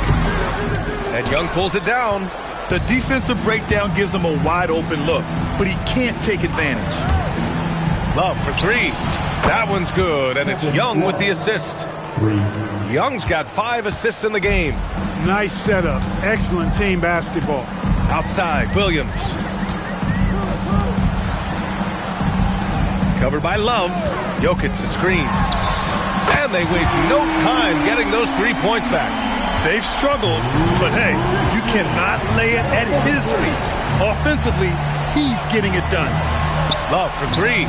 And Young pulls it down. The defensive breakdown gives him a wide open look, but he can't take advantage. Love for three. That one's good, and it's Young with the assist. Young's got 5 assists in the game. Nice setup. Excellent team basketball. Outside, Williams. Covered by Love. Jokic the screen. And they waste no time getting those 3 points back. They've struggled, but hey, you cannot lay it at his feet. Offensively, he's getting it done. Love for three.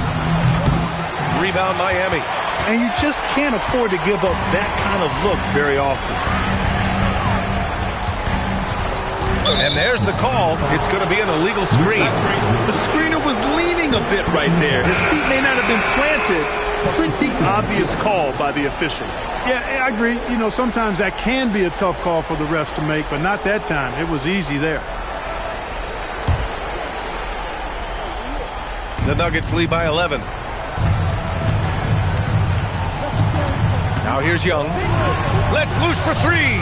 Rebound Miami. And you just can't afford to give up that kind of look very often. And there's the call. It's going to be an illegal screen. The screener was leaning a bit right there. His feet may not have been planted. Pretty obvious call by the officials. Yeah, I agree. You know, sometimes that can be a tough call for the refs to make, but not that time. It was easy there. The Nuggets lead by 11. Now here's Young. Let's loose for three.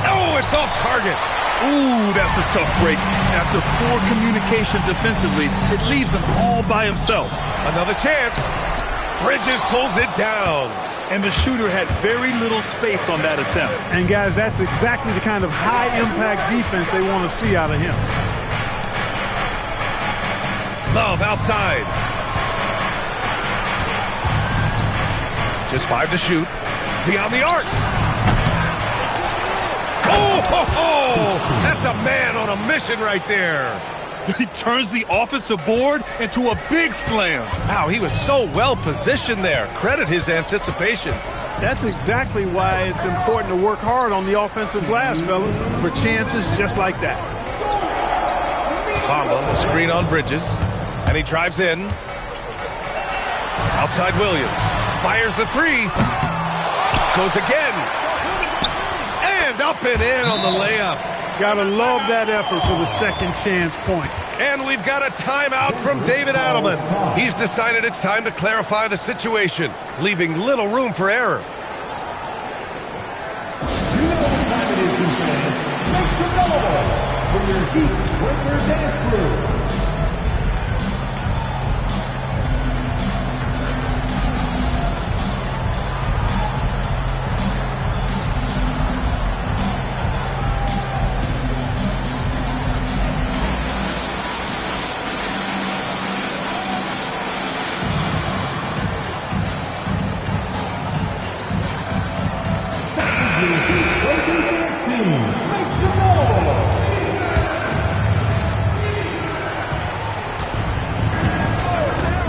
Oh, it's off target. Ooh, that's a tough break. After poor communication defensively, it leaves him all by himself. Another chance. Bridges pulls it down. And the shooter had very little space on that attempt. And guys, that's exactly the kind of high-impact defense they want to see out of him. Love outside. Just 5 to shoot. Beyond the arc. Oh, ho, ho. That's a man on a mission right there. He turns the offensive board into a big slam. Wow, he was so well positioned there. Credit his anticipation. That's exactly why it's important to work hard on the offensive glass, fellas, for chances just like that. Bamba, the screen on Bridges, and he drives in. Outside Williams, fires the three. Goes again. And up and in on the layup. Gotta love that effort for the second chance point. And we've got a timeout from David Adelman. He's decided it's time to clarify the situation, leaving little room for error. You know what time it is, you fans. Make some noise for your Heat Breaker Dance Crew.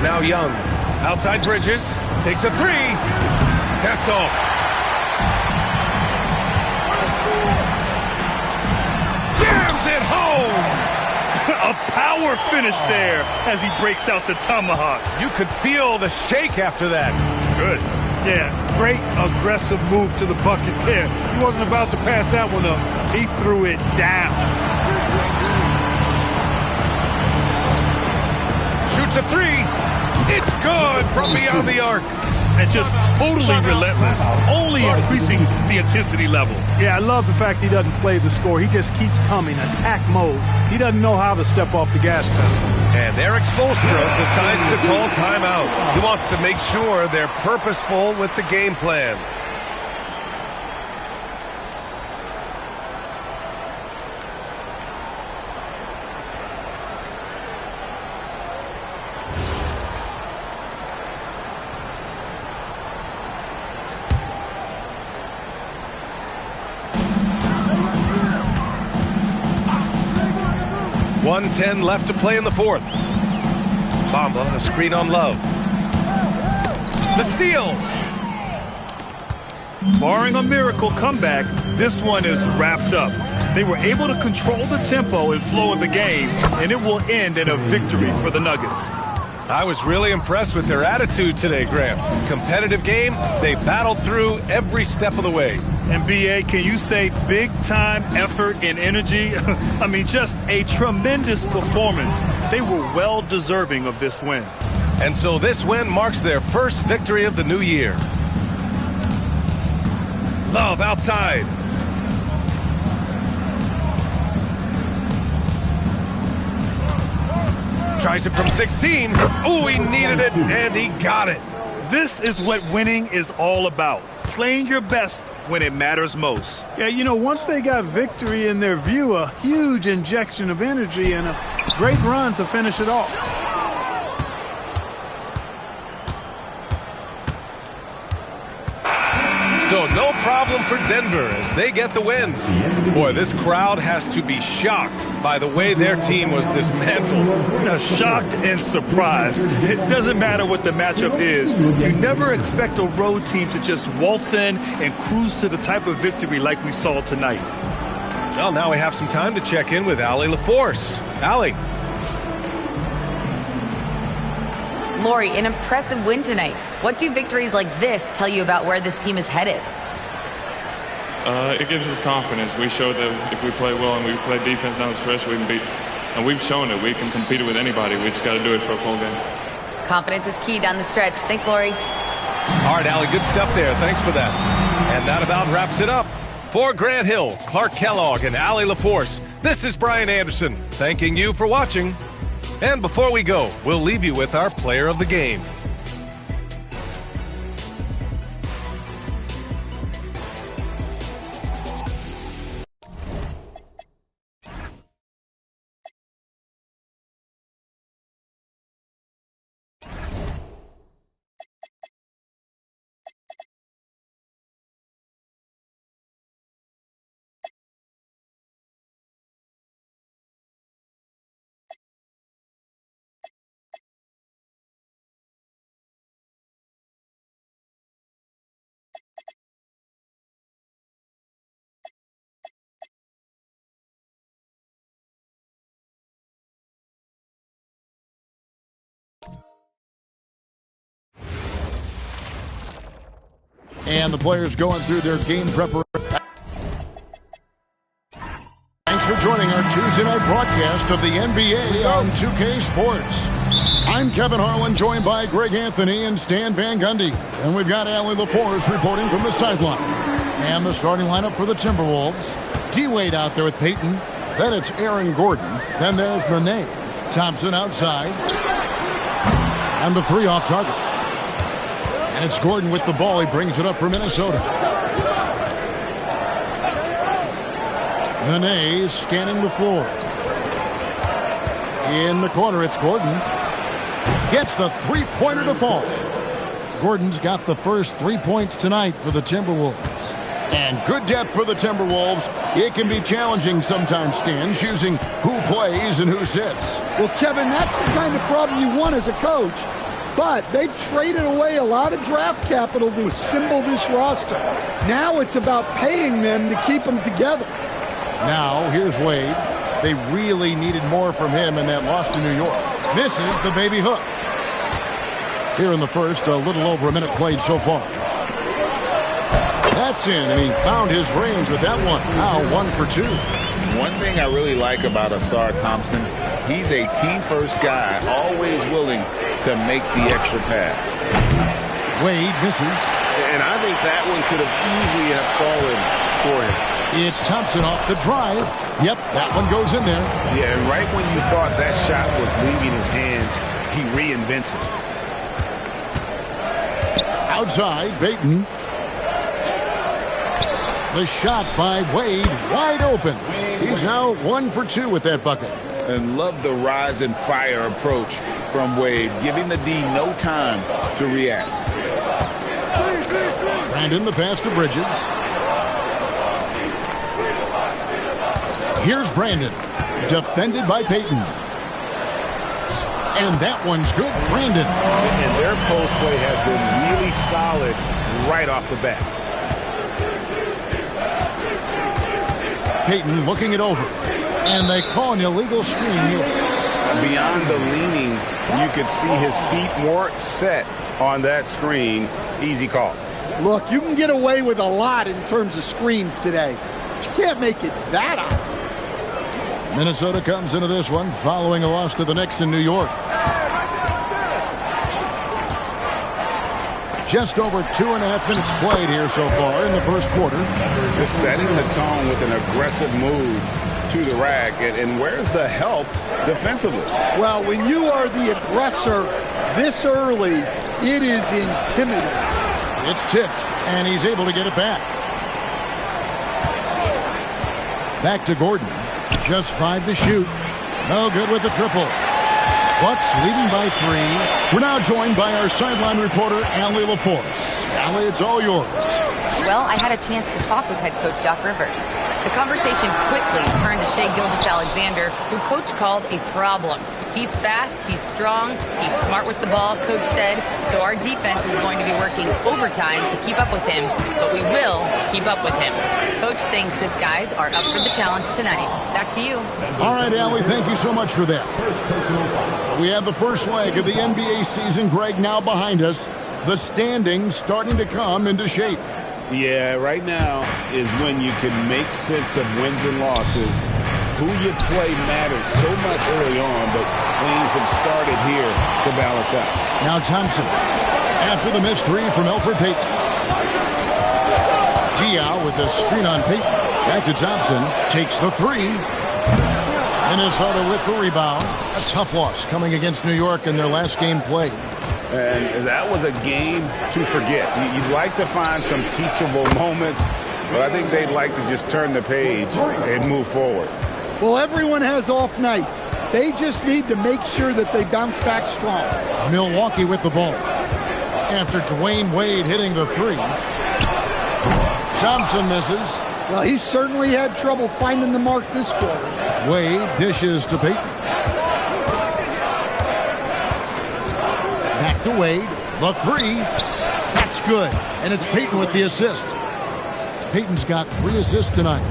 Now Young, outside Bridges, takes a three. That's off. Jams it home. A power finish there as he breaks out the tomahawk. You could feel the shake after that. Good. Yeah, great aggressive move to the bucket there. He wasn't about to pass that one up. He threw it down. Shoots a three. It's good from beyond the arc. And just totally relentless, only increasing the intensity level. Yeah, I love the fact he doesn't play the score. He just keeps coming, attack mode. He doesn't know how to step off the gas pedal. And Eric Spoelstra decides to call timeout. He wants to make sure they're purposeful with the game plan. 1:10 left to play in the fourth. Bamba, a screen on Love. The steal. Barring a miracle comeback, this one is wrapped up. They were able to control the tempo and flow of the game, and it will end in a victory for the Nuggets. I was really impressed with their attitude today, Graham. Competitive game, they battled through every step of the way. And B.A., can you say big-time effort and energy? I mean, just a tremendous performance. They were well deserving of this win. And so this win marks their first victory of the new year. Love outside. Tries it from 16. Ooh, he needed it, and he got it. This is what winning is all about. Playing your best when it matters most. Yeah, you know, once they got victory in their view, a huge injection of energy and a great run to finish it off. So no problem for Denver as they get the win. Boy, this crowd has to be shocked by the way their team was dismantled. Now, shocked and surprised. It doesn't matter what the matchup is. You never expect a road team to just waltz in and cruise to the type of victory like we saw tonight. Well, now we have some time to check in with Allie LaForce. Allie. Lori, an impressive win tonight. What do victories like this tell you about where this team is headed? It gives us confidence. We showed that if we play well and we play defense down the stretch, we can beat. And we've shown it. We can compete with anybody. We just got to do it for a full game. Confidence is key down the stretch. Thanks, Lori. All right, Allie, good stuff there. Thanks for that. And that about wraps it up. For Grant Hill, Clark Kellogg, and Allie LaForce, this is Brian Anderson, thanking you for watching. And before we go, we'll leave you with our player of the game. And the players going through their game preparation. Thanks for joining our Tuesday night broadcast of the NBA on 2K Sports. I'm Kevin Harlan, joined by Greg Anthony and Stan Van Gundy. And we've got Allie LaForce reporting from the sideline. And the starting lineup for the Timberwolves. D-Wade out there with Peyton. Then it's Aaron Gordon. Then there's Nene. Thompson outside. And the three off target. And it's Gordon with the ball. He brings it up for Minnesota. Nene scanning the floor. In the corner, it's Gordon. Gets the three-pointer to fall. Gordon's got the first 3 points tonight for the Timberwolves. And good depth for the Timberwolves. It can be challenging sometimes, Stan, choosing who plays and who sits. Well, Kevin, that's the kind of problem you want as a coach. But they've traded away a lot of draft capital to assemble this roster. Now it's about paying them to keep them together. Now, here's Wade. They really needed more from him in that loss to New York. Misses the baby hook. Here in the first, a little over a minute played so far. That's in, and he found his range with that one. Now 1 for 2. One thing I really like about Asar Thompson, he's a team-first guy, always willing to make the extra pass. Wade misses. And I think that one could have easily have fallen for him. It's Thompson off the drive. Yep, that one goes in there. Yeah, and right when you thought that shot was leaving his hands, he reinvents it. Outside, Peyton. The shot by Wade, wide open. He's now 1 for 2 with that bucket. And love the rise and fire approach from Wade, giving the D no time to react. Brandon, the pass to Bridges. Here's Brandon. Defended by Payton. And that one's good, Brandon. And their post play has been really solid right off the bat. Payton looking it over. And they call an illegal screen here. Beyond the leaning, you could see his feet more set on that screen. Easy call. Look, you can get away with a lot in terms of screens today. But you can't make it that obvious. Minnesota comes into this one following a loss to the Knicks in New York. Just over 2.5 minutes played here so far in the first quarter. Just setting the tone with an aggressive move to the rack. And where's the help defensively? Well, when you are the aggressor this early, it is intimidating. It's tipped, and he's able to get it back. Back to Gordon. Just 5 to shoot. No good with the triple. Bucks leading by 3. We're now joined by our sideline reporter, Allie LaForce. Allie, it's all yours. Well, I had a chance to talk with head coach Doc Rivers. The conversation quickly turned to Shai Gilgeous-Alexander, who coach called a problem. He's fast, he's strong, he's smart with the ball, coach said, so our defense is going to be working overtime to keep up with him, but we will keep up with him. Coach thinks his guys are up for the challenge tonight. Back to you. All right, Allie, thank you so much for that. We have the first leg of the NBA season, Greg, now behind us. The standings starting to come into shape. Yeah, right now is when you can make sense of wins and losses. Who you play matters so much early on, but things have started here to balance out. Now Thompson, after the missed 3 from Elfrid Payton. Diaw with the screen on Payton. Back to Thompson, takes the 3. Minnesota with the rebound. A tough loss coming against New York in their last game played. And that was a game to forget. You'd like to find some teachable moments, but I think they'd like to just turn the page and move forward. Well, everyone has off nights. They just need to make sure that they bounce back strong. Milwaukee with the ball. After Dwayne Wade hitting the 3. Thompson misses. Well, he certainly had trouble finding the mark this quarter. Wade dishes to Payton. Back to Wade. The 3. That's good. And it's Payton with the assist. Payton's got 3 assists tonight.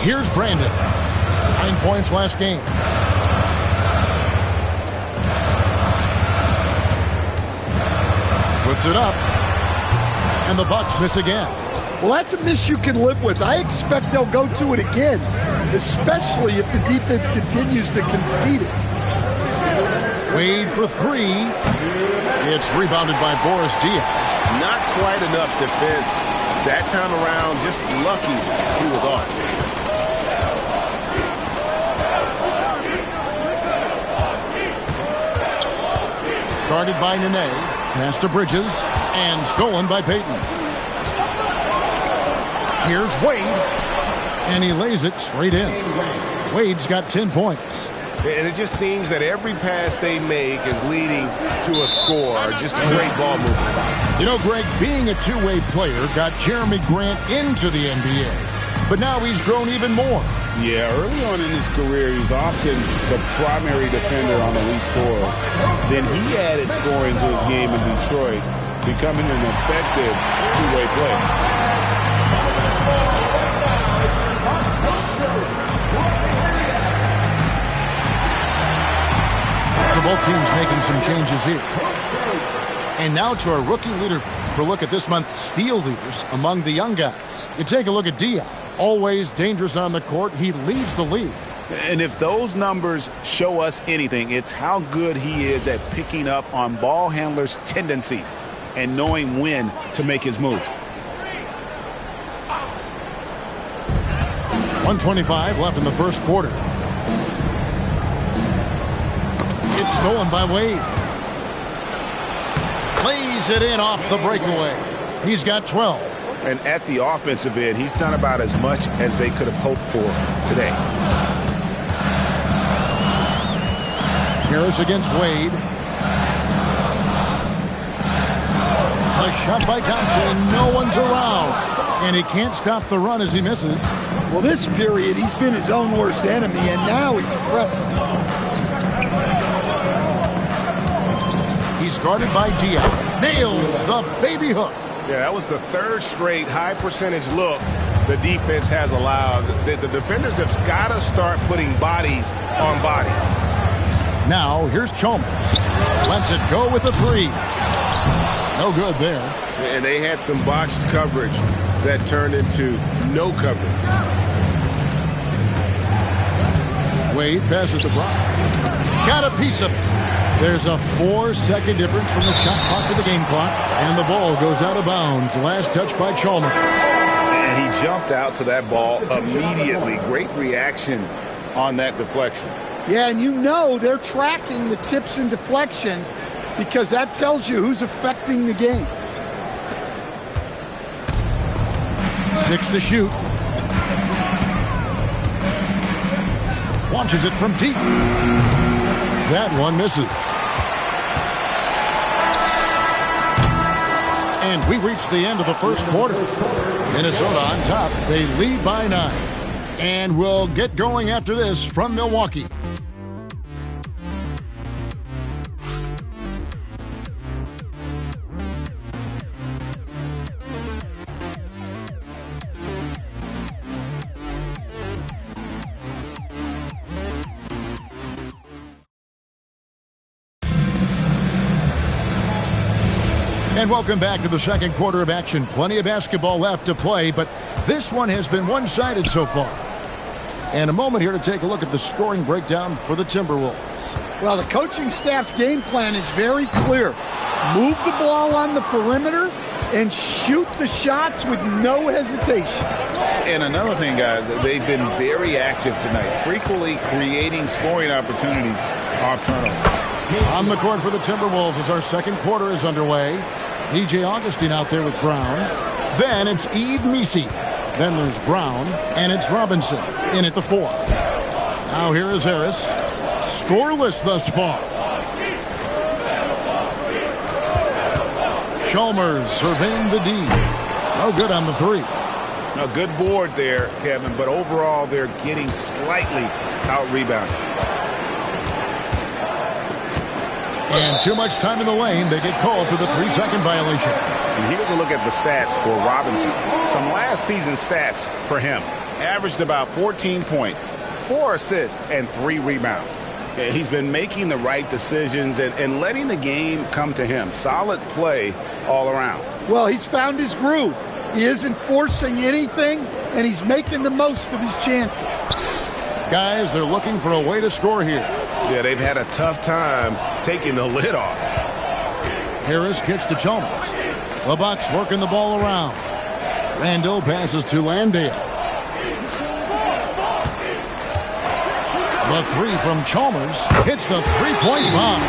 Here's Brandon. 9 points last game. Puts it up. And the Bucks miss again. Well, that's a miss you can live with. I expect they'll go to it again, especially if the defense continues to concede it. Wade for 3. It's rebounded by Boris Diaw. Not quite enough defense that time around. Just lucky he was on. Guarded by Nene. Pass to Bridges. And stolen by Payton. Here's Wade. And he lays it straight in. Wade's got 10 points. And it just seems that every pass they make is leading to a score. Just a great ball movement. You know, Greg, being a two-way player got Jeremy Grant into the NBA. But now he's grown even more. Yeah, early on in his career, he's often the primary defender on the lead scorers. Then he added scoring to his game in Detroit, becoming an effective two-way player. So both teams making some changes here. And now to our rookie leader for a look at this month's steal leaders among the young guys. You take a look at Diaw. Always dangerous on the court. He leads the league. And if those numbers show us anything, it's how good he is at picking up on ball handlers' tendencies and knowing when to make his move. 1:25 left in the first quarter. It's stolen by Wade. Plays it in off the breakaway. He's got 12. And at the offensive end, he's done about as much as they could have hoped for today. Harris against Wade. A shot by Thompson. No one's around. And he can't stop the run as he misses. Well, this period, he's been his own worst enemy, and now he's pressing. He's guarded by Diaz. Nails the baby hook. Yeah, that was the third straight high percentage look the defense has allowed. The defenders have got to start putting bodies on bodies. Now, here's Chalmers. Lets it go with a three. No good there. And they had some botched coverage that turned into no coverage. Wade passes to Brown. Got a piece of it. There's a 4-second difference from the shot clock to the game clock, and the ball goes out of bounds. Last touch by Chalmers. And he jumped out to that ball immediately. Great reaction on that deflection. Yeah, and you know they're tracking the tips and deflections because that tells you who's affecting the game. 6 to shoot. Launches it from deep. That one misses. And we reach the end of the first quarter. Minnesota on top. They lead by 9. And we'll get going after this from Milwaukee. And welcome back to the second quarter of action. Plenty of basketball left to play, but this one has been one-sided so far. And a moment here to take a look at the scoring breakdown for the Timberwolves. Well, the coaching staff's game plan is very clear. Move the ball on the perimeter and shoot the shots with no hesitation. And another thing, guys, they've been very active tonight, frequently creating scoring opportunities off turnovers. On the court for the Timberwolves as our second quarter is underway. DJ Augustine out there with Brown. Then it's Eve Messi. Then there's Brown, and it's Robinson in at the 4. Now here is Harris. Scoreless thus far. Chalmers surveying the D. No good on the 3. A good board there, Kevin, but overall they're getting slightly out-rebounded. And too much time in the lane. They get called for the 3-second violation. And here's a look at the stats for Robinson. Some last season stats for him. Averaged about 14 points, 4 assists, and 3 rebounds. He's been making the right decisions and letting the game come to him. Solid play all around. Well, he's found his groove. He isn't forcing anything, and he's making the most of his chances. Guys, they're looking for a way to score here. Yeah, they've had a tough time taking the lid off. Harris kicks to Chalmers. The Bucks working the ball around. Randall passes to Landale. The 3 from Chalmers hits the three-point bomb.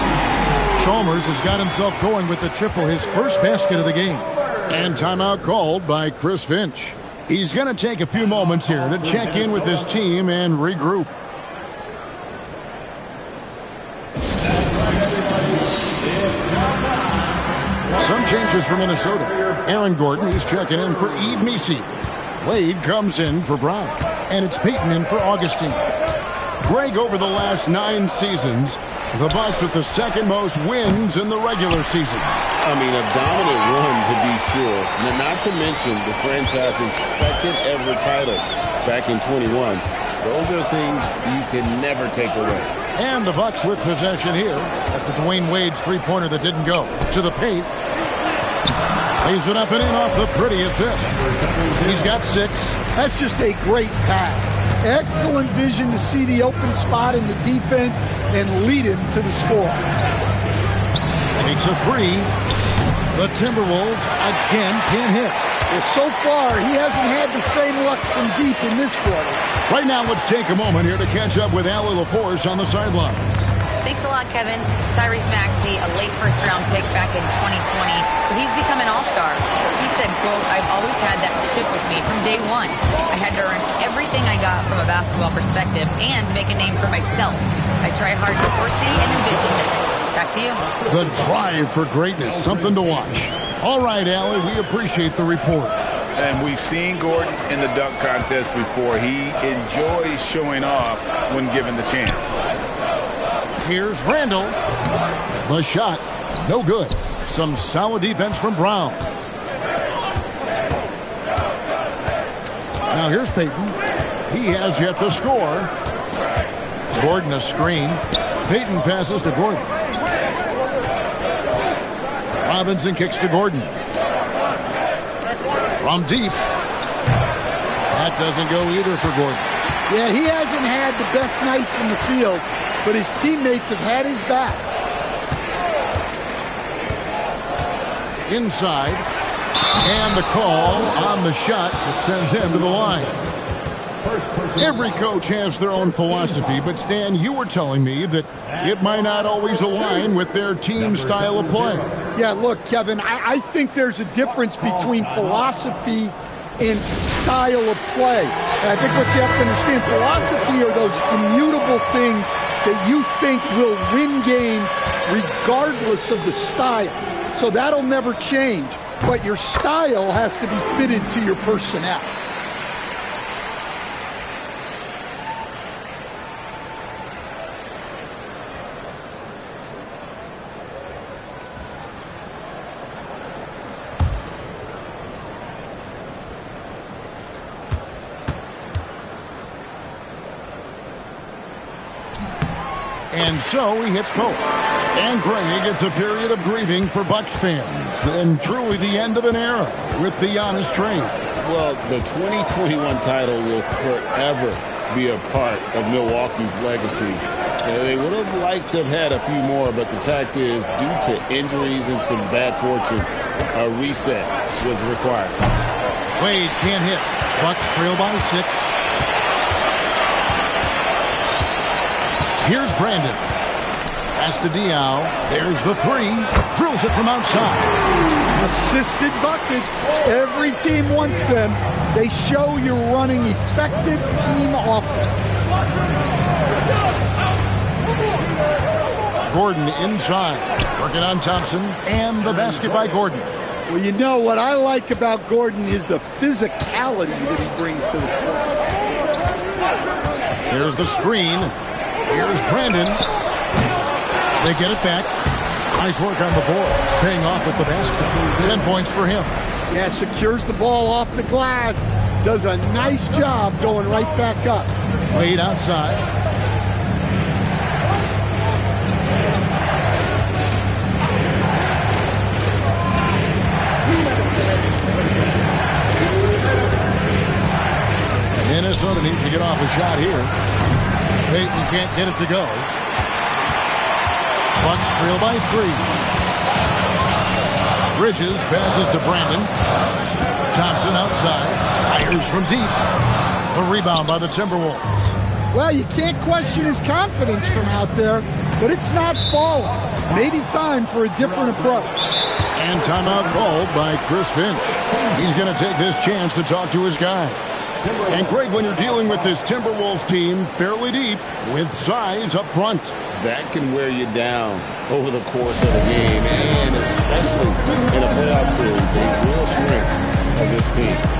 Chalmers has got himself going with the triple, his first basket of the game. And timeout called by Chris Finch. He's going to take a few moments here to check in with his team and regroup. Some changes for Minnesota. Aaron Gordon, he's checking in for Eve Messi. Wade comes in for Brown. And it's Peyton in for Augustine. Greg, over the last 9 seasons, the Bucks with the second most wins in the regular season. I mean, a dominant run to be sure. Not to mention the franchise's second ever title back in 21. Those are things you can never take away. And the Bucks with possession here after Dwayne Wade's three-pointer that didn't go. To the paint. Lays it up and in off the pretty assist. He's got 6. That's just a great pass. Excellent vision to see the open spot in the defense and lead him to the score. Takes a 3. The Timberwolves again can't hit. Well, so far, he hasn't had the same luck from deep in this quarter. Right now, let's take a moment here to catch up with Allie LaForce on the sideline. Thanks a lot, Kevin. Tyrese Maxey, a late first-round pick back in 2020, but he's become an all-star. He said, quote, "I've always had that chip with me from day one. I had to earn everything I got from a basketball perspective and make a name for myself. I try hard to foresee and envision this." Back to you. The drive for greatness, something to watch. All right, Allie, we appreciate the report. And we've seen Gordon in the dunk contest before. He enjoys showing off when given the chance. Here's Randall. The shot, no good. Some solid defense from Brown. Now here's Payton. He has yet to score. Gordon a screen. Payton passes to Gordon. Robinson kicks to Gordon. From deep. That doesn't go either for Gordon. Yeah, he hasn't had the best night from the field, but his teammates have had his back. Inside. And the call on the shot that sends him to the line. Every coach has their own philosophy, but Stan, you were telling me that it might not always align with their team style of play. Yeah, look, Kevin, I think there's a difference between philosophy and style of play. And I think what you have to understand, philosophy are those immutable things that you think will win games regardless of the style. So that'll never change. But your style has to be fitted to your personnel. And so he hits both. And Greg, it's a period of grieving for Bucks fans. And truly the end of an era with the Giannis trade. Well, the 2021 title will forever be a part of Milwaukee's legacy. They would have liked to have had a few more, but the fact is, due to injuries and some bad fortune, a reset was required. Wade can't hit. Bucks trail by 6. Here's Brandon. Pass to Diaw. There's the 3. Drills it from outside. Assisted buckets. Every team wants them. They show you're running effective team offense. Gordon inside. Working on Thompson. And the basket by Gordon. Well, you know what I like about Gordon is the physicality that he brings to the floor. Here's the screen. Here's Brandon. They get it back. Nice work on the boards. Paying off with the basket. 10 points for him. Yeah, secures the ball off the glass. Does a nice job going right back up. Wade outside. Minnesota needs to get off a shot here. Payton can't get it to go. Bucks trail by 3. Bridges passes to Brandon. Thompson outside. Fires from deep. The rebound by the Timberwolves. Well, you can't question his confidence from out there, but it's not falling. Maybe time for a different approach. And timeout called by Chris Finch. He's going to take this chance to talk to his guys. And Greg, when you're dealing with this Timberwolves team fairly deep with size up front, that can wear you down over the course of a game, and especially in a playoff series, a real strength of this team.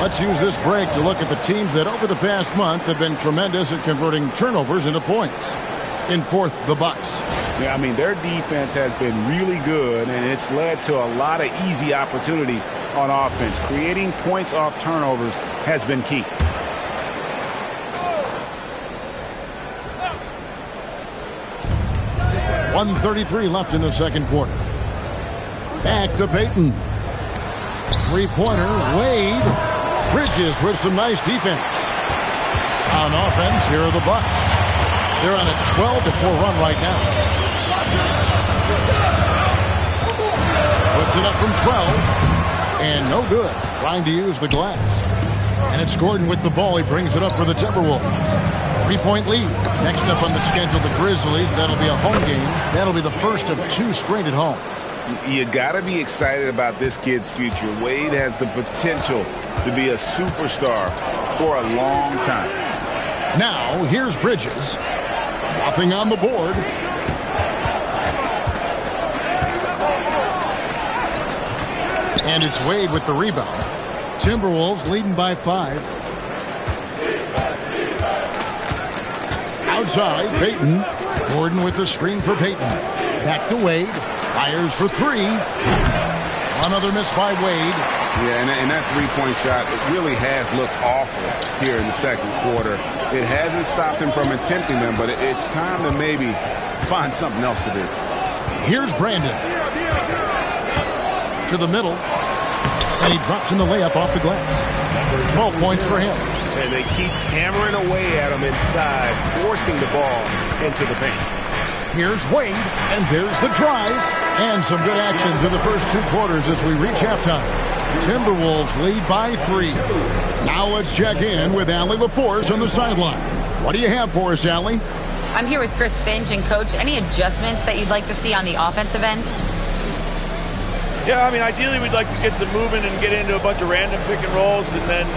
Let's use this break to look at the teams that over the past month have been tremendous at converting turnovers into points. In fourth, the Bucks. Yeah, I mean, their defense has been really good, and it's led to a lot of easy opportunities on offense. Creating points off turnovers has been key. .133 left in the second quarter. Back to Payton. Three-pointer, Wade. Bridges with some nice defense. On offense, here are the Bucks. They're on a 12-4 run right now. Puts it up from 12. And no good. Trying to use the glass. And it's Gordon with the ball. He brings it up for the Timberwolves. 3-point lead. Next up on the schedule, the Grizzlies. That'll be a home game. That'll be the first of 2 straight at home. You got to be excited about this kid's future. Wade has the potential to be a superstar for a long time. Now, here's Bridges. Nothing on the board. And it's Wade with the rebound. Timberwolves leading by 5. Outside, Payton. Gordon with the screen for Payton. Back to Wade. Fires for 3. Another miss by Wade. Yeah, and that three-point shot, it really has looked awful here in the second quarter. It hasn't stopped him from attempting them, but it's time to maybe find something else to do. Here's Brandon. To the middle. And he drops in the layup off the glass. 12 points for him. And they keep hammering away at him inside, forcing the ball into the paint. Here's Wade, and there's the drive. And some good action through the first 2 quarters as we reach halftime. Timberwolves lead by 3. Now let's check in with Allie LaForce on the sideline. What do you have for us, Allie? I'm here with Chris Finch. And, Coach, any adjustments that you'd like to see on the offensive end? Yeah, I mean, ideally we'd like to get some movement and get into a bunch of random pick and rolls, and then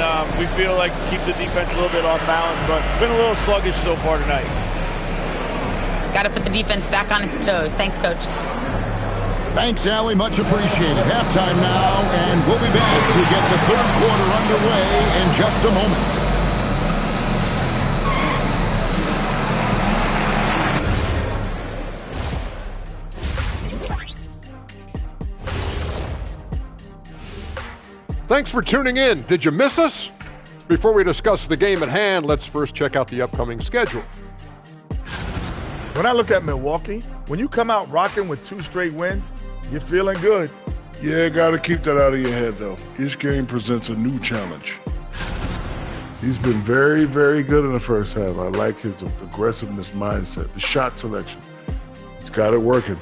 we feel like keep the defense a little bit off balance, but been a little sluggish so far tonight. Got to put the defense back on its toes. Thanks, Coach. Thanks, Allie. Much appreciated. Halftime now, and we'll be back to get the third quarter underway in just a moment. Thanks for tuning in. Did you miss us? Before we discuss the game at hand, let's first check out the upcoming schedule. When I look at Milwaukee, when you come out rocking with 2 straight wins, you're feeling good. Yeah, got to keep that out of your head, though. Each game presents a new challenge. He's been very, very good in the first half. I like his aggressiveness mindset, the shot selection. He's got it working.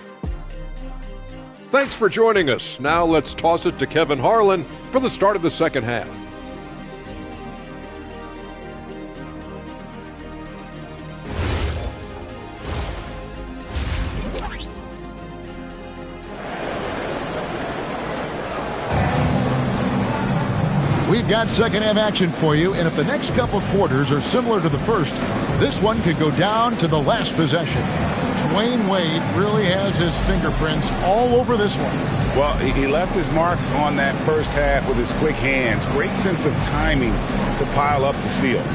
Thanks for joining us. Now let's toss it to Kevin Harlan for the start of the second half. We've got second half action for you, and if the next couple quarters are similar to the first, this one could go down to the last possession. Dwayne Wade really has his fingerprints all over this one. Well, he left his mark on that first half with his quick hands. Great sense of timing to pile up the steals.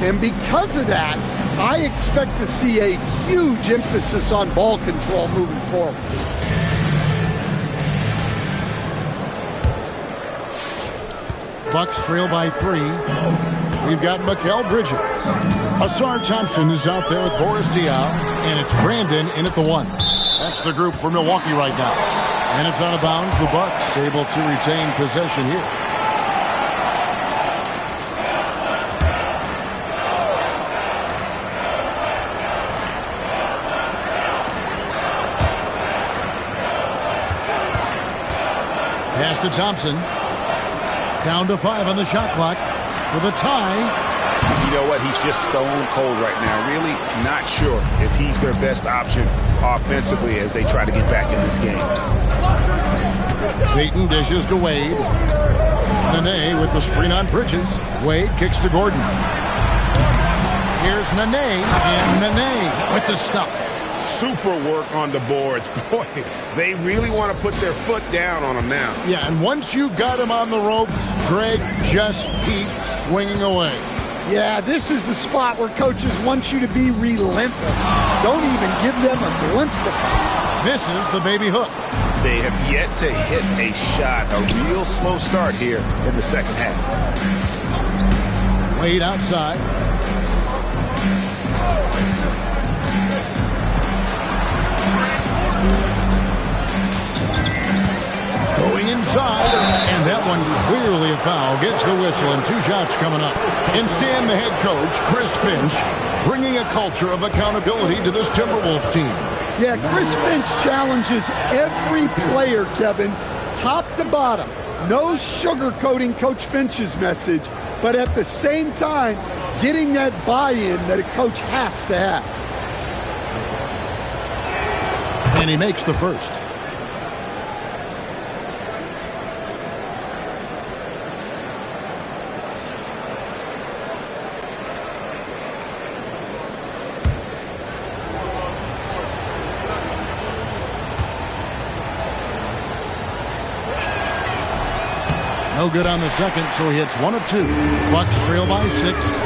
And because of that, I expect to see a huge emphasis on ball control moving forward. Bucks trail by 3. We've got Mikal Bridges. Asar Thompson is out there with Boris Diaw, and it's Brandon in at the 1. That's the group for Milwaukee right now. And it's out of bounds. The Bucks able to retain possession here. Pass to Thompson. Down to 5 on the shot clock for the tie. You know what? He's just stone cold right now. Really not sure if he's their best option offensively as they try to get back in this game. Payton dishes to Wade. Nene with the screen on Bridges. Wade kicks to Gordon. Here's Nene, and Nene with the stuff. Super work on the boards. Boy, they really want to put their foot down on him now. Yeah, and once you got him on the ropes, Greg, just keep swinging away. Yeah, this is the spot where coaches want you to be relentless. Don't even give them a glimpse of it. Misses the baby hook. They have yet to hit a shot. A real slow start here in the second half. Wade outside. Going inside, and that one clearly a foul. Gets the whistle, and 2 shots coming up. And Stan, the head coach, Chris Finch, bringing a culture of accountability to this Timberwolves team. Yeah, Chris Finch challenges every player, Kevin, top to bottom. No sugarcoating Coach Finch's message, but at the same time, getting that buy-in that a coach has to have. And he makes the first. No good on the second, so he hits 1 of 2. Bucks trail by 6.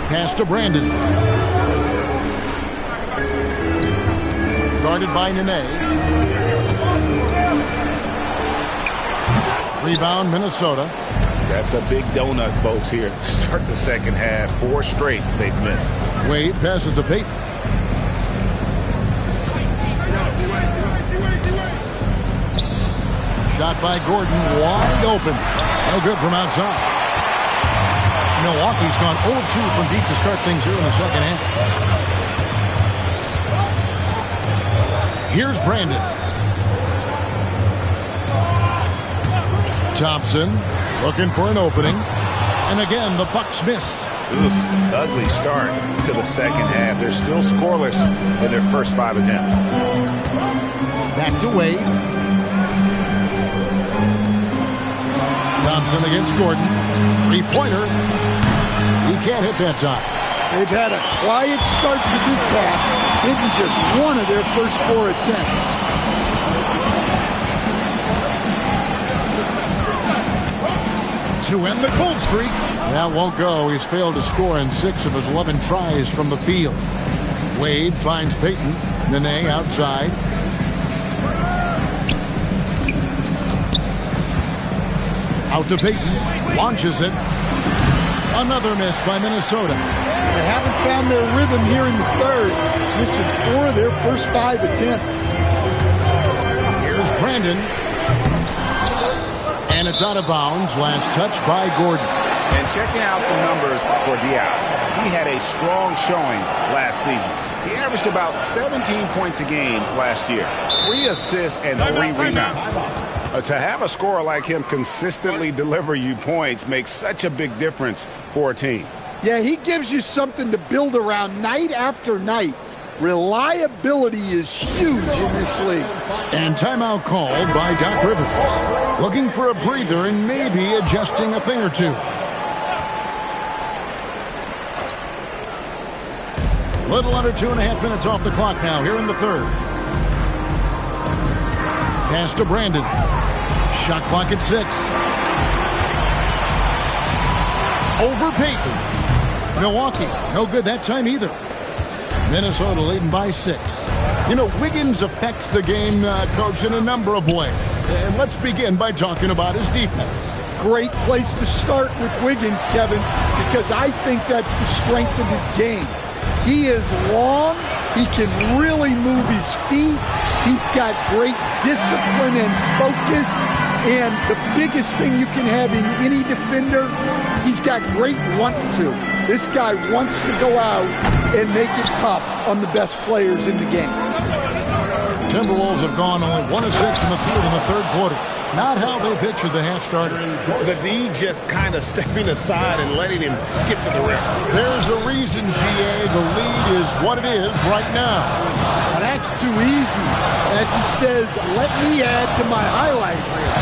Pass to Brandon. Guarded by Nene. Rebound, Minnesota. That's a big donut, folks, here. Start the second half. 4 straight they've missed. Wade passes to Payton. Shot by Gordon, wide open. No good from outside. Milwaukee's gone 0-2 from deep to start things here in the second half. Here's Brandon. Thompson looking for an opening. And again, the Bucks miss. Oof, ugly start to the second half. They're still scoreless in their first 5 attempts. Back to Wade. Thompson against Gordon. 3-pointer. He can't hit that time. They've had a quiet start to this half, hitting just 1 of their first 4 attempts. To end the cold streak. That won't go. He's failed to score in 6 of his 11 tries from the field. Wade finds Payton. Nene outside. Out to Payton. Launches it. Another miss by Minnesota. They haven't found their rhythm here in the third. Missing 4 of their first 5 attempts. Here's Brandon. And it's out of bounds. Last touch by Gordon. And checking out some numbers for Diaw. He had a strong showing last season. He averaged about 17 points a game last year. 3 assists and 3 rebounds. To have a scorer like him consistently deliver you points makes such a big difference for a team. Yeah, he gives you something to build around night after night. Reliability is huge in this league. And timeout called by Doc Rivers. Looking for a breather and maybe adjusting a thing or two. Little under 2.5 minutes off the clock now here in the third. Pass to Brandon. Shot clock at 6. Over Payton. Milwaukee, no good that time either. Minnesota leading by 6. You know, Wiggins affects the game, Coach, in a number of ways. And let's begin by talking about his defense. Great place to start with Wiggins, Kevin, because I think that's the strength of his game. He is long. He can really move his feet. He's got great discipline and focus. And the biggest thing you can have in any defender, he's got great wants to. This guy wants to go out and make it tough on the best players in the game. Timberwolves have gone only 1 of 6 from the field in the third quarter. Not how they pictured the half starter. The D just kind of stepping aside and letting him get to the rim. There's a reason, GA, the lead is what it is right now. Now that's too easy. As he says, let me add to my highlight reel.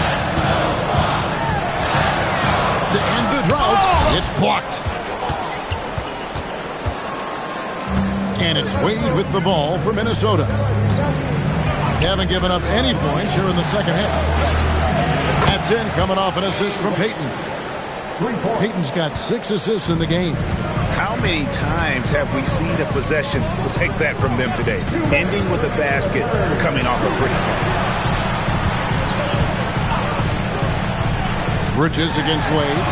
To end the drought, it's blocked. And it's Wade with the ball for Minnesota. They haven't given up any points here in the second half. That's in, coming off an assist from Payton. Payton's got 6 assists in the game. How many times have we seen a possession like that from them today? Ending with a basket, coming off a pretty pass. Bridges against Wade.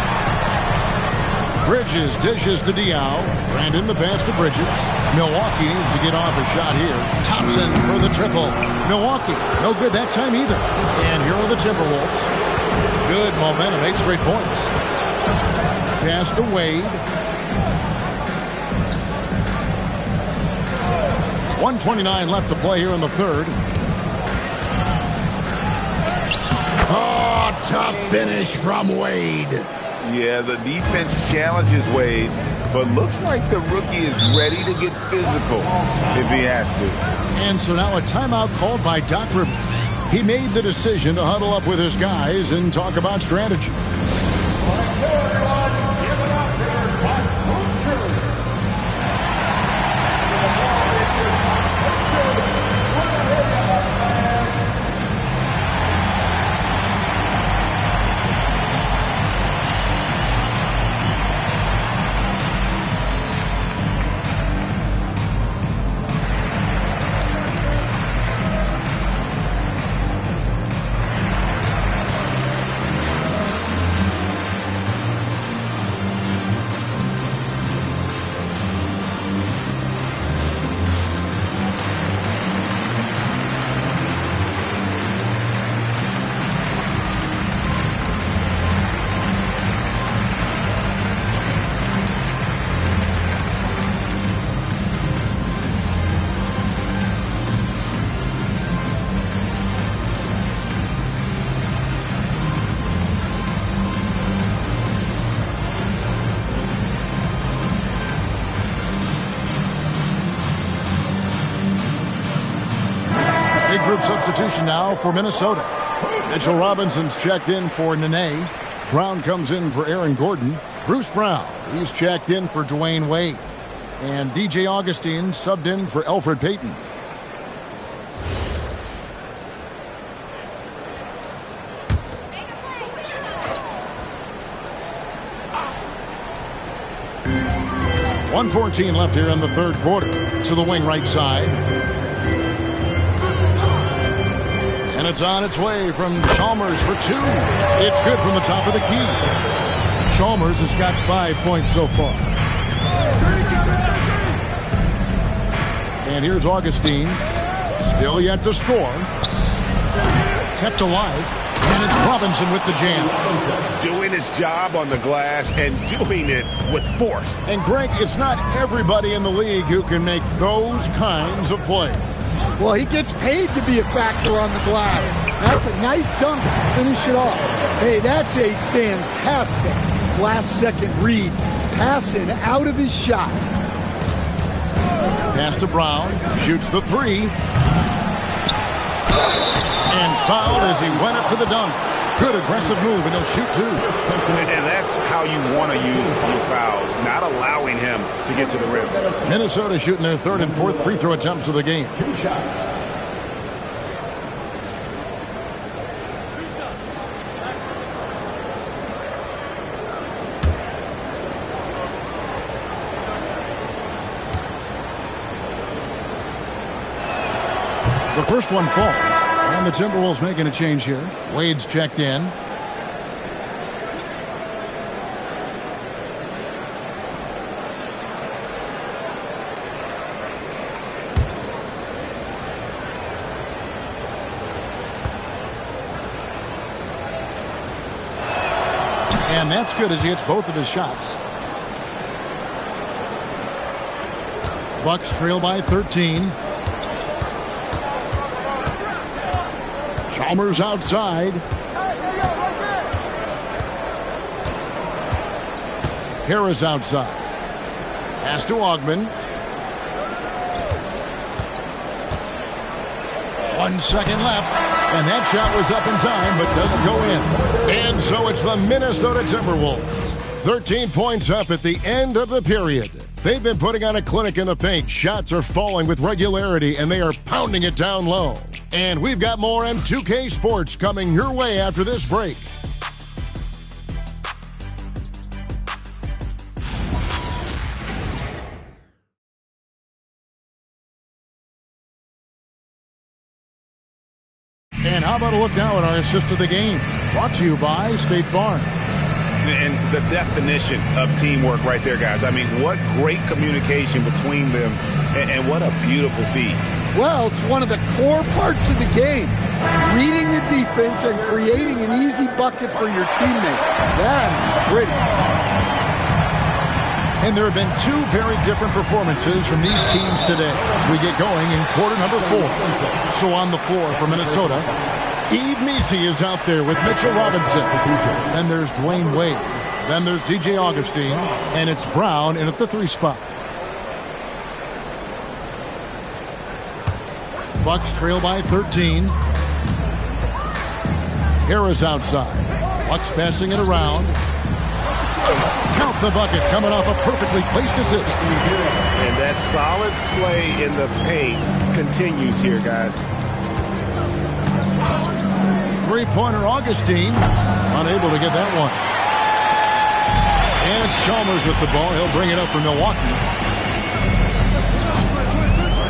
Bridges dishes to Diaw. Brandon the pass to Bridges. Milwaukee needs to get off a shot here. Thompson for the triple. Milwaukee, no good that time either. And here are the Timberwolves. Good momentum, 8 straight points. Pass to Wade. 1:29 left to play here in the third. Oh, tough finish from Wade. Yeah, the defense challenges Wade, but looks like the rookie is ready to get physical if he has to. And so now a timeout called by Doc Rivers. He made the decision to huddle up with his guys and talk about strategy. Group substitution now for Minnesota. Mitchell Robinson's checked in for Nene. Brown comes in for Aaron Gordon. Bruce Brown, he's checked in for Dwayne Wade. And DJ Augustine subbed in for Elfrid Payton. .114 left here in the third quarter. To the wing right side. And it's on its way from Chalmers for two. It's good from the top of the key. Chalmers has got 5 points so far. And here's Augustine. Still yet to score. Kept alive. And it's Robinson with the jam. Doing his job on the glass and doing it with force. And Greg, it's not everybody in the league who can make those kinds of plays. Well, he gets paid to be a factor on the glass. That's a nice dunk to finish it off. Hey, that's a fantastic last-second read. Passing out of his shot. Pass to Brown. Shoots the three. And fouled as he went up to the dunk. Good aggressive move, and he'll shoot two. And that's how you want to use your fouls, not allowing him to get to the rim. Minnesota shooting their third and fourth free throw attempts of the game. The first one falls. And the Timberwolves making a change here. Wade's checked in. And that's good as he hits both of his shots. Bucks trail by 13. Chalmers outside. Harris outside. Pass to Augman. 1 second left. And that shot was up in time, but doesn't go in. And so it's the Minnesota Timberwolves. 13 points up at the end of the period. They've been putting on a clinic in the paint. Shots are falling with regularity, and they are pounding it down low. And we've got more M2K Sports coming your way after this break. And how about a look now at our assist of the game? Brought to you by State Farm. And the definition of teamwork right there, guys. I mean, what great communication between them, and what a beautiful feat. Well, it's one of the core parts of the game. Reading the defense and creating an easy bucket for your teammate. That is pretty. And there have been two very different performances from these teams today as we get going in quarter number 4. So on the floor for Minnesota, Yves Missi is out there with Mitchell Robinson. Then there's Dwayne Wade. Then there's DJ Augustine. And it's Brown in at the 3 spot. Bucks trail by 13. Harris outside. Bucks passing it around. Count the bucket coming off a perfectly placed assist. And that solid play in the paint continues here, guys. Three-pointer Augustine. Unable to get that one. And it's Chalmers with the ball. He'll bring it up for Milwaukee.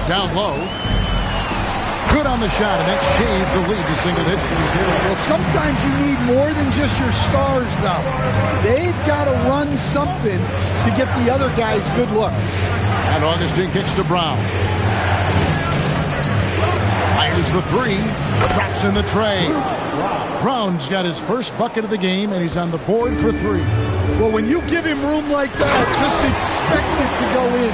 Down low. Good on the shot, and that shaves the lead to single digits. Well, sometimes you need more than just your stars, though. They've got to run something to get the other guys good looks. And Augustine kicks to Brown. Fires the 3. Traps in the tray. Brown's got his first bucket of the game, and he's on the board for 3. Well, when you give him room like that, just expect it to go in.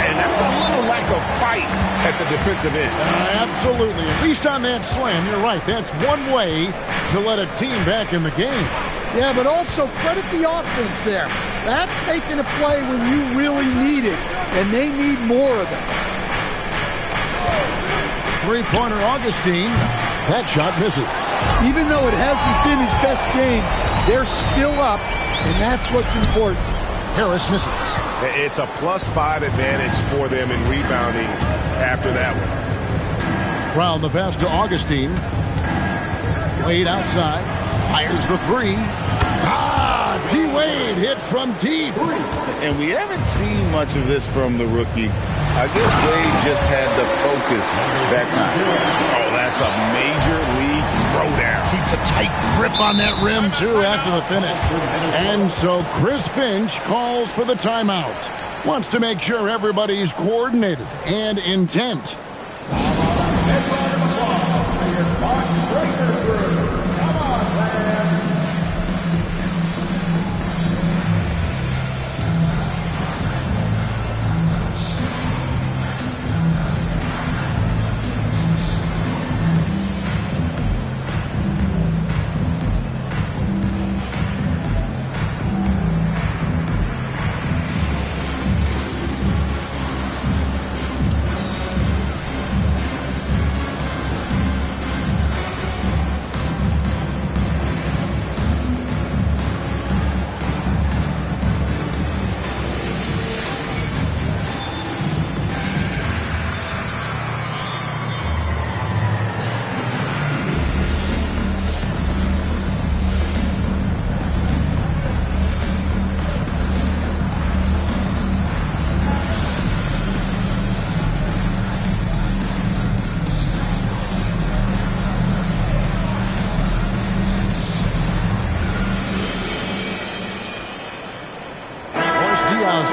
And that's a little lack of fight at the defensive end. Absolutely. At least on that slam, you're right. That's one way to let a team back in the game. Yeah, but also credit the offense there. That's making a play when you really need it, and they need more of it. Three-pointer Augustine. That shot misses. Even though it hasn't been his best game, they're still up, and that's what's important. Harris misses. It's a +5 advantage for them in rebounding after that one. Brown the pass to Augustine. Wade outside. Fires the 3. D-Wade hits from deep. And we haven't seen much of this from the rookie. I guess Wade just had the focus that time. Oh, that's a major league throwdown. Keeps a tight grip on that rim, too, after the finish. And so Chris Finch calls for the timeout. Wants to make sure everybody's coordinated and intent.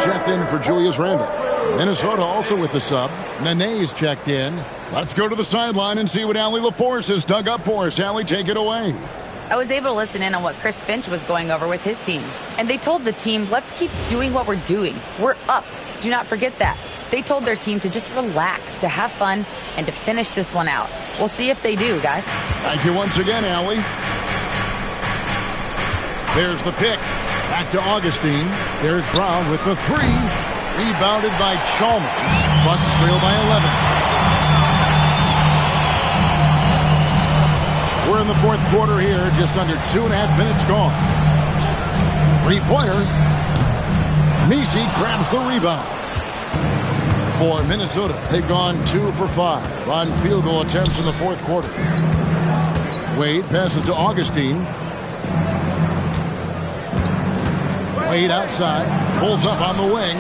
Checked in for Julius Randle. Minnesota also with the sub. Nene's checked in. Let's go to the sideline and see what Allie LaForce has dug up for us. Allie, take it away. I was able to listen in on what Chris Finch was going over with his team. And they told the team, let's keep doing what we're doing. We're up. Do not forget that. They told their team to just relax, to have fun, and to finish this one out. We'll see if they do, guys. Thank you once again, Allie. There's the pick. Back to Augustine. There's Brown with the 3. Rebounded by Chalmers. Bucks trail by 11. We're in the fourth quarter here. Just under 2.5 minutes gone. 3-pointer. Missi grabs the rebound. For Minnesota, they've gone 2 for 5 on field goal attempts in the fourth quarter. Wade passes to Augustine. Wade outside, pulls up on the wing.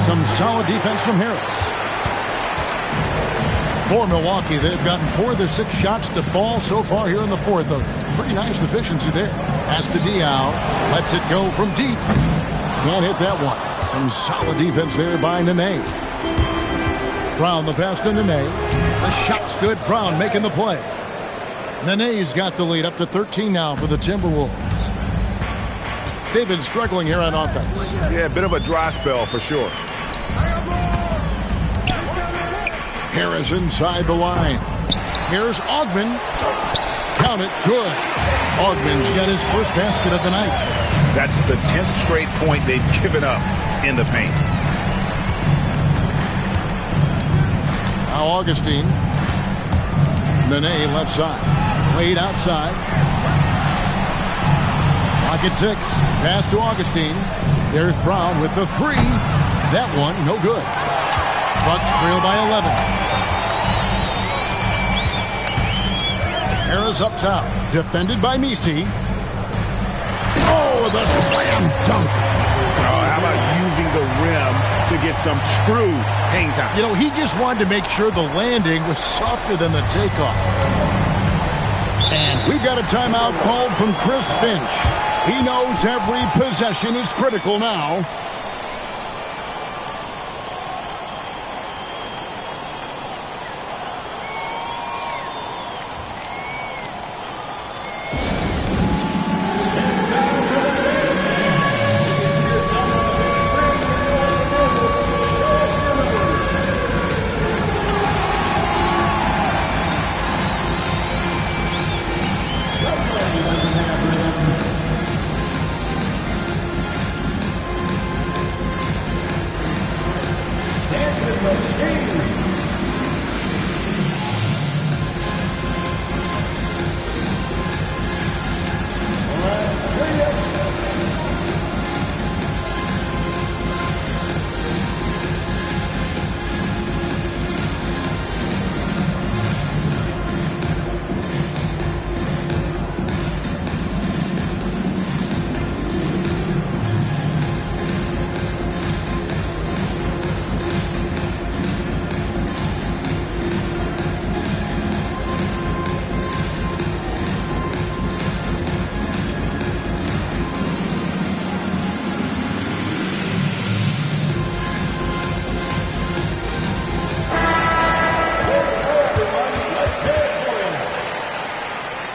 Some solid defense from Harris. For Milwaukee, they've gotten 4 of their 6 shots to fall so far here in the fourth. A pretty nice efficiency there. Pass to Diaw, lets it go from deep. Can't hit that one. Some solid defense there by Nene. Brown the pass to Nene. The shot's good. Brown making the play. Nene's got the lead up to 13 now for the Timberwolves. They've been struggling here on offense. Yeah, a bit of a dry spell for sure. Harris inside the line. Here's Augman. Count it. Good. Augman's got his first basket of the night. That's the 10th straight point they've given up in the paint. Now Augustine. Nene left side. Wade outside. Pocket 6. Pass to Augustine. There's Brown with the 3. That one, no good. Bucks trail by 11. Harris up top. Defended by Misi. Oh, the slam dunk. Oh, how about using the rim to get some true hang time? You know, he just wanted to make sure the landing was softer than the takeoff. And we've got a timeout called from Chris Finch. He knows every possession is critical now.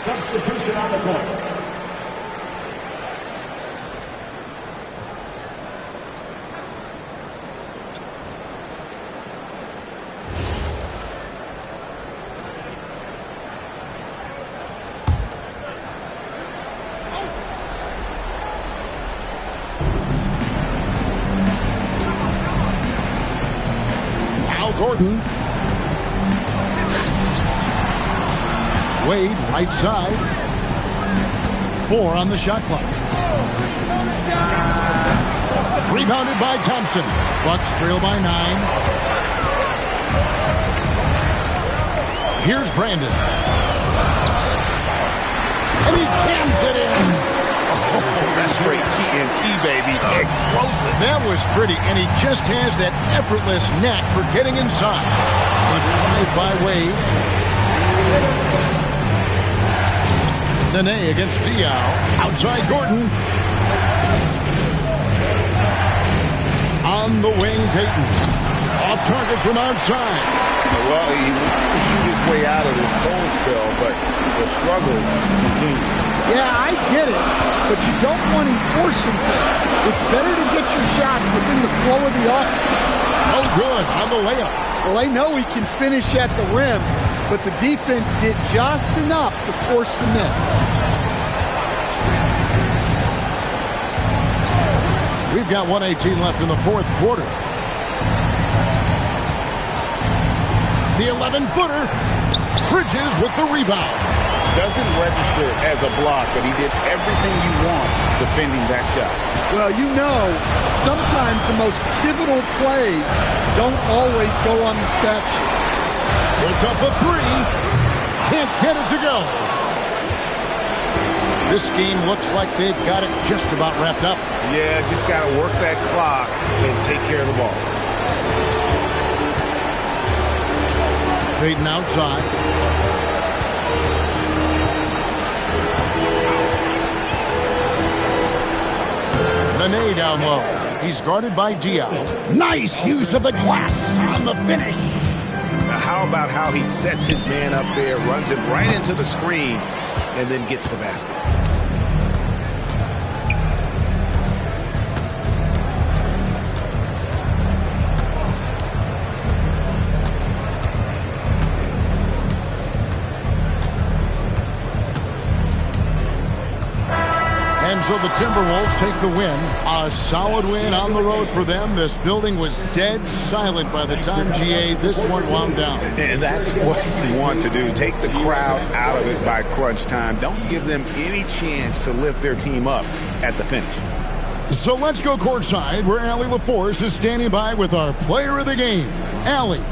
Substitution on the court. Al Gordon. Wade, right side. 4 on the shot clock. Rebounded by Thompson. Bucks trail by 9. Here's Brandon. And he jams it in. Oh, that's straight TNT, baby. Explosive. That was pretty, and he just has that effortless knack for getting inside. A drive by Wade. Nene against Diao. Outside Gordon. On the wing, Payton. Off target from outside. Well, he wants to shoot his way out of this cold spell, but the struggles continue. Yeah, I get it, but you don't want him forcing things. It's better to get your shots within the flow of the offense. Oh, good on the layup. Well, they know he can finish at the rim, but the defense did just enough to force the miss. We've got 1:18 left in the fourth quarter. The 11-footer. Bridges with the rebound. Doesn't register as a block, but he did everything you want defending that shot. Well, you know, sometimes the most pivotal plays don't always go on the stat sheet. Puts up a 3. Can't get it to go. This game looks like they've got it just about wrapped up. Yeah, just got to work that clock and take care of the ball. Payton outside. Nene down low. He's guarded by Diao. Nice use of the glass on the finish. Now how about how he sets his man up there, runs him right into the screen, and then gets the basket. And so the Timberwolves take the win. A solid win on the road for them. This building was dead silent by the time, GA, this one wound down. And that's what you want to do. Take the crowd out of it by crunch time. Don't give them any chance to lift their team up at the finish. So let's go courtside where Allie LaForce is standing by with our player of the game. Allie.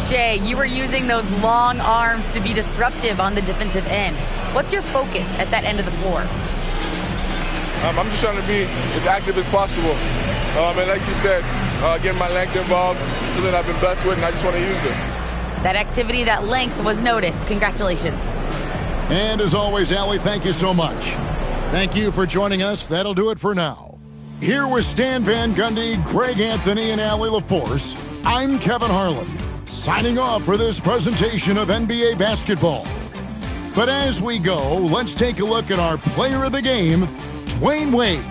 Shea, you were using those long arms to be disruptive on the defensive end. What's your focus at that end of the floor? I'm just trying to be as active as possible. And like you said, getting my length involved, something I've been blessed with, and I just want to use it. That activity, that length was noticed. Congratulations. And as always, Allie, thank you so much. Thank you for joining us. That'll do it for now. Here with Stan Van Gundy, Greg Anthony, and Allie LaForce, I'm Kevin Harlan, signing off for this presentation of NBA basketball. But as we go, let's take a look at our player of the game, Dwayne Wade.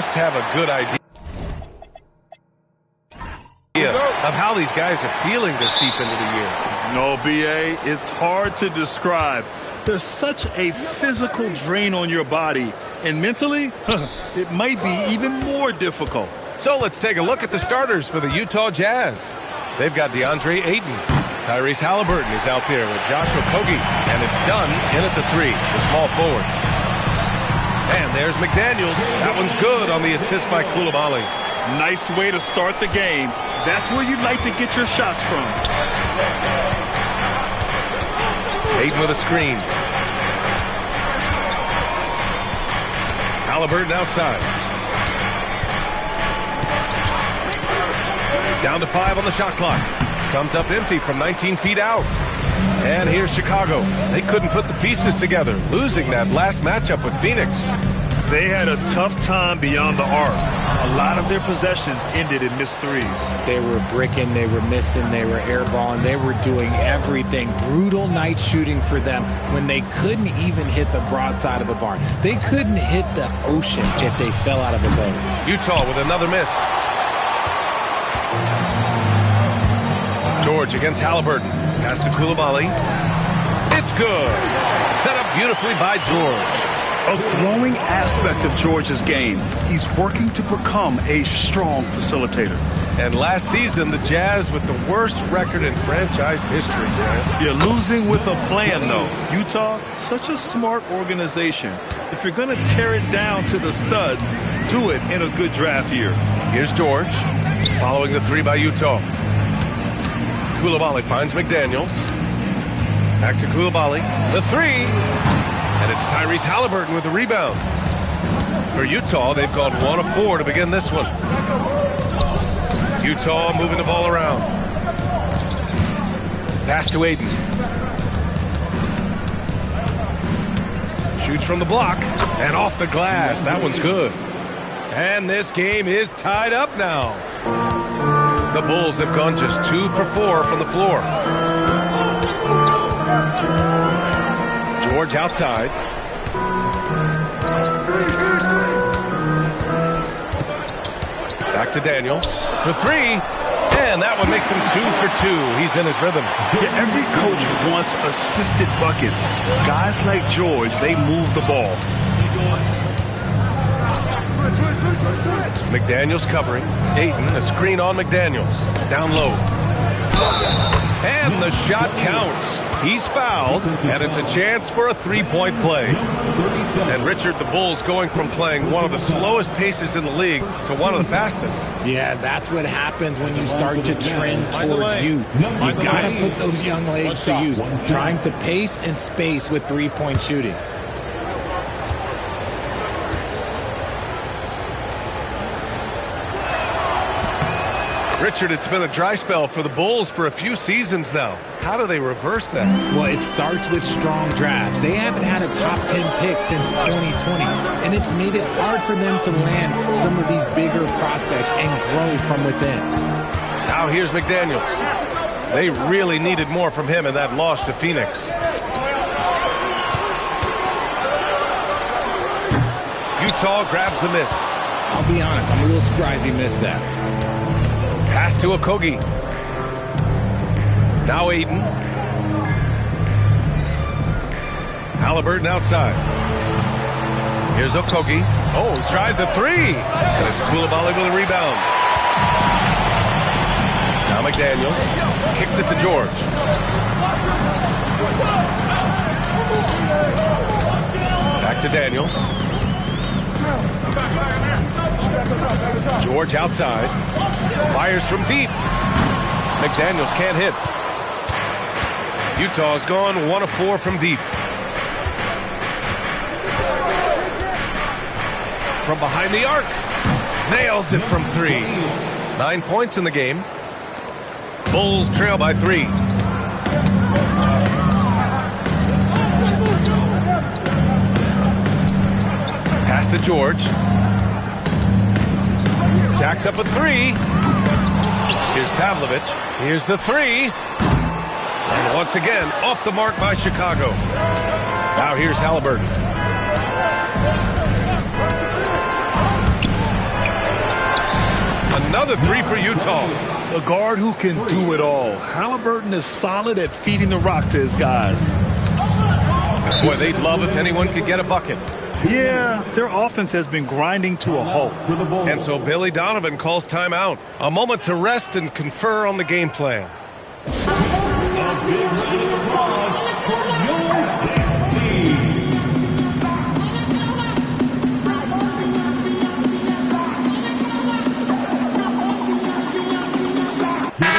must have a good idea of how these guys are feeling this deep into the year. No, B.A., it's hard to describe. There's such a physical drain on your body, and mentally, it might be even more difficult. So let's take a look at the starters for the Utah Jazz. They've got DeAndre Ayton. Tyrese Halliburton is out there with Josh Okogie, and it's done in at the 3, the small forward. And there's McDaniels. That one's good on the assist by Coulibaly. Nice way to start the game. That's where you'd like to get your shots from. Ayton with a screen. Halliburton outside. Down to 5 on the shot clock. Comes up empty from 19 feet out. And here's Chicago. They couldn't put the pieces together, losing that last matchup with Phoenix. They had a tough time beyond the arc. A lot of their possessions ended in missed threes. They were bricking, they were missing, they were airballing, they were doing everything. Brutal night shooting for them when they couldn't even hit the broadside of a barn. They couldn't hit the ocean if they fell out of a boat. Utah with another miss. George against Halliburton. Pass to Coulibaly. It's good. Set up beautifully by George. A growing aspect of George's game. He's working to become a strong facilitator. And last season, the Jazz with the worst record in franchise history. You're losing with a plan, though. Utah, such a smart organization. If you're going to tear it down to the studs, do it in a good draft year. Here's George, following the 3 by Utah. Coulibaly finds McDaniels. Back to Coulibaly. The 3. And it's Tyrese Halliburton with the rebound. For Utah, they've gone 1 of 4 to begin this one. Utah moving the ball around. Pass to Ayton. Shoots from the block and off the glass. That one's good. And this game is tied up now. The Bulls have gone just 2 for 4 from the floor. George outside. Back to Daniels for 3. And that one makes him 2 for 2. He's in his rhythm. Yeah, every coach wants assisted buckets. Guys like George, they move the ball. McDaniels covering. Ayton, a screen on McDaniels. Down low. And the shot counts. He's fouled, and it's a chance for a 3-point play. And Richard, the Bulls going from playing one of the slowest paces in the league to one of the fastest. Yeah, that's what happens when you start to trend towards youth. You got to put those young legs to use, trying to pace and space with 3-point shooting. Richard, it's been a dry spell for the Bulls for a few seasons now. How do they reverse that? Well, it starts with strong drafts. They haven't had a top 10 pick since 2020, and it's made it hard for them to land some of these bigger prospects and grow from within. Now here's McDaniels. They really needed more from him in that loss to Phoenix. Utah grabs the miss. I'll be honest, I'm a little surprised he missed that. Pass to Okogie. Now Ayton. Halliburton outside. Here's Okogie. Oh, tries a 3. And it's Coulibaly with a rebound. Now McDaniels kicks it to George. Back to Daniels. George outside. Fires from deep. McDaniels can't hit. Utah's gone 1 of 4 from deep. From behind the arc. Nails it from 3. 9 points in the game. Bulls trail by 3. Pass to George. Jacks up a 3. Here's Pavlovich. Here's the 3. And once again, off the mark by Chicago. Now here's Halliburton. Another three for Utah. A guard who can do it all. Halliburton is solid at feeding the rock to his guys. Boy, they'd love if anyone could get a bucket. Yeah, their offense has been grinding to a halt. And so Billy Donovan calls timeout. A moment to rest and confer on the game plan.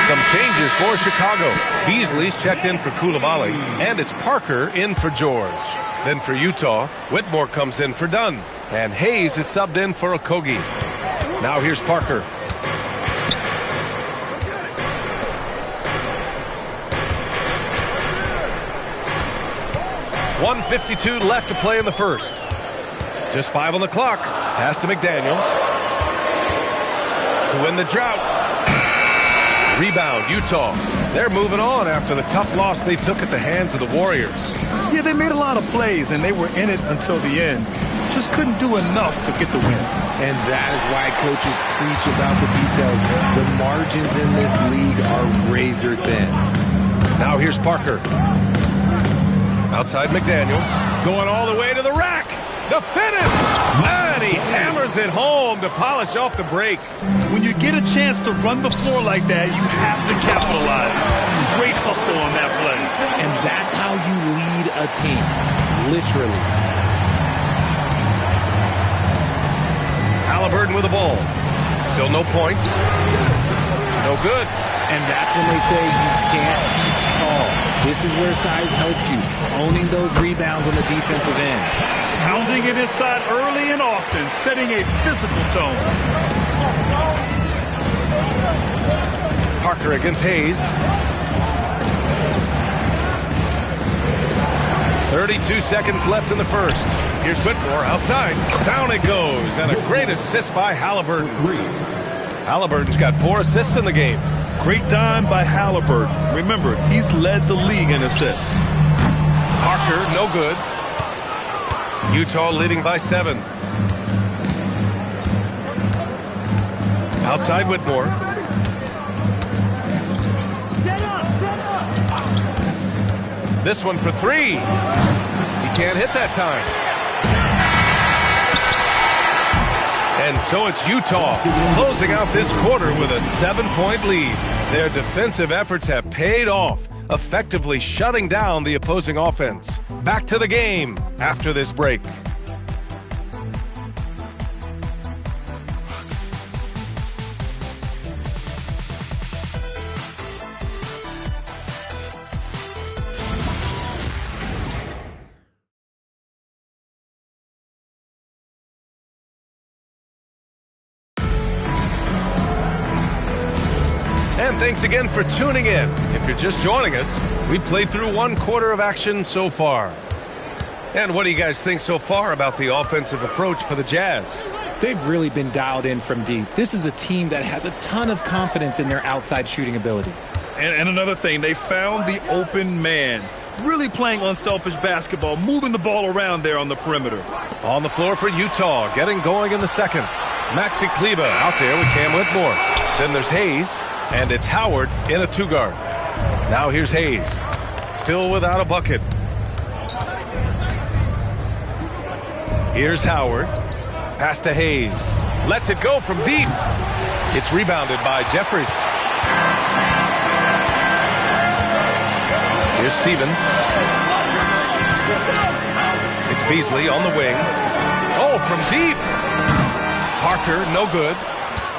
Some changes for Chicago. Beasley's checked in for Coulibaly, and it's Parker in for George. Then for Utah, Whitmore comes in for Dunn, and Hayes is subbed in for Okogie. Now here's Parker. .152 left to play in the first. Just 5 on the clock. Pass to McDaniels. To win the drought. Rebound, Utah. They're moving on after the tough loss they took at the hands of the Warriors. Yeah, they made a lot of plays, and they were in it until the end. Just couldn't do enough to get the win. And that is why coaches preach about the details. The margins in this league are razor thin. Now here's Parker. Outside McDaniels. Going all the way to the rack. The finish! And he hammers it home to polish off the break. When you get a chance to run the floor like that, you have to capitalize. Great hustle on that play. And that's how you lead a team. Literally. Halliburton with the ball. Still no points. No good. And that's when they say you can't teach tall. This is where size helps you. Owning those rebounds on the defensive end. Pounding it inside early and often, setting a physical tone. Parker against Hayes. 32 seconds left in the first. Here's Whitmore outside. Down it goes, and a great assist by Halliburton. Halliburton's got 4 assists in the game. Great dime by Halliburton. Remember, he's led the league in assists. Parker, no good. Utah leading by 7. Outside Whitmore. This one for 3. He can't hit that time. And so it's Utah closing out this quarter with a 7-point lead. Their defensive efforts have paid off, effectively shutting down the opposing offense. Back to the game after this break. And thanks again for tuning in. If you're just joining us, we played through 1 quarter of action so far. And what do you guys think so far about the offensive approach for the Jazz? They've really been dialed in from deep. This is a team that has a ton of confidence in their outside shooting ability. And another thing, they found the open man. Really playing unselfish basketball, moving the ball around there on the perimeter. On the floor for Utah, getting going in the second. Maxi Kleba out there with Cam Whitmore. Then there's Hayes, and it's Howard in a 2-guard. Now here's Hayes, still without a bucket. Here's Howard. Pass to Hayes. Lets it go from deep. It's rebounded by Jeffries. Here's Stevens. It's Beasley on the wing. Oh, from deep. Parker, no good.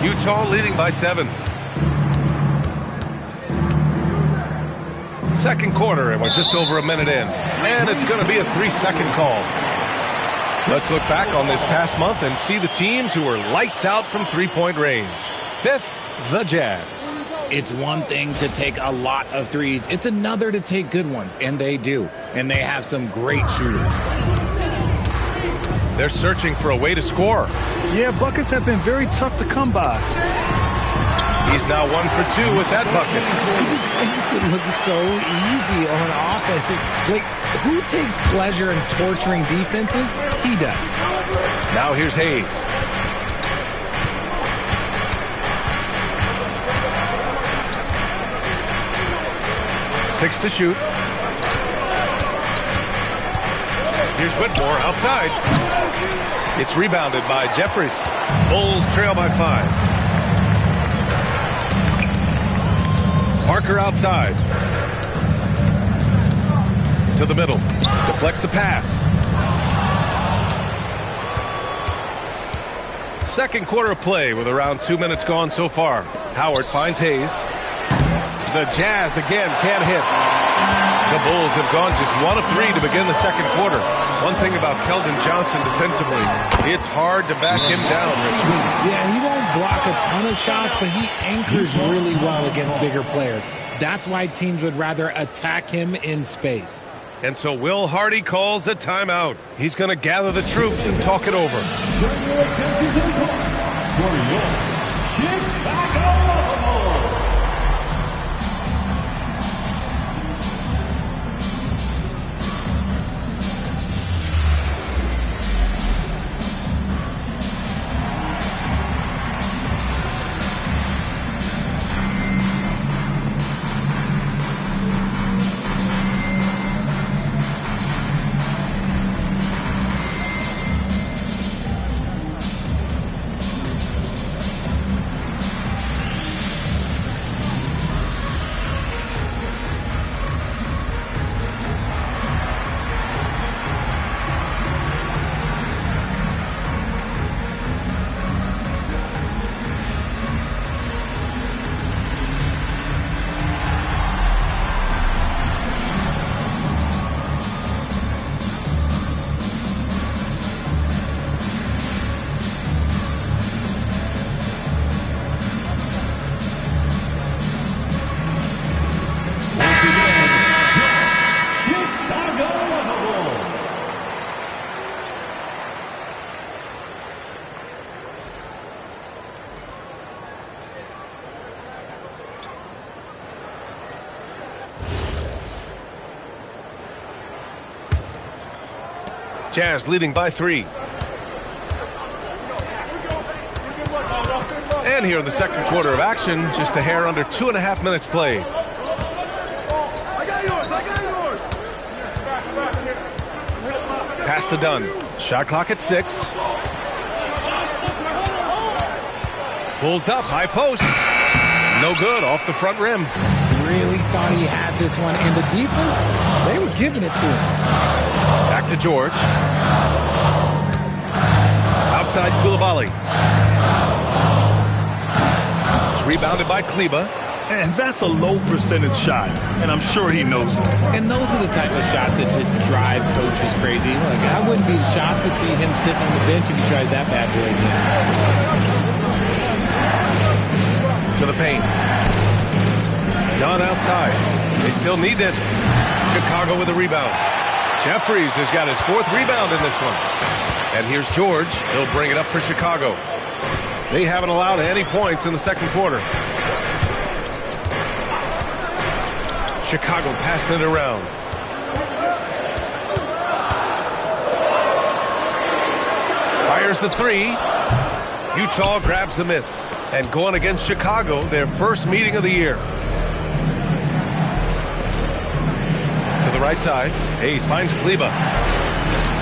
Utah leading by 7. Second quarter, and we're just over a minute in. And it's going to be a 3-second call. Let's look back on this past month and see the teams who were lights out from 3-point range. 5th, the Jazz. It's one thing to take a lot of threes. It's another to take good ones, and they do. And they have some great shooters. They're searching for a way to score. Yeah, buckets have been very tough to come by. He's now 1 for 2 with that bucket. He just makes it look so easy on offense. Like, who takes pleasure in torturing defenses? He does. Now here's Hayes. 6 to shoot. Here's Whitmore outside. It's rebounded by Jeffries. Bulls trail by 5. Parker outside. To the middle. Deflects the pass. Second quarter of play with around 2 minutes gone so far. Howard finds Hayes. The Jazz again can't hit. The Bulls have gone just 1 of 3 to begin the second quarter. One thing about Keldon Johnson defensively, it's hard to back him down, Rich. Yeah, he won't block a ton of shots, but he anchors really well against bigger players. That's why teams would rather attack him in space. And so Will Hardy calls the timeout. He's going to gather the troops and talk it over. Jazz leading by 3. And here in the second quarter of action, just a hair under 2.5 minutes played. I got yours. Pass to Dunn. Shot clock at 6. Pulls up, high post. No good, off the front rim. Really thought he had this one, and the defense, they were giving it to him. Back to George. Outside Koulibaly. It's rebounded by Kleba. And that's a low percentage shot, and I'm sure he knows it. And those are the type of shots that just drive coaches crazy. Like, I wouldn't be shocked to see him sitting on the bench if he tries that bad boy again. To the paint. Dunn outside. They still need this. Chicago with a rebound. Jeffries has got his 4th rebound in this one. And here's George. He'll bring it up for Chicago. They haven't allowed any points in the second quarter. Chicago passing it around. Fires the 3. Utah grabs the miss. And going against Chicago, their first meeting of the year. To the right side, Hayes finds Kleba.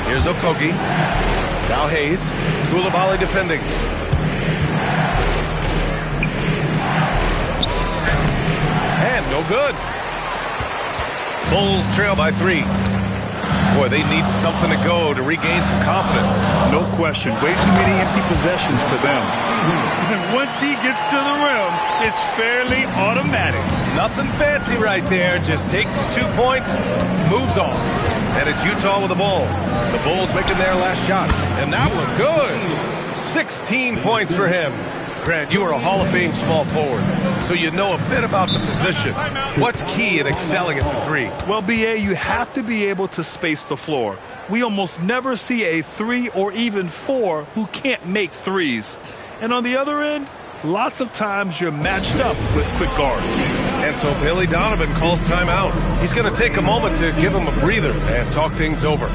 Here's Okogie. Now Hayes. Koulibaly defending. And no good. Bulls trail by 3. Boy, they need something to go to regain some confidence. No question. Way too many empty possessions for them. And once he gets to the rim, it's fairly automatic. Nothing fancy right there. Just takes his 2 points, moves on. And it's Utah with the ball. The Bulls making their last shot. And that one good. 16 points for him. Grant, you are a Hall of Fame small forward, so you know a bit about the position. What's key in excelling at the 3? Well, B.A., you have to be able to space the floor. We almost never see a 3 or even 4 who can't make threes. And on the other end, lots of times you're matched up with quick guards. And so Billy Donovan calls timeout. He's going to take a moment to give him a breather and talk things over.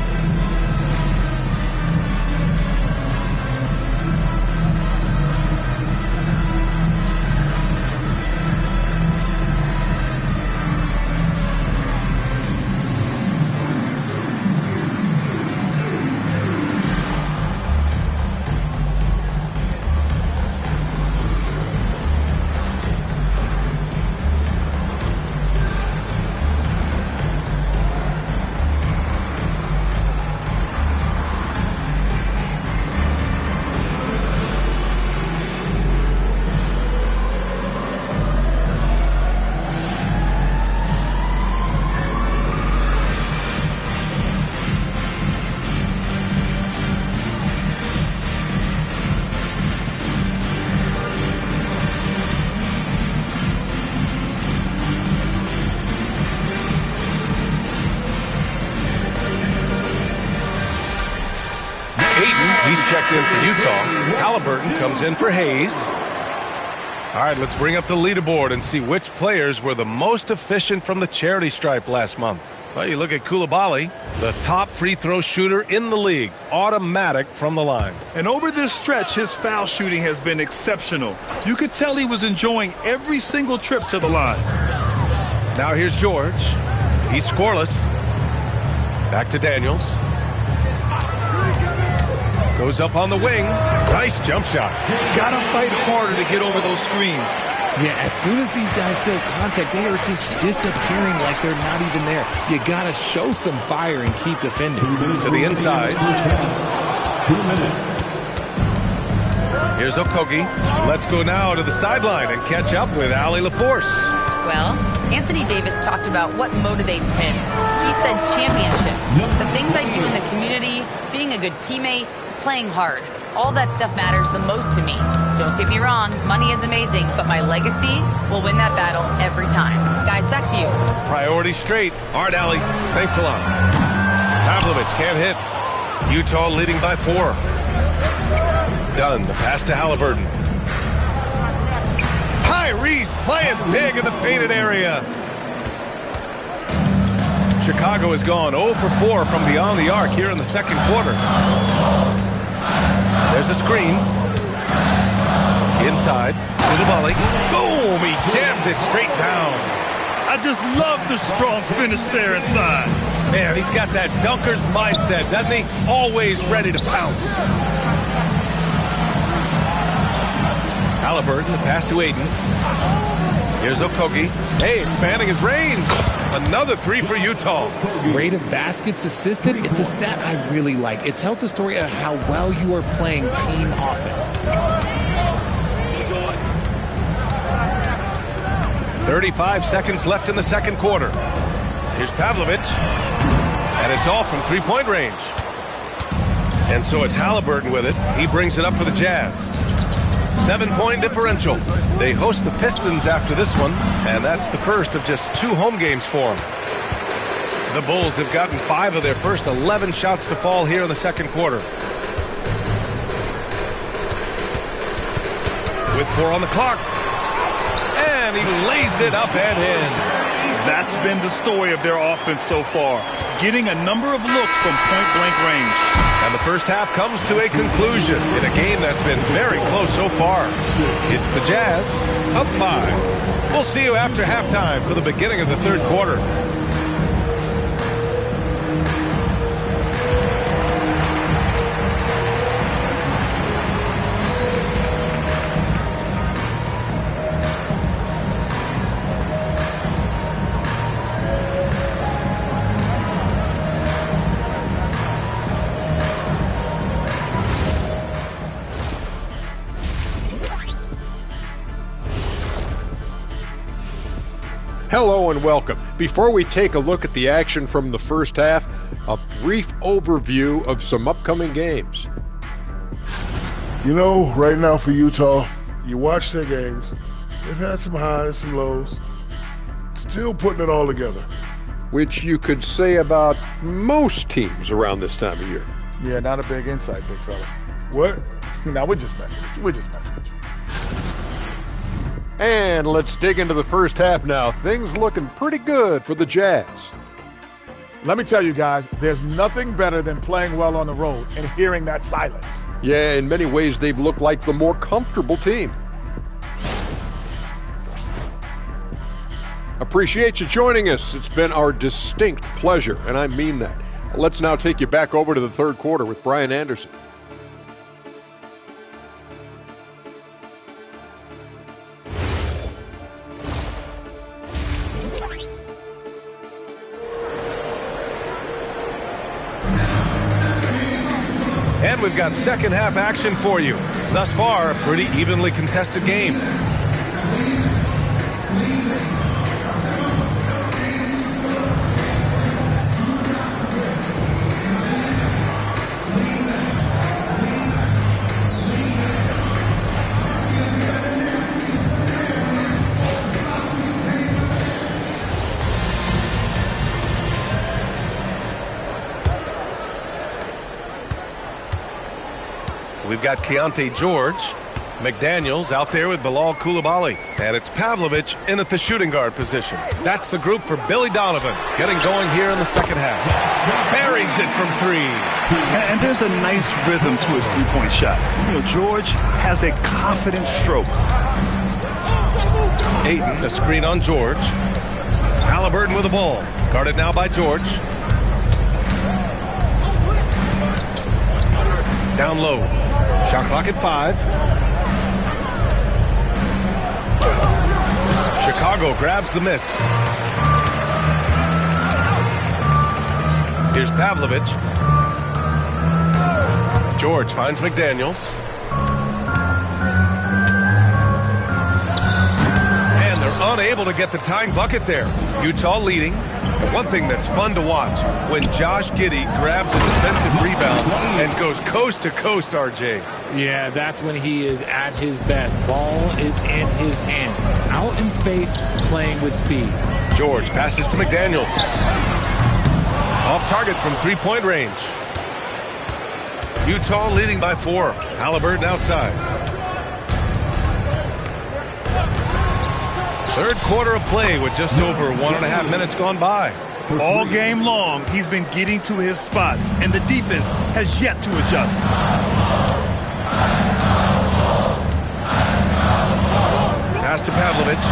He's checked in for Utah. Halliburton comes in for Hayes. All right, let's bring up the leaderboard and see which players were the most efficient from the charity stripe last month. Well, you look at Coulibaly, the top free throw shooter in the league, automatic from the line. And over this stretch, his foul shooting has been exceptional. You could tell he was enjoying every single trip to the line. Now here's George. He's scoreless. Back to Daniels. Goes up on the wing. Nice jump shot. Gotta fight harder to get over those screens. Yeah, as soon as these guys feel contact, they are just disappearing like they're not even there. You gotta show some fire and keep defending. To the inside. 2 minutes. Here's Okogie. Let's go now to the sideline and catch up with Allie LaForce. Well, Anthony Davis talked about what motivates him. He said championships, the things I do in the community, being a good teammate, playing hard. All that stuff matters the most to me. Don't get me wrong, money is amazing, but my legacy will win that battle every time. Guys, back to you. Priority straight. All right, Allie. Thanks a lot. Pavlovich can't hit. Utah leading by 4. Done. The pass to Halliburton. Tyrese playing big in the painted area. Chicago has gone 0 for 4 from beyond the arc here in the second quarter. There's a screen. Inside. To the volley. Boom! He jams it straight down. I just love the strong finish there inside. Man, he's got that dunker's mindset, doesn't he? Always ready to pounce. Halliburton, the pass to Aiden. Here's Okogie. Hey, expanding his range. Another 3 for Utah. Rate of baskets assisted, it's a stat I really like. It tells the story of how well you are playing team offense. 35 seconds left in the second quarter. Here's Pavlovich. And it's all from three-point range. And so it's Halliburton with it. He brings it up for the Jazz. 7-point differential. They host the Pistons after this one, and that's the first of just 2 home games for them. The Bulls have gotten 5 of their first 11 shots to fall here in the second quarter. With 4 on the clock. And he lays it up and in. That's been the story of their offense so far. Getting a number of looks from point-blank range. And the first half comes to a conclusion in a game that's been very close so far. It's the Jazz up 5. We'll see you after halftime for the beginning of the third quarter. Hello and welcome. Before we take a look at the action from the first half, a brief overview of some upcoming games. You know, right now for Utah, you watch their games. They've had some highs, some lows. Still putting it all together. Which you could say about most teams around this time of year. Yeah, not a big insight, big fella. What? No, we're just messing with you. We're just messing with you. And let's dig into the first half now. Things looking pretty good for the Jazz. Let me tell you guys, there's nothing better than playing well on the road and hearing that silence. Yeah, in many ways, they've looked like the more comfortable team. Appreciate you joining us. It's been our distinct pleasure, and I mean that. Let's now take you back over to the third quarter with Brian Anderson. And we've got second half action for you. Thus far, a pretty evenly contested game. We've got Keontae George. McDaniels out there with Bilal Coulibaly. And it's Pavlovich in at the shooting guard position. That's the group for Billy Donovan. Getting going here in the second half. Buries it from three. And there's a nice rhythm to his three-point shot. You know, George has a confident stroke. Ayton, a screen on George. Halliburton with the ball. Guarded now by George. Down low. Shot clock at 5. Chicago grabs the miss. Here's Pavlovich. George finds McDaniels. And they're unable to get the tying bucket there. Utah leading. One thing that's fun to watch, when Josh Giddey grabs a defensive rebound and goes coast to coast, RJ. Yeah, that's when he is at his best. Ball is in his hand. Out in space, playing with speed. George passes to McDaniels. Off target from three-point range. Utah leading by 4. Halliburton outside. Third quarter of play with just over 1.5 minutes gone by. All game long, he's been getting to his spots, and the defense has yet to adjust. Pass to Pavlovich.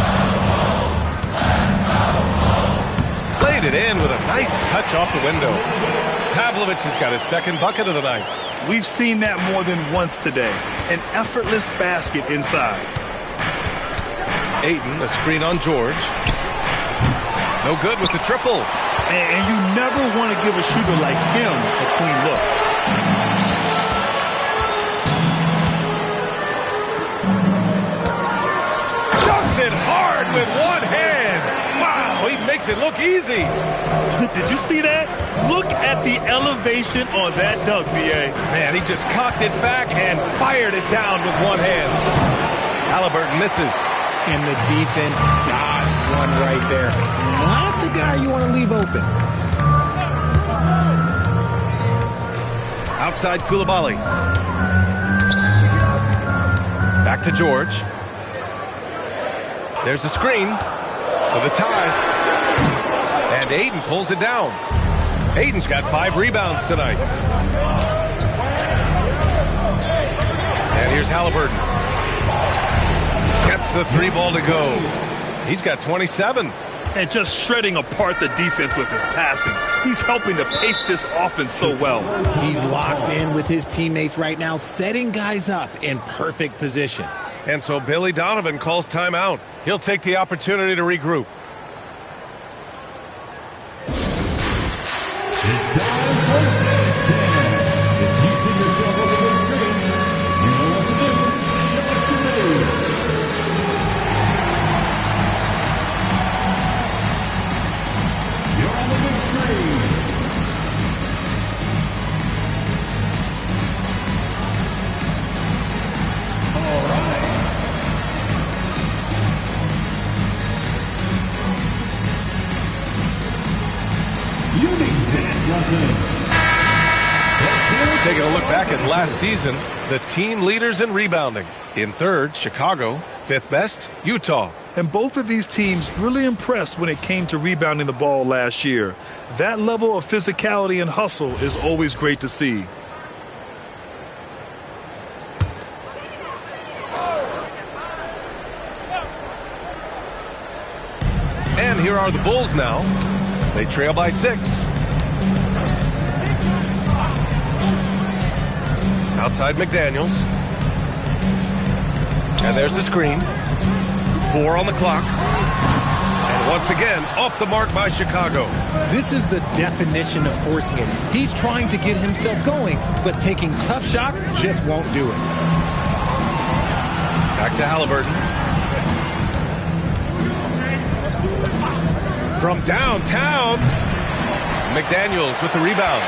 Played it in with a nice touch off the window. Pavlovich has got his second bucket of the night. We've seen that more than once today. An effortless basket inside. Ayton, a screen on George. No good with the triple. And you never want to give a shooter like him a clean look. Dunks it hard with one hand. Wow, he makes it look easy. Did you see that? Look at the elevation on that dunk, B.A. Man, he just cocked it back and fired it down with one hand. Halliburton misses. And the defense dodged one right there. Not the guy you want to leave open. Outside Coulibaly. Back to George. There's a screen for the tie. And Ayton pulls it down. Ayton's got 5 rebounds tonight. And here's Halliburton. Gets the 3 ball to go. He's got 27. And just shredding apart the defense with his passing. He's helping to pace this offense so well. He's locked in with his teammates right now, setting guys up in perfect position. And so Billy Donovan calls timeout. He'll take the opportunity to regroup. Taking a look back at last season, the team leaders in rebounding. In third, Chicago. Fifth best, Utah. And both of these teams really impressed when it came to rebounding the ball last year. That level of physicality and hustle is always great to see. And here are the Bulls now. They trail by 6. Outside McDaniels. And there's the screen. 4 on the clock. And once again, off the mark by Chicago. This is the definition of forcing it. He's trying to get himself going, but taking tough shots just won't do it. Back to Halliburton. From downtown, McDaniels with the rebound.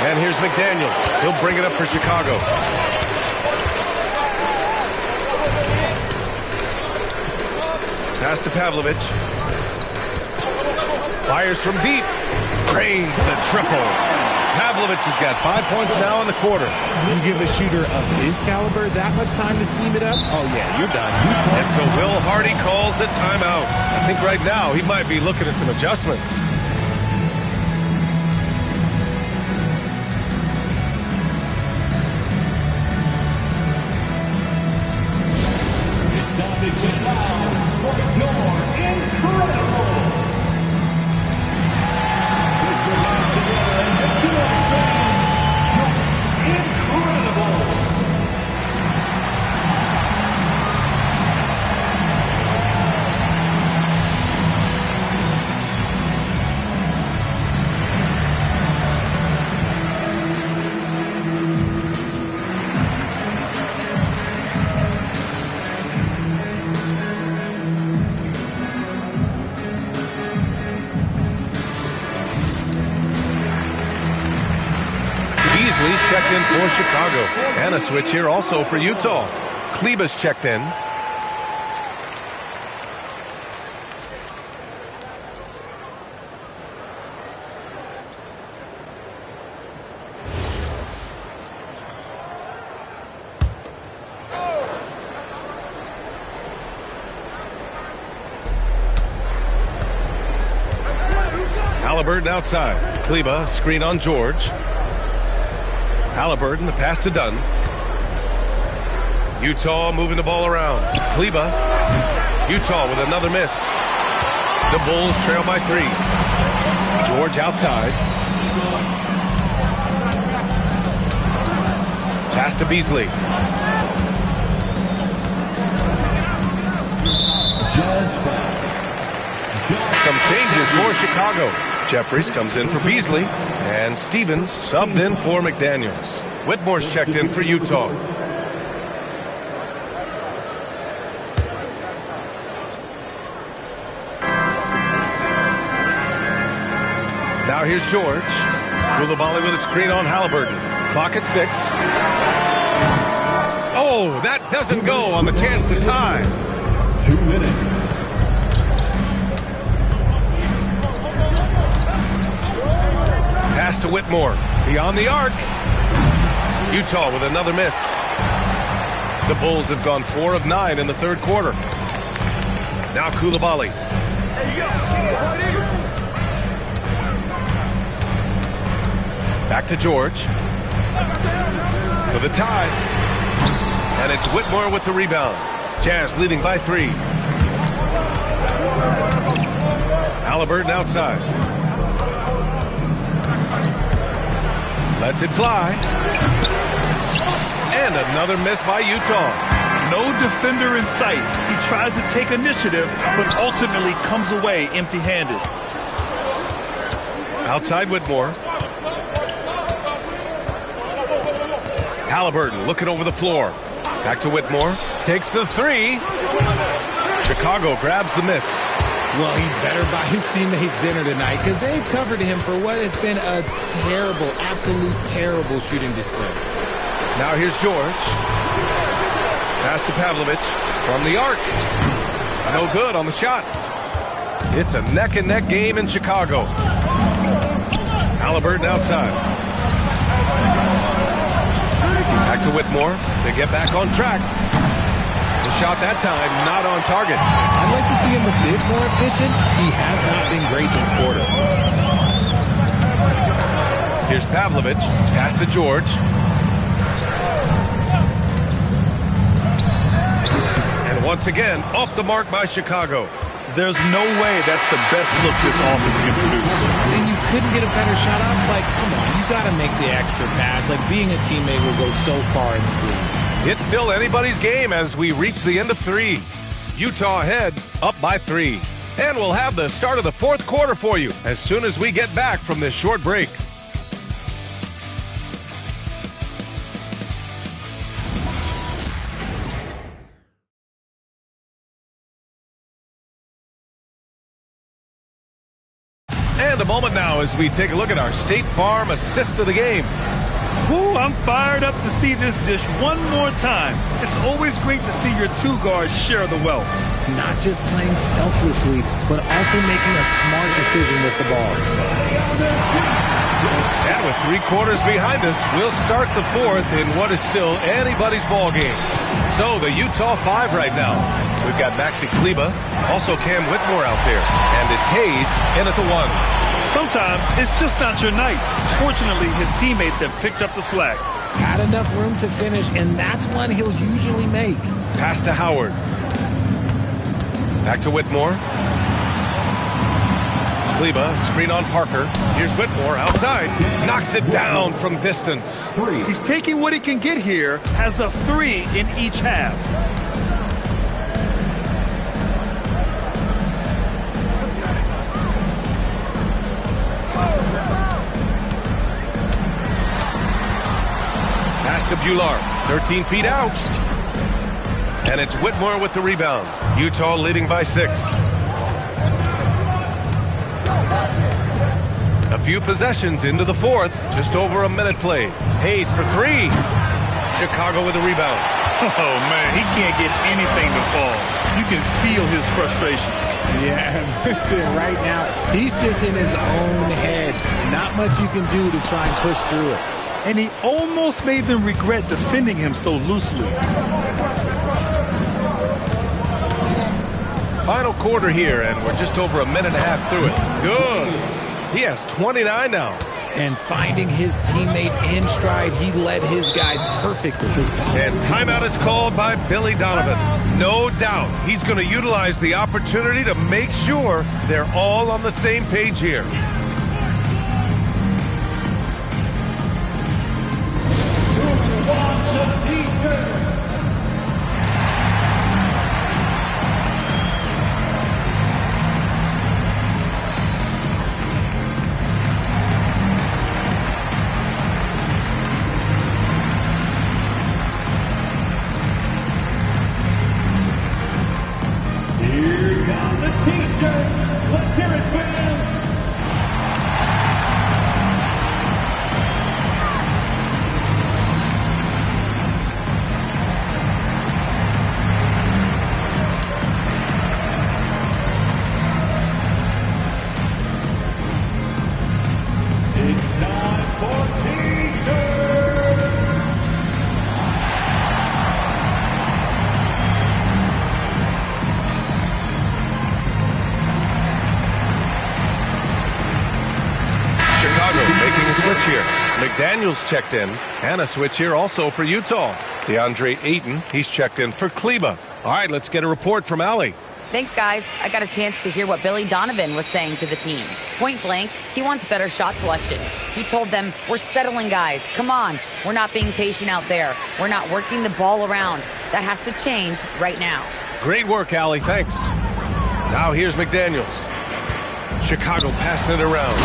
And here's McDaniels. He'll bring it up for Chicago. Pass to Pavlovich. Fires from deep. Drains the triple. Pavlovich has got 5 points now in the quarter. You give a shooter of his caliber that much time to seam it up, oh yeah, you're done. And so Will Hardy calls the timeout. I think right now he might be looking at some adjustments. Beasley's checked in for Chicago. And a switch here also for Utah. Kleba's checked in. Halliburton outside. Kleba, screen on George. Halliburton, the pass to Dunn. Utah moving the ball around. Kleba. Utah with another miss. The Bulls trail by 3. George outside. Pass to Beasley. Some changes for Chicago. Jeffries comes in for Beasley, and Stevens subbed in for McDaniels. Whitmore's checked in for Utah. Now here's George. Coulibaly with a screen on Halliburton. Clock at 6. Oh, that doesn't go on the chance to tie. 2 minutes. Pass to Whitmore. Beyond the arc. Utah with another miss. The Bulls have gone 4 of 9 in the third quarter. Now Coulibaly. Back to George. For the tie. And it's Whitmore with the rebound. Jazz leading by 3. Halliburton outside. Lets it fly. And another miss by Utah. No defender in sight. He tries to take initiative, but ultimately comes away empty-handed. Outside Whitmore. Halliburton looking over the floor. Back to Whitmore. Takes the 3. Chicago grabs the miss. Well, he better buy his teammates dinner tonight because they've covered him for what has been a terrible, absolute terrible shooting display. Now here's George. Pass to Pavlovich from the arc. No good on the shot. It's a neck-and-neck game in Chicago. Halliburton outside. Back to Whitmore to get back on track. The shot that time not on target. I'd like to see him a bit more efficient. He has not been great this quarter. Here's Pavlovich. Pass to George. And once again, off the mark by Chicago. There's no way that's the best look this offense can produce. And you couldn't get a better shot off? Like, come on, you got to make the extra pass. Like, being a teammate will go so far in this league. It's still anybody's game as we reach the end of 3. Utah ahead, up by 3. And we'll have the start of the fourth quarter for you as soon as we get back from this short break. And a moment now as we take a look at our State Farm assist of the game. Ooh, I'm fired up to see this dish one more time. It's always great to see your two guards share the wealth. Not just playing selflessly, but also making a smart decision with the ball. And with 3 quarters behind us, we'll start the 4th in what is still anybody's ball game. So the Utah 5 right now. We've got Maxi Kleber, also Cam Whitmore out there, and it's Hayes in at the 1. Sometimes it's just not your night. Fortunately, his teammates have picked up the slack. Had enough room to finish, and that's one he'll usually make. Pass to Howard. Back to Whitmore. Kleber, screen on Parker. Here's Whitmore outside. Knocks it down from distance. He's taking what he can get here, has a 3 in each half. Pass to Bular, 13 feet out. And it's Whitmore with the rebound. Utah leading by 6. A few possessions into the 4th, just over a minute played. Hayes for 3. Chicago with the rebound. Oh, man, he can't get anything to fall. You can feel his frustration. Yeah, right now, he's just in his own head. Not much you can do to try and push through it. And he almost made them regret defending him so loosely. Final quarter here, and we're just over a minute and a half through it. Good. He has 29 now. And finding his teammate in stride, he led his guy perfectly. And timeout is called by Billy Donovan. No doubt he's going to utilize the opportunity to make sure they're all on the same page here. McDaniels checked in, and a switch here also for Utah. DeAndre Ayton, he's checked in for Kleber. All right, let's get a report from Allie. Thanks, guys. I got a chance to hear what Billy Donovan was saying to the team. Point blank, he wants better shot selection. He told them, we're settling, guys. Come on. We're not being patient out there. We're not working the ball around. That has to change right now. Great work, Allie. Thanks. Now here's McDaniels. Chicago passing it around.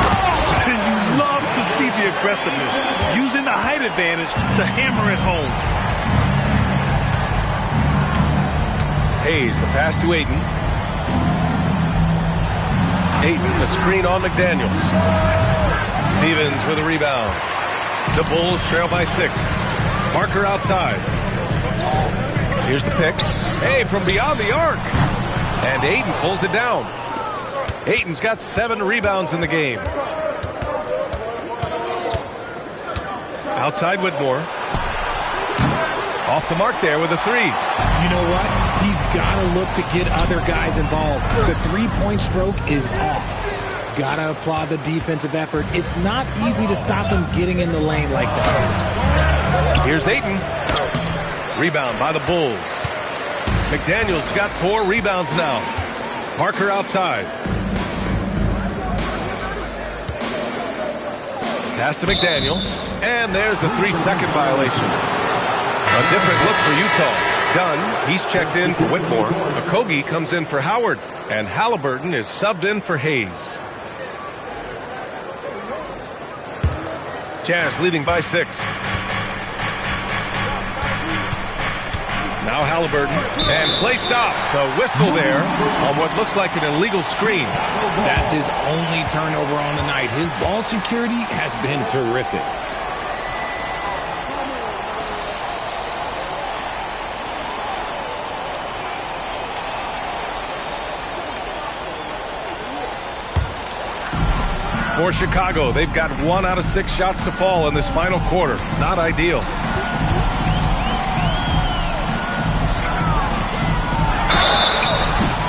And you love to see the aggressiveness, using the height advantage to hammer it home. Hayes, the pass to Ayton. Ayton, the screen on McDaniels. Stevens with a rebound. The Bulls trail by 6. Parker outside. Here's the pick. Hey, from beyond the arc. And Ayton pulls it down. Ayton's got 7 rebounds in the game. Outside Whitmore. Off the mark there with a 3. You know what? He's got to look to get other guys involved. The three-point stroke is off. Got to applaud the defensive effort. It's not easy to stop him getting in the lane like that. Here's Ayton. Rebound by the Bulls. McDaniels got 4 rebounds now. Parker outside. Pass to McDaniels. And there's a 3-second violation. A different look for Utah. Dunn, he's checked in for Whitmore. Okogie comes in for Howard. And Halliburton is subbed in for Hayes. Jazz leading by 6. Now Halliburton. And play stops. A whistle there on what looks like an illegal screen. That's his only turnover on the night. His ball security has been terrific. For Chicago, they've got 1 out of 6 shots to fall in this final quarter. Not ideal.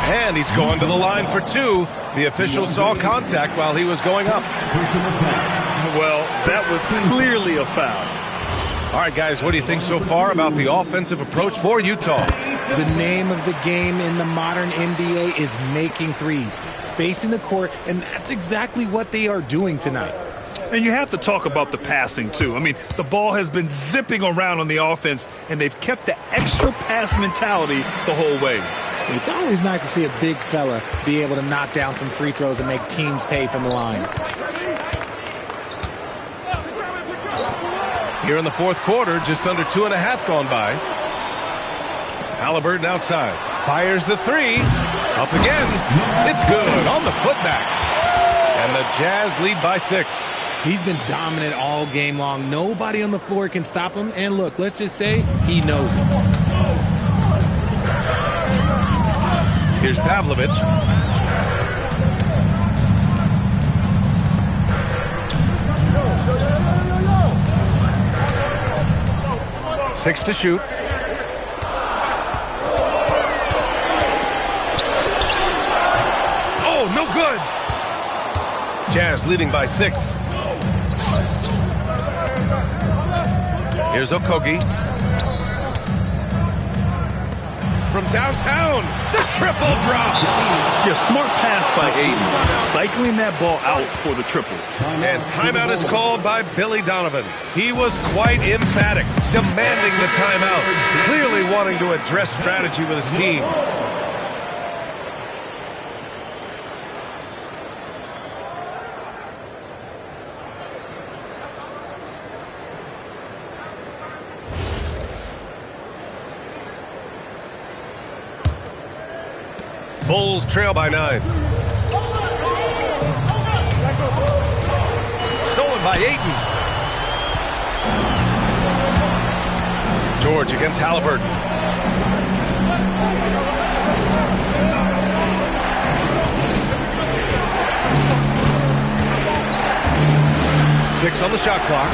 And he's going to the line for 2. The official saw contact while he was going up. Well, that was clearly a foul. All right, guys, what do you think so far about the offensive approach for Utah? The name of the game in the modern NBA is making threes, spacing the court, and that's exactly what they are doing tonight. And you have to talk about the passing, too. I mean, the ball has been zipping around on the offense, and they've kept the extra pass mentality the whole way. It's always nice to see a big fella be able to knock down some free throws and make teams pay from the line. Here in the fourth quarter, just under 2.5 gone by. Halliburton outside. Fires the 3. Up again. It's good on the putback. And the Jazz lead by 6. He's been dominant all game long. Nobody on the floor can stop him. And look, let's just say he knows it. Here's Pavlovich. Six to shoot. Oh, no good. Jazz leading by 6. Here's Okogie. From downtown, the triple drop. Yeah, smart pass by Ayton, cycling that ball out for the triple. And timeout is called by Billy Donovan. He was quite emphatic, demanding the timeout, clearly wanting to address strategy with his team. Bulls trail by 9. Stolen by Ayton. George against Halliburton. Six on the shot clock.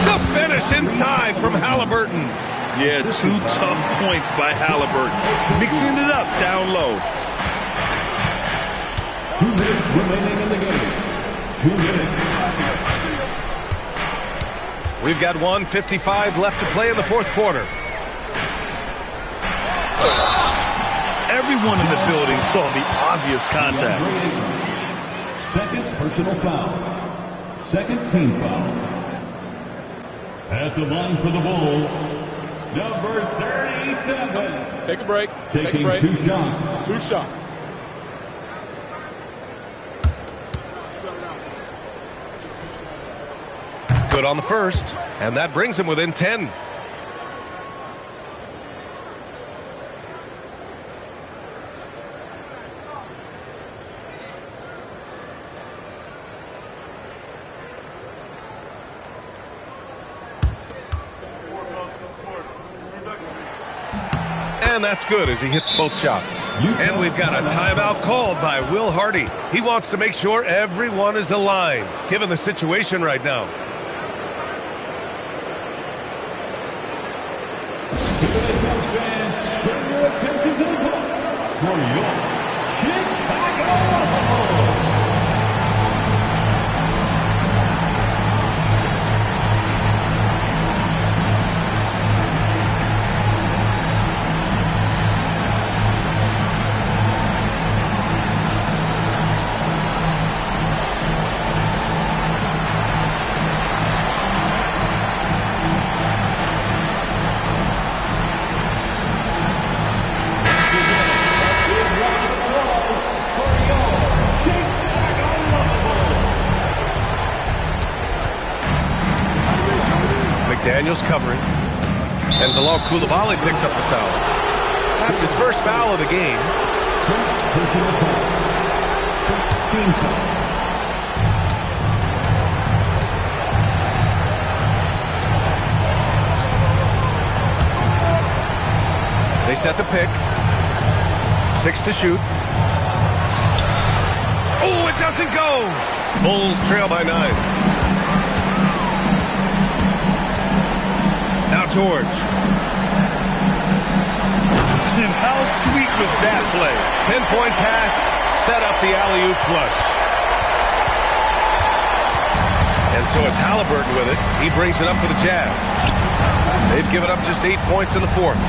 The finish inside from Halliburton. Yeah, 2 tough points by Halliburton. Mixing it up down low. 2 minutes remaining in the game. 2 minutes. We've got 1:55 left to play in the fourth quarter. Everyone in the building saw the obvious contact. Second personal foul. Second team foul. At the line for the Bulls, number 37. Take a break. Taking 2 shots. 2 shots. Good on the first, and that brings him within 10. And that's good as he hits both shots. And we've got a timeout called by Will Hardy. He wants to make sure everyone is aligned, given the situation right now. Turn your attention to the clock for your Chicago. Daniels covering. And Bilal Coulibaly picks up the foul. That's his first foul of the game. First personal foul. First team foul. They set the pick. 6 to shoot. Oh, it doesn't go. Bulls trail by 9. Now George. And how sweet was that play? Pinpoint pass, set up the alley-oop flush. And so it's Halliburton with it. He brings it up for the Jazz. They've given up just 8 points in the fourth.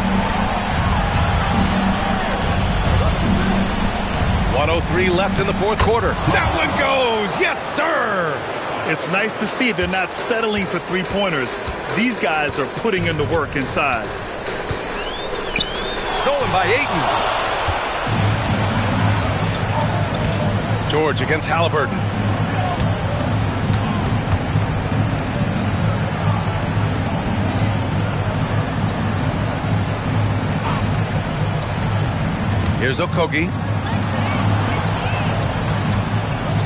1:03 left in the fourth quarter. That one goes. Yes, sir. It's nice to see they're not settling for three-pointers. These guys are putting in the work inside. Stolen by Ayton. George against Halliburton. Here's Okogie.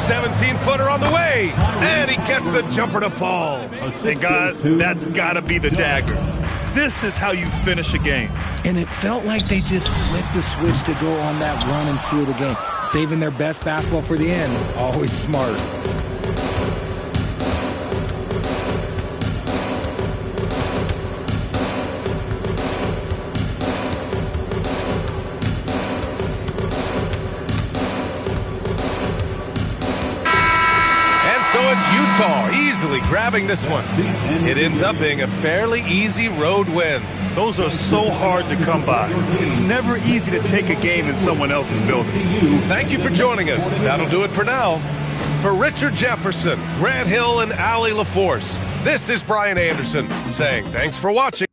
17-footer on the way. And he gets the jumper to fall. And guys, that's got to be the dagger. This is how you finish a game. And it felt like they just flipped the switch to go on that run and seal the game. Saving their best basketball for the end. Always smart. So it's Utah easily grabbing this one. It ends up being a fairly easy road win. Those are so hard to come by. It's never easy to take a game in someone else's building. Thank you for joining us. That'll do it for now. For Richard Jefferson, Grant Hill, and Allie LaForce, this is Brian Anderson saying thanks for watching.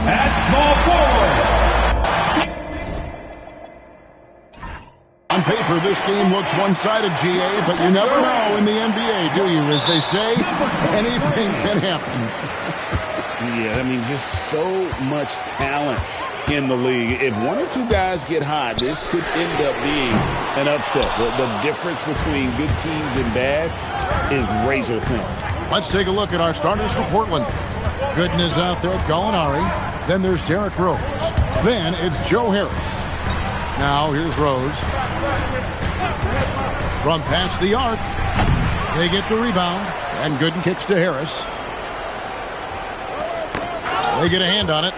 At small forward. On paper, this game looks one-sided, GA, but you never know in the NBA, do you? As they say, anything can happen. Yeah, I mean, just so much talent in the league. If one or two guys get hot, this could end up being an upset. The difference between good teams and bad is razor thin. Let's take a look at our starters for Portland. Gooden is out there with Gallinari. Then there's Derrick Rose. Then it's Joe Harris. Now here's Rose. From past the arc. They get the rebound. And Gooden kicks to Harris. They get a hand on it.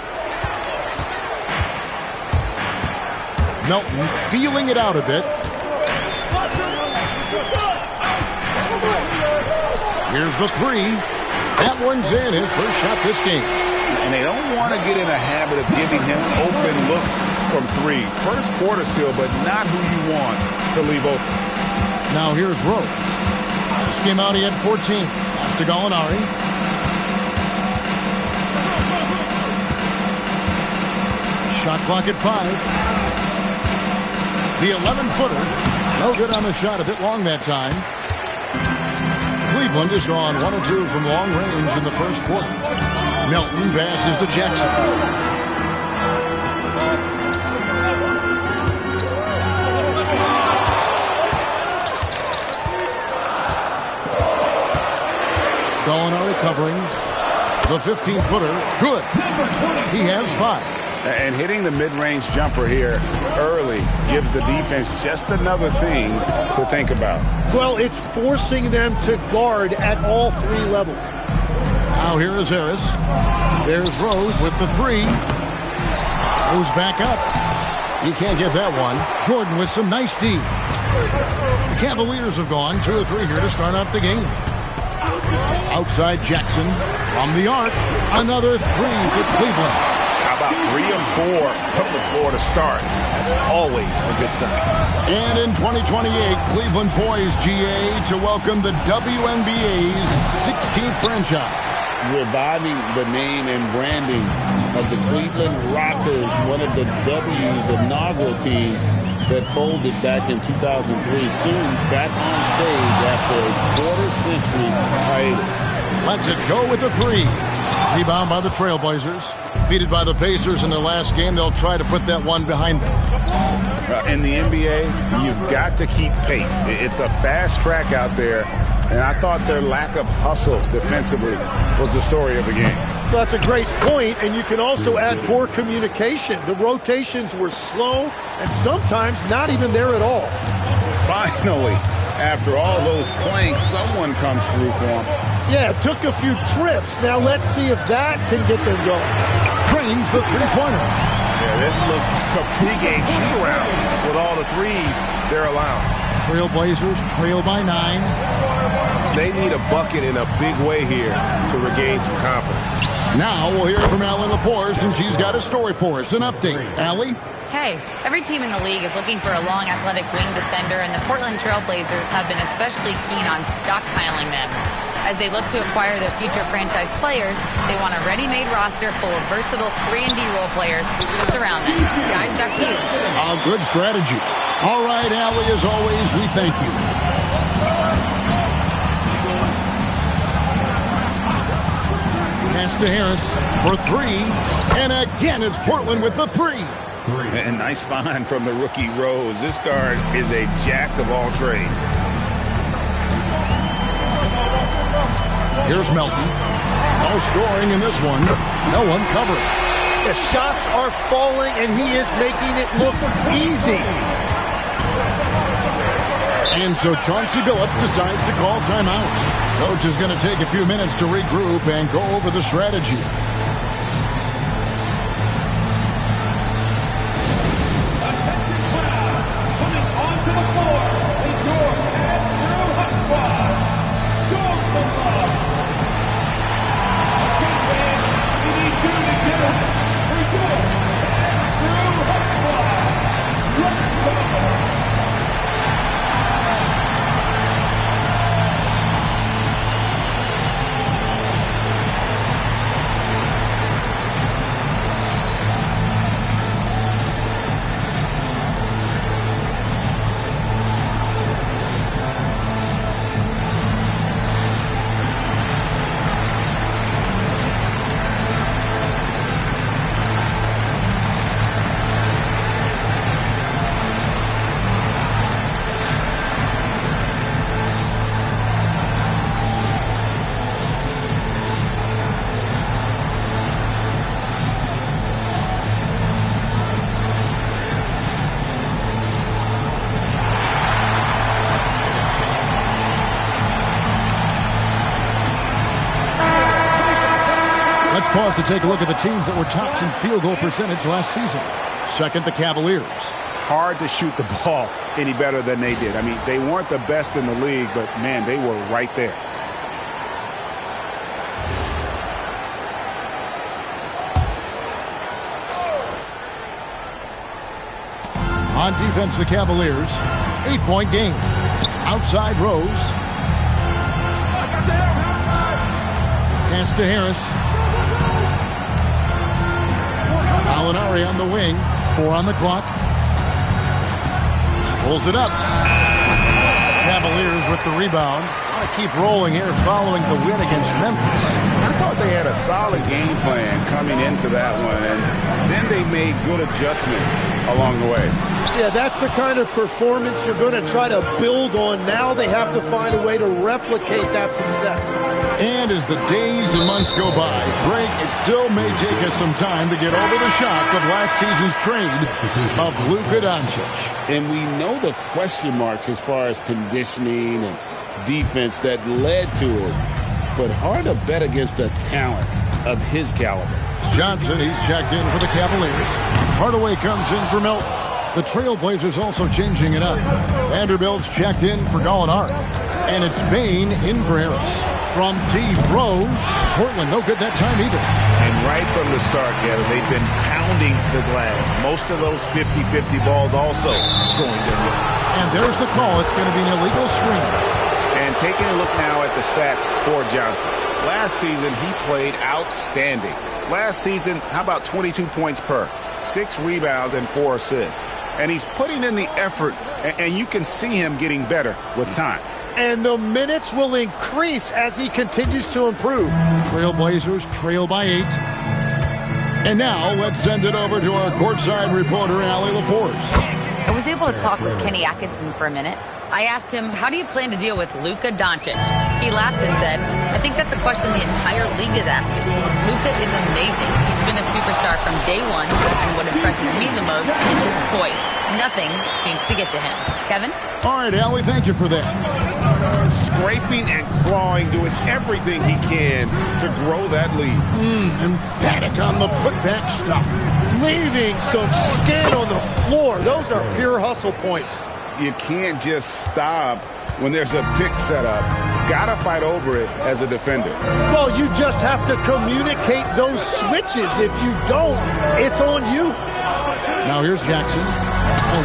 Melton feeling it out a bit. Here's the three. That one's in, his first shot this game. And they don't want to get in a habit of giving him open looks from three. First quarter still, but not who you want to leave open. Now here's Rose. This game out, he had 14. Pass to Gallinari. Shot clock at 5. The 11-footer. No good on the shot, a bit long that time. Cleveland has gone 1 or 2 from long range in the first quarter. Melton passes to Jackson. Gallinari covering. The 15-footer. Good. He has 5. And hitting the mid-range jumper here early gives the defense just another thing to think about. Well, it's forcing them to guard at all 3 levels. Now here is Harris. There's Rose with the 3. Goes back up. He can't get that one. Jordan with some nice D. The Cavaliers have gone 2 or 3 here to start out the game. Outside Jackson from the arc. Another 3 for Cleveland. How about 3 of 4 from the floor to start? That's always a good sign. And in 2028, Cleveland poised, GA, to welcome the WNBA's 16th franchise. Reviving the name and branding of the Cleveland Rockers, one of the W's inaugural teams, that folded back in 2003, soon back on stage after a quarter-century hiatus. Lets it go with the three. Rebound by the Trailblazers. Defeated by the Pacers in their last game, they'll try to put that one behind them. In the NBA, you've got to keep pace. It's a fast track out there, and I thought their lack of hustle defensively was the story of the game. That's a great point, and you can also add poor communication. The rotations were slow and sometimes not even there at all. Finally, after all those clanks, someone comes through for them. Yeah, it took a few trips. Now let's see if that can get them going. Cranes the three-pointer. Yeah, this looks like a pregame shoot-around with all the threes they're allowing. Trailblazers trail by 9. They need a bucket in a big way here to regain some confidence. Now we'll hear from Allie LaForce, and she's got a story for us. An update. Allie? Hey, every team in the league is looking for a long, athletic wing defender, and the Portland Trailblazers have been especially keen on stockpiling them. As they look to acquire their future franchise players, they want a ready-made roster full of versatile 3-and-D role players to surround them. Guys, back to you. A good strategy. All right, Allie, as always, we thank you. Pass to Harris for 3. And again, it's Portland with the 3. And nice find from the rookie Rose. This guard is a jack of all trades. Here's Melton. No scoring in this one. No one covering. The shots are falling, and he is making it look easy. And so Chauncey Billups decides to call timeout. Coach is going to take a few minutes to regroup and go over the strategy. Let's pause to take a look at the teams that were tops in field goal percentage last season. Second, the Cavaliers. Hard to shoot the ball any better than they did. I mean, they weren't the best in the league, but, man, they were right there. On defense, the Cavaliers. 8-point game. Outside Rose. Pass to Harris. Alinari on the wing. 4 on the clock. Pulls it up. Cavaliers with the rebound. Want to keep rolling here following the win against Memphis. I thought they had a solid game plan coming into that one, and then they made good adjustments along the way. Yeah, that's the kind of performance you're going to try to build on. Now they have to find a way to replicate that success. And as the days and months go by, Greg, it still may take us some time to get over the shock of last season's trade of Luka Doncic. And we know the question marks as far as conditioning and defense that led to it, but hard to bet against the talent of his caliber. Johnson, he's checked in for the Cavaliers. Hardaway comes in for Melton. The Trailblazers also changing it up. Vanderbilt's checked in for Gallinari. And it's Bain in for Harris. From deep, Rose. Portland, no good that time either. And right from the start, Kevin, they've been pounding the glass. Most of those 50-50 balls also going their way. And there's the call. It's going to be an illegal screen. And taking a look now at the stats for Johnson. Last season, he played outstanding. Last season, how about 22 points per? 6 rebounds and 4 assists. and he's putting in the effort, and you can see him getting better with time. And the minutes will increase as he continues to improve. Trailblazers trail by 8. And now let's send it over to our courtside reporter, Allie LaForce. I was able to talk with Kenny Atkinson for a minute. I asked him, how do you plan to deal with Luka Doncic? He laughed and said, I think that's a question the entire league is asking. Luka is amazing. He's been a superstar from day one, and what impresses me the most is his poise. Nothing seems to get to him. Kevin? All right, Allie, thank you for that. Scraping and clawing, doing everything he can to grow that lead. Emphatic on the putback stuff. Leaving some skin on the floor. Those are pure hustle points. You can't just stop when there's a pick set up. Gotta fight over it as a defender. Well, you just have to communicate those switches. If you don't, it's on you. Now here's Jackson.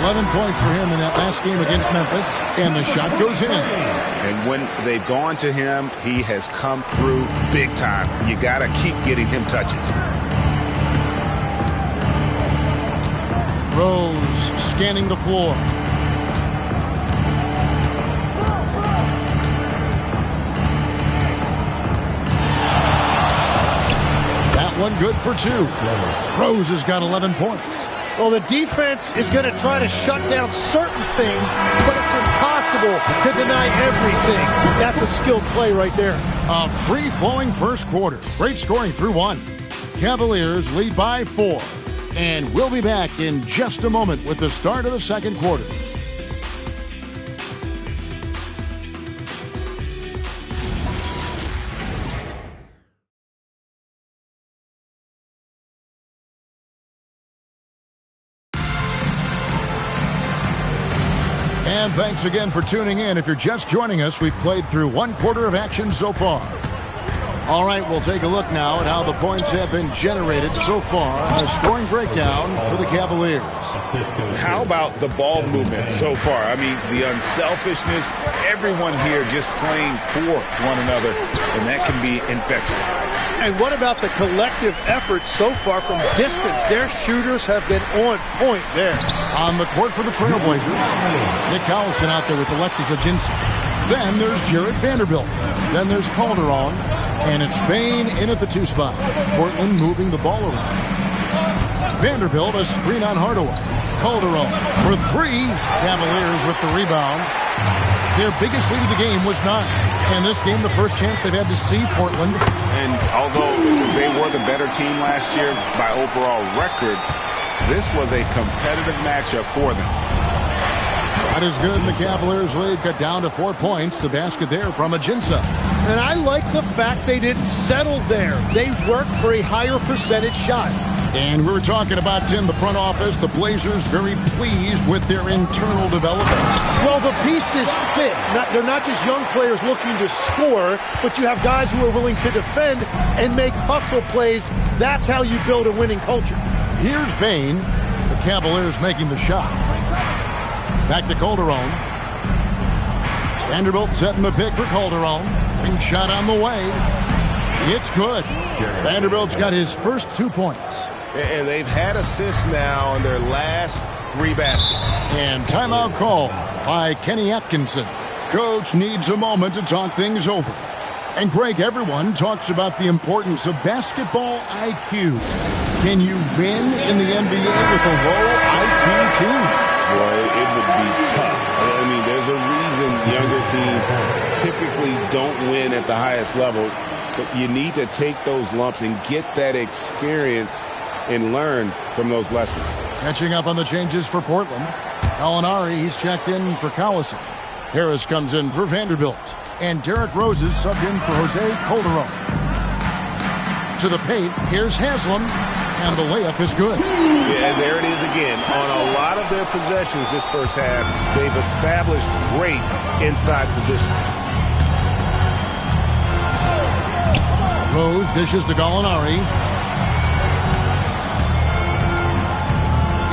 11 points for him in that last game against Memphis, and the shot goes in. And when they've gone to him, he has come through big time. You gotta keep getting him touches. Rose scanning the floor. That one good for 2. Rose has got 11 points. Well, the defense is going to try to shut down certain things, but it's impossible to deny everything. That's a skilled play right there. A free-flowing first quarter. Great scoring through 1. Cavaliers lead by 4. And we'll be back in just a moment with the start of the second quarter. And thanks again for tuning in. If you're just joining us, we've played through 1 quarter of action so far. All right, we'll take a look now at how the points have been generated so far. A scoring breakdown for the Cavaliers. How about the ball movement so far? I mean, the unselfishness, everyone here just playing for one another, and that can be infectious. And what about the collective effort so far from distance? Their shooters have been on point there. On the court for the Trailblazers, Nick Collison out there with Alexis Ajinci. Then there's Jared Vanderbilt. Then there's Calderon. And it's Bain in at the 2 spot. Portland moving the ball around. Vanderbilt, a screen on Hardaway. Calderon for 3. Cavaliers with the rebound. Their biggest lead of the game was 9. And this game, the first chance they've had to see Portland. And although they were the better team last year by overall record, this was a competitive matchup for them. That is good. The Cavaliers lead cut down to 4 points. The basket there from Ajinci. And I like the fact they didn't settle there. They worked for a higher percentage shot. And we were talking about, Tim, the front office, the Blazers very pleased with their internal development. Well, the pieces fit. They're not just young players looking to score, but you have guys who are willing to defend and make hustle plays. That's how you build a winning culture. Here's Bain. The Cavaliers making the shot. Back to Calderon. Vanderbilt setting the pick for Calderon. Big shot on the way. It's good. Vanderbilt's got his first 2 points. And they've had assists now on their last 3 baskets. And timeout call by Kenny Atkinson. Coach needs a moment to talk things over. And Greg, everyone talks about the importance of basketball IQ. Can you win in the NBA with a low IQ team? Boy, it would be tough. I mean, there's a reason younger teams typically don't win at the highest level. But you need to take those lumps and get that experience and learn from those lessons. Catching up on the changes for Portland. Gallinari, he's checked in for Collison. Harris comes in for Vanderbilt. And Derrick Rose is subbed in for Jose Calderon. To the paint, here's Haslam. And the layup is good. Yeah, and there it is again. On a lot of their possessions this first half, they've established great inside position. Rose dishes to Gallinari.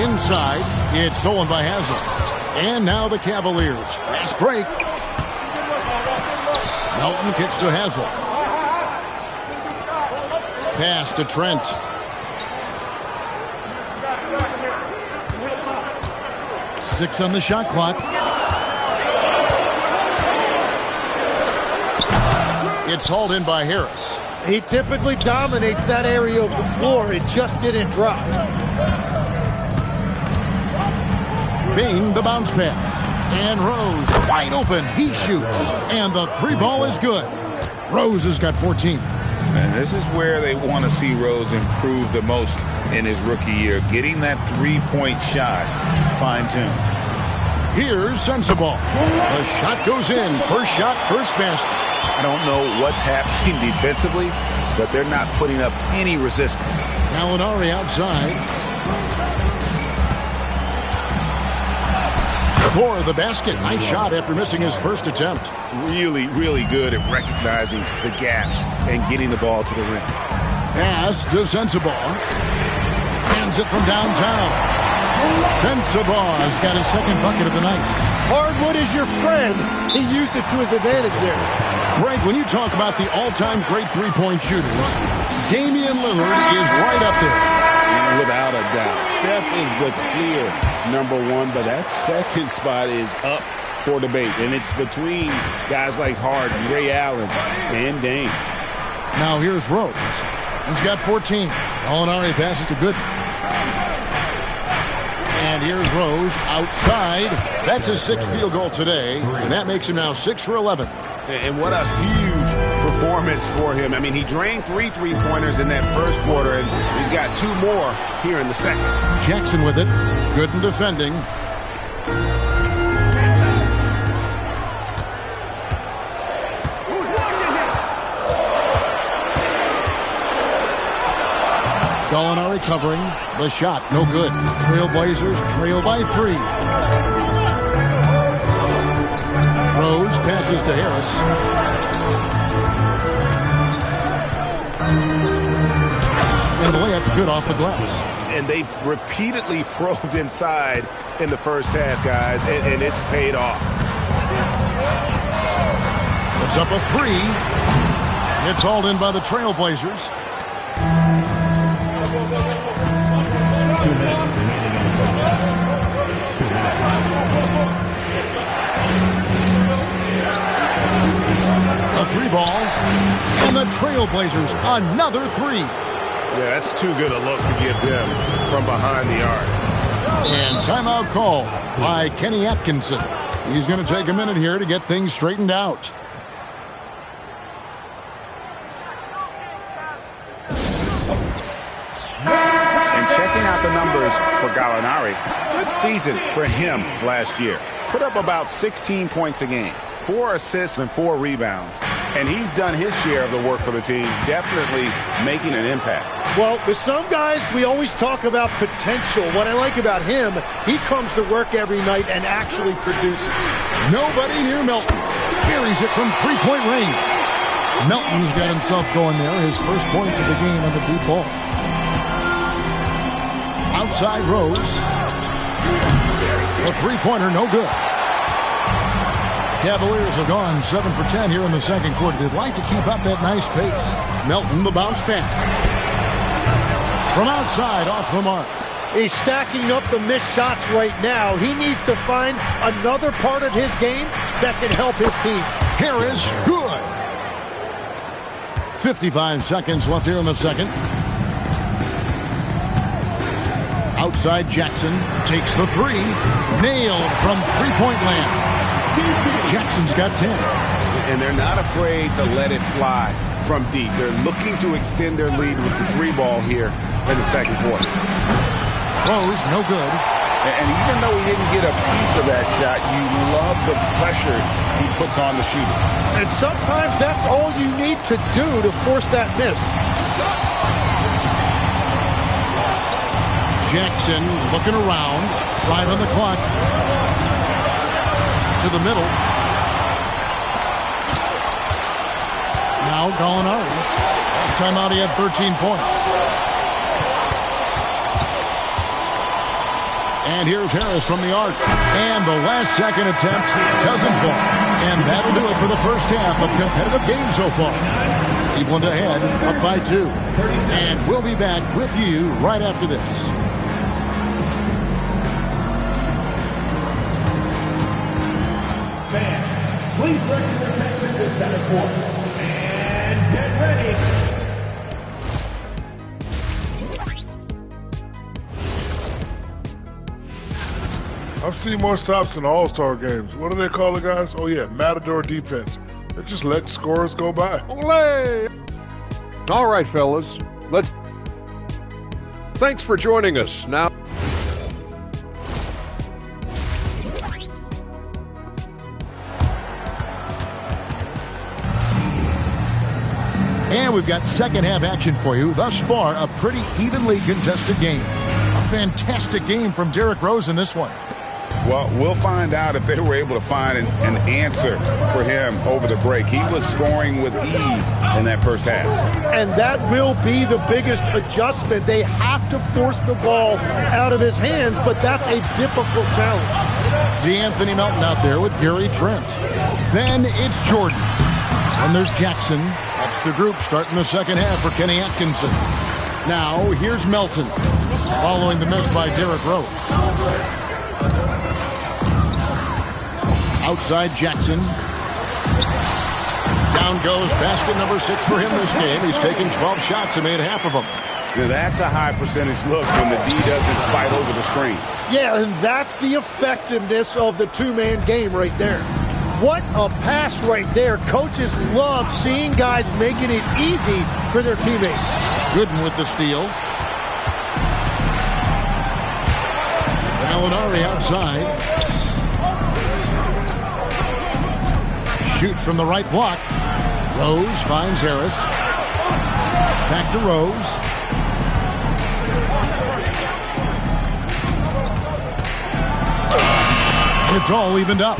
Inside, it's stolen by Haslam. And now the Cavaliers. Fast break. Melton kicks to Haslam. Pass to Trent. 6 on the shot clock. It's hauled in by Harris. He typically dominates that area of the floor. It just didn't drop. Bain, the bounce pass. And Rose, wide open. He shoots. And the 3 ball is good. Rose has got 14. And this is where they want to see Rose improve the most in his rookie year. Getting that 3-point shot fine-tuned. Here's Sensabaugh. The shot goes in. First shot, first basket. I don't know what's happening defensively, but they're not putting up any resistance. Gallinari outside. For the basket. Nice shot after missing his first attempt. Really, really good at recognizing the gaps and getting the ball to the rim. Pass to Sensabaugh. Hands it from downtown. Sensabaugh has got his second bucket of the night. Hardwood is your friend. He used it to his advantage there. Greg, when you talk about the all-time great three-point shooters, Damian Lillard is right up there. Without a doubt. Steph is the clear #1, but that second spot is up for debate. And it's between guys like Harden, Ray Allen, and Dame. Now here's Rose. He's got 14. Gallinari passes to Gooden. And here's Rose outside. That's his 6th field goal today, and that makes him now 6 for 11. And what a huge performance for him. I mean, he drained 3 3-pointers in that first quarter, and he's got 2 more here in the second. Jackson with it. Gooden defending. Gallinari covering. The shot, no good. Trailblazers trail by 3. Rose passes to Harris. And the layup's good off the glass. And they've repeatedly probed inside in the first half, guys, and it's paid off. It's up a 3. It's hauled in by the Trailblazers. 2 minutes remaining in the first half. 2 minutes. A 3 ball. And the Trailblazers, another 3. Yeah, that's too good a look to give them from behind the arc. And timeout call by Kenny Atkinson. He's going to take a minute here to get things straightened out. And checking out the numbers for Gallinari, good season for him last year. Put up about 16 points a game, 4 assists and 4 rebounds. And he's done his share of the work for the team, definitely making an impact. Well, with some guys, we always talk about potential. What I like about him, he comes to work every night and actually produces. Nobody near Melton. Carries it from 3-point range. Melton's got himself going there. His first points of the game on the deep ball. Outside Rose. A 3-pointer, no good. Cavaliers have gone 7 for 10 here in the second quarter. They'd like to keep up that nice pace. Melton, the bounce pass. From outside, off the mark. He's stacking up the missed shots right now. He needs to find another part of his game that can help his team. Harris, good. 55 seconds left here in the second. Outside Jackson takes the 3. Nailed from 3-point land. Jackson's got 10. And they're not afraid to let it fly from deep. They're looking to extend their lead with the 3 ball here in the second quarter. Rose, no good. And even though he didn't get a piece of that shot, you love the pressure he puts on the shooter. And sometimes that's all you need to do to force that miss. Jackson looking around. 5 on the clock. To the middle. Now Gallinari. Last time out he had 13 points. And here's Harris from the arc. And the last second attempt doesn't fall. And that'll do it for the first half of competitive game so far. Cleveland ahead, up by 2. And we'll be back with you right after this. Fans, please direct your attention to center court. And get ready. I've seen more stops in All-Star games. What do they call the guys? Oh, yeah, Matador defense. They just let scores go by. Olé! All right, fellas. Thanks for joining us. Now, and we've got second half action for you. Thus far, a pretty evenly contested game. A fantastic game from Derrick Rose in this one. Well, we'll find out if they were able to find an answer for him over the break. He was scoring with ease in that first half. And that will be the biggest adjustment. They have to force the ball out of his hands, but that's a difficult challenge. DeAnthony Melton out there with Gary Trent. Then it's Jordan. And there's Jackson. That's the group starting the second half for Kenny Atkinson. Now, here's Melton, following the miss by Derrick Rose. Outside Jackson. Down goes basket number 6 for him this game. He's taken 12 shots and made half of them. Now that's a high percentage look when the D doesn't fight over the screen. Yeah, and that's the effectiveness of the two-man game right there. What a pass right there. Coaches love seeing guys making it easy for their teammates. Gooden with the steal. Gallinari outside. Shoots from the right block. Rose finds Harris. Back to Rose. It's all evened up.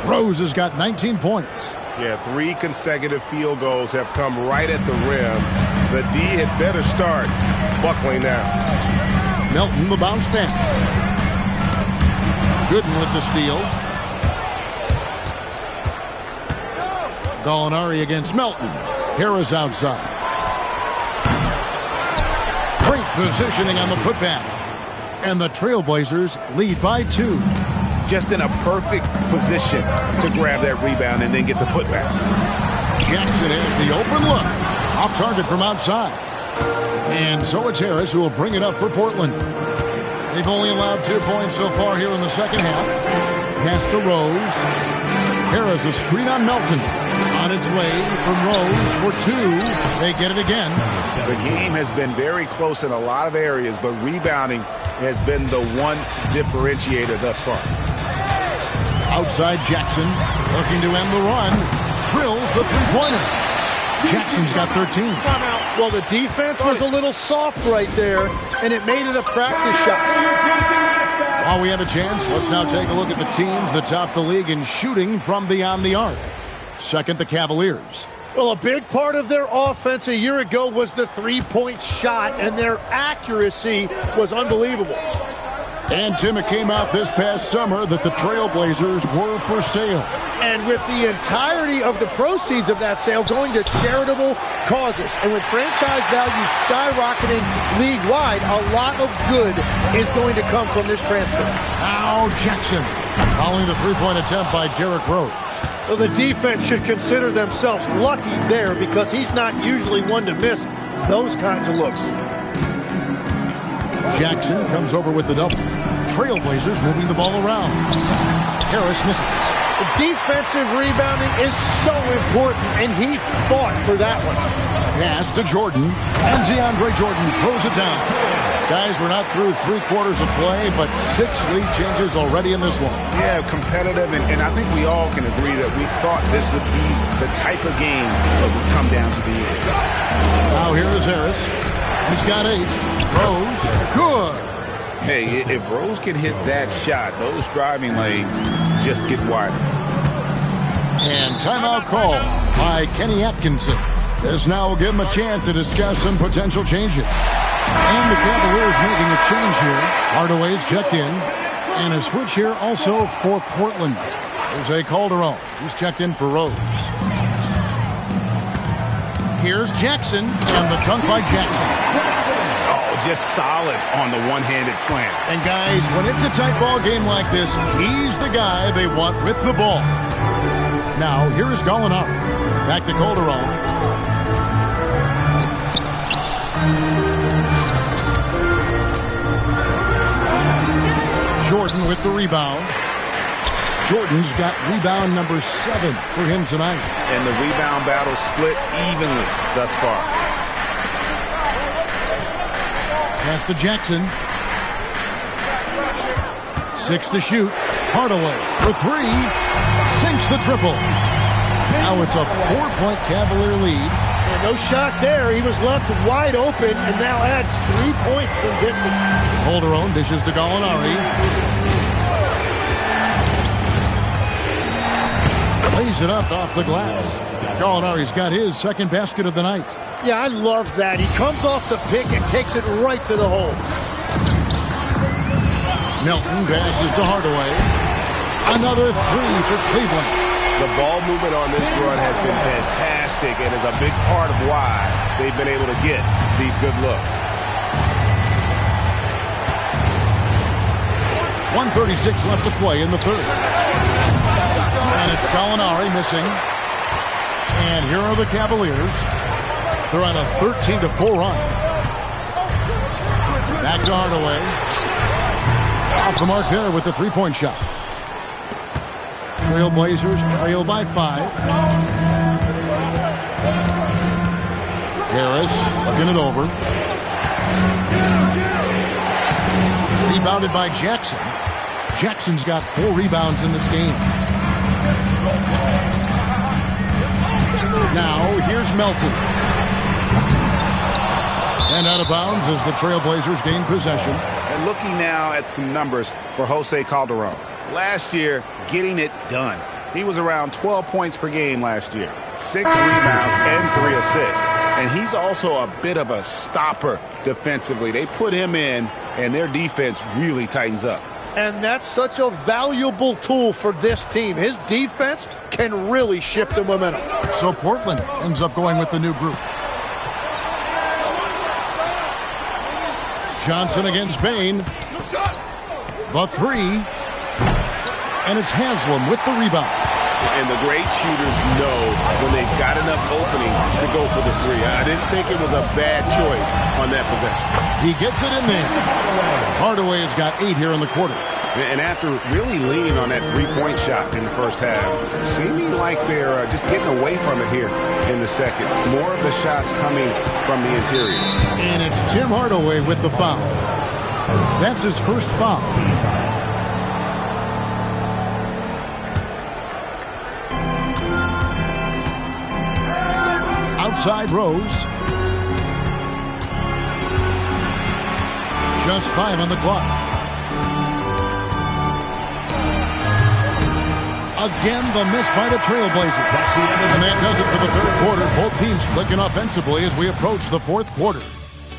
Rose has got 19 points. Yeah, 3 consecutive field goals have come right at the rim. The D had better start buckling now. Melton the bounce pass. Gooden with the steal. Gallinari against Melton. Harris outside. Great positioning on the putback. And the Trailblazers lead by 2. Just in a perfect position to grab that rebound and then get the putback. Jackson has the open look. Off target from outside. And so it's Harris who will bring it up for Portland. They've only allowed 2 points so far here in the second half. Pass to Rose. Harris a screen on Melton. On its way from Rose for 2. They get it again. The game has been very close in a lot of areas, but rebounding has been the one differentiator thus far. Outside Jackson, looking to end the run. Drills the three-pointer. Jackson's got 13. Well, the defense was a little soft right there, and it made it a practice shot. While we have a chance, let's now take a look at the teams that top the league in shooting from beyond the arc. Second, the Cavaliers. Well, a big part of their offense a year ago was the three-point shot, and their accuracy was unbelievable. And, Tim, it came out this past summer that the Trailblazers were for sale. And with the entirety of the proceeds of that sale going to charitable causes, and with franchise values skyrocketing league-wide, a lot of good is going to come from this transfer. Now Jackson, following the three-point attempt by Derrick Rose. Well, the defense should consider themselves lucky there because he's not usually one to miss those kinds of looks. Jackson comes over with the double. Trailblazers moving the ball around. Harris misses. The defensive rebounding is so important, and he fought for that one. Pass to Jordan, and DeAndre Jordan throws it down. Guys, we're not through 3 quarters of play, but 6 lead changes already in this one. Yeah, competitive, and I think we all can agree that we thought this would be the type of game that would come down to the end. Now here is Harris. He's got 8. Rose, good. Hey, if Rose can hit that shot, those driving lanes just get wider. And timeout call by Kenny Atkinson. This now will give him a chance to discuss some potential changes. And the Cavaliers making a change here. Hardaway's checked in. And a switch here also for Portland. Jose Calderon. He's checked in for Rose. Here's Jackson. And the dunk by Jackson. just solid on the one-handed slam. And guys, when it's a tight ball game like this, he's the guy they want with the ball. Now, here is Gallinari. Back to Calderon. Jordan with the rebound. Jordan's got rebound number 7 for him tonight. And the rebound battle split evenly thus far. Pass to Jackson. 6 to shoot. Hardaway for 3. Sinks the triple. Now it's a 4-point Cavalier lead. And no shot there. He was left wide open and now adds 3 points from distance. Calderon dishes to Gallinari. Lays it up off the glass. Gallinari's got his second basket of the night. Yeah, I love that. He comes off the pick and takes it right to the hole. Milton passes to Hardaway. Another 3 for Cleveland. The ball movement on this run has been fantastic and is a big part of why they've been able to get these good looks. 1:36 left to play in the third. And it's Gallinari missing. And here are the Cavaliers. They're on a 13-4 run. Back to Hardaway. Off the mark there with the three-point shot. Trailblazers trail by 5. Harris looking it over. Rebounded by Jackson. Jackson's got 4 rebounds in this game. Now here's Melton. And out of bounds as the Trailblazers gain possession. And looking now at some numbers for Jose Calderon. Last year, getting it done. He was around 12 points per game last year. 6 rebounds and 3 assists. And he's also a bit of a stopper defensively. They put him in, and their defense really tightens up. And that's such a valuable tool for this team. His defense can really shift the momentum. So Portland ends up going with the new group. Johnson against Bain. The 3. And it's Haslam with the rebound. And the great shooters know when they've got enough opening to go for the 3. I didn't think it was a bad choice on that possession. He gets it in there. Hardaway has got 8 here in the quarter. And after really leaning on that three-point shot in the first half, seeming like they're just getting away from it here in the second. More of the shots coming from the interior. And it's Tim Hardaway with the foul. That's his first foul. Outside Rose. Just 5 on the clock. Again, the miss by the Trailblazers. And that does it for the third quarter. Both teams clicking offensively as we approach the fourth quarter.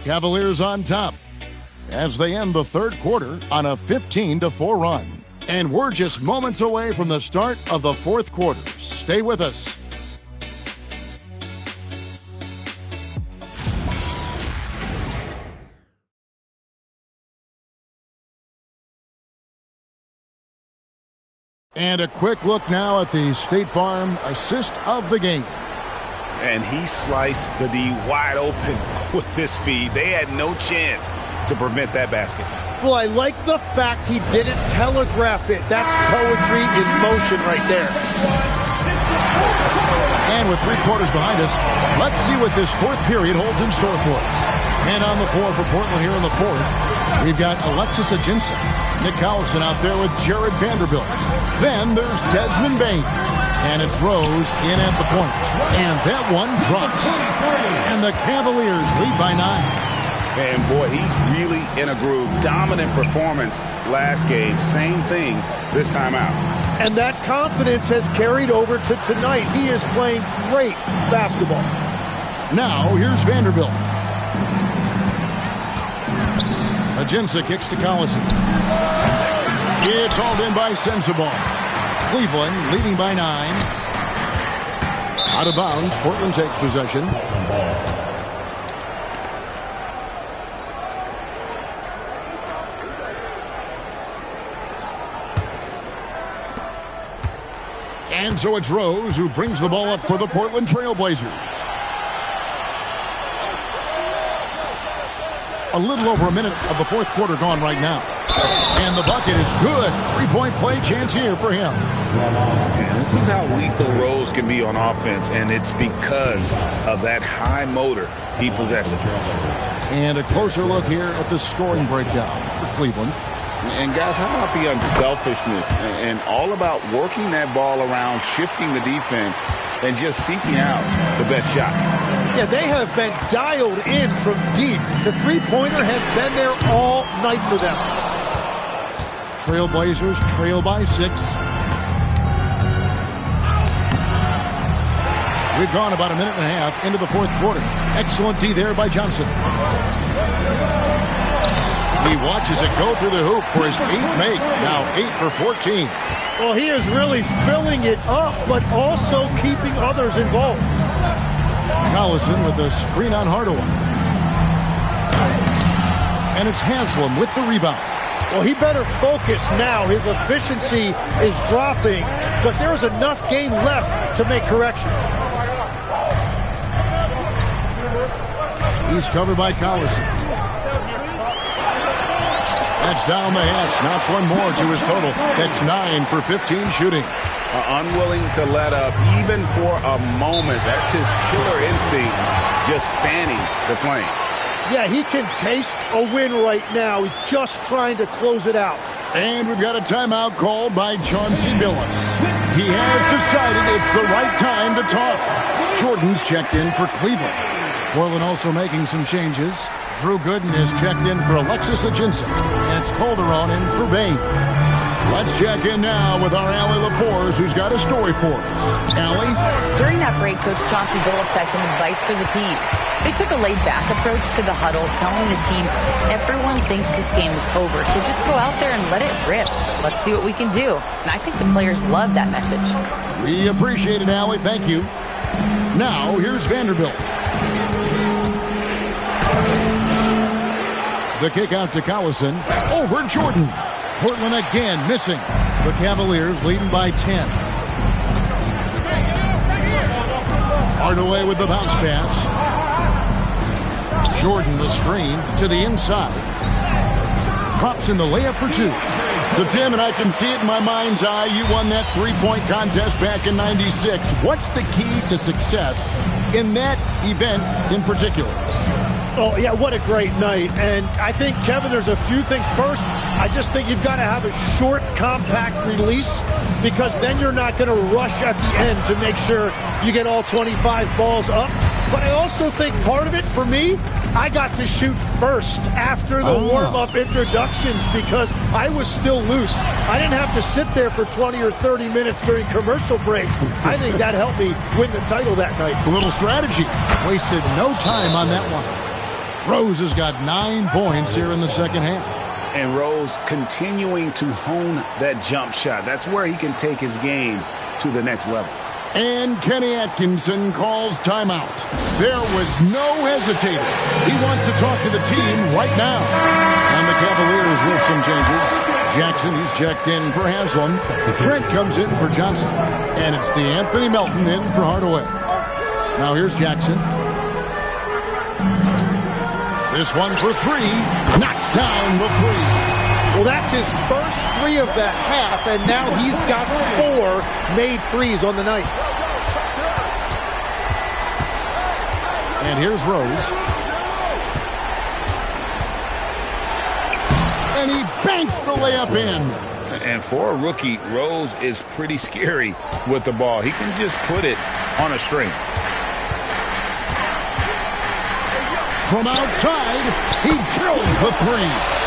Cavaliers on top as they end the third quarter on a 15-4 run. And we're just moments away from the start of the fourth quarter. Stay with us. And a quick look now at the State Farm assist of the game. And he sliced the D wide open with his feed. They had no chance to prevent that basket. Well, I like the fact he didn't telegraph it. That's poetry in motion right there. And with 3 quarters behind us, let's see what this fourth period holds in store for us. And on the floor for Portland here in the fourth, we've got Alexis Ajinça. Nick Collison out there with Jared Vanderbilt. Then there's Desmond Bain. And it's Rose in at the point. And that one drops. And the Cavaliers lead by 9. And boy, he's really in a groove. Dominant performance last game. Same thing this time out. And that confidence has carried over to tonight. He is playing great basketball. Now here's Vanderbilt. Ajinça kicks to Collison. It's hauled in by Sensabaugh. Cleveland leading by 9. Out of bounds, Portland takes possession. So it's Rose who brings the ball up for the Portland Trail Blazers. A little over a minute of the fourth quarter gone right now. And the bucket is good. Three-point play chance here for him. And this is how lethal Rose can be on offense, and it's because of that high motor he possesses. And a closer look here at the scoring breakdown for Cleveland. And guys, how about the unselfishness and all about working that ball around, shifting the defense, and just seeking out the best shot? Yeah, they have been dialed in from deep. The three-pointer has been there all night for them. Trailblazers trail by 6. We've gone about a minute and a half into the fourth quarter. Excellent D there by Johnson. He watches it go through the hoop for his 8th make. Now 8 for 14. Well, he is really filling it up, but also keeping others involved. Collison with a screen on Hardaway. And it's Haslam with the rebound. Well, he better focus now. His efficiency is dropping, but there's enough game left to make corrections. He's covered by Collison. That's down the hatch. Knocks one more to his total. That's 9 for 15 shooting. Unwilling to let up even for a moment. That's his killer instinct, just fanning the flame. Yeah, he can taste a win right now. He's just trying to close it out. And we've got a timeout called by Chauncey Billups. He has decided it's the right time to talk. Jordan's checked in for Cleveland. Portland also making some changes. Drew Gooden is checked in for Alexis Ajinça. And it's Calderon in for Bain. Let's check in now with our Allie LaForce, who's got a story for us. Allie? During that break, Coach Chauncey Billups had some advice for the team. They took a laid-back approach to the huddle, telling the team, everyone thinks this game is over, so just go out there and let it rip. Let's see what we can do. And I think the players love that message. We appreciate it, Allie. Thank you. Now, here's Vanderbilt. The kick out to Collison. Over Jordan. Portland again missing. The Cavaliers leading by 10. Hardaway with the bounce pass. Jordan the screen to the inside. Drops in the layup for 2. So, Tim, and I can see it in my mind's eye, you won that three-point contest back in '96. What's the key to success in that event in particular? Oh, yeah, what a great night. And I think, Kevin, there's a few things. First, I just think you've got to have a short, compact release, because then you're not going to rush at the end to make sure you get all 25 balls up. But I also think part of it, for me, I got to shoot first after the warm-up introductions because I was still loose. I didn't have to sit there for 20 or 30 minutes during commercial breaks. I think that helped me win the title that night. A little strategy. Wasted no time on that one. Rose has got 9 points here in the second half. And Rose continuing to hone that jump shot. That's where he can take his game to the next level. And Kenny Atkinson calls timeout. There was no hesitating. He wants to talk to the team right now. And the Cavaliers with some changes. Jackson, he's checked in for Haslam. Trent comes in for Johnson. And it's DeAnthony Melton in for Hardaway. Now here's Jackson. This one for 3. Knocks down the 3. Well, that's his first 3 of the half, and now he's got 4 made threes on the night. And here's Rose. And he banks the layup in. And for a rookie, Rose is pretty scary with the ball. He can just put it on a string. From outside, he drills the 3.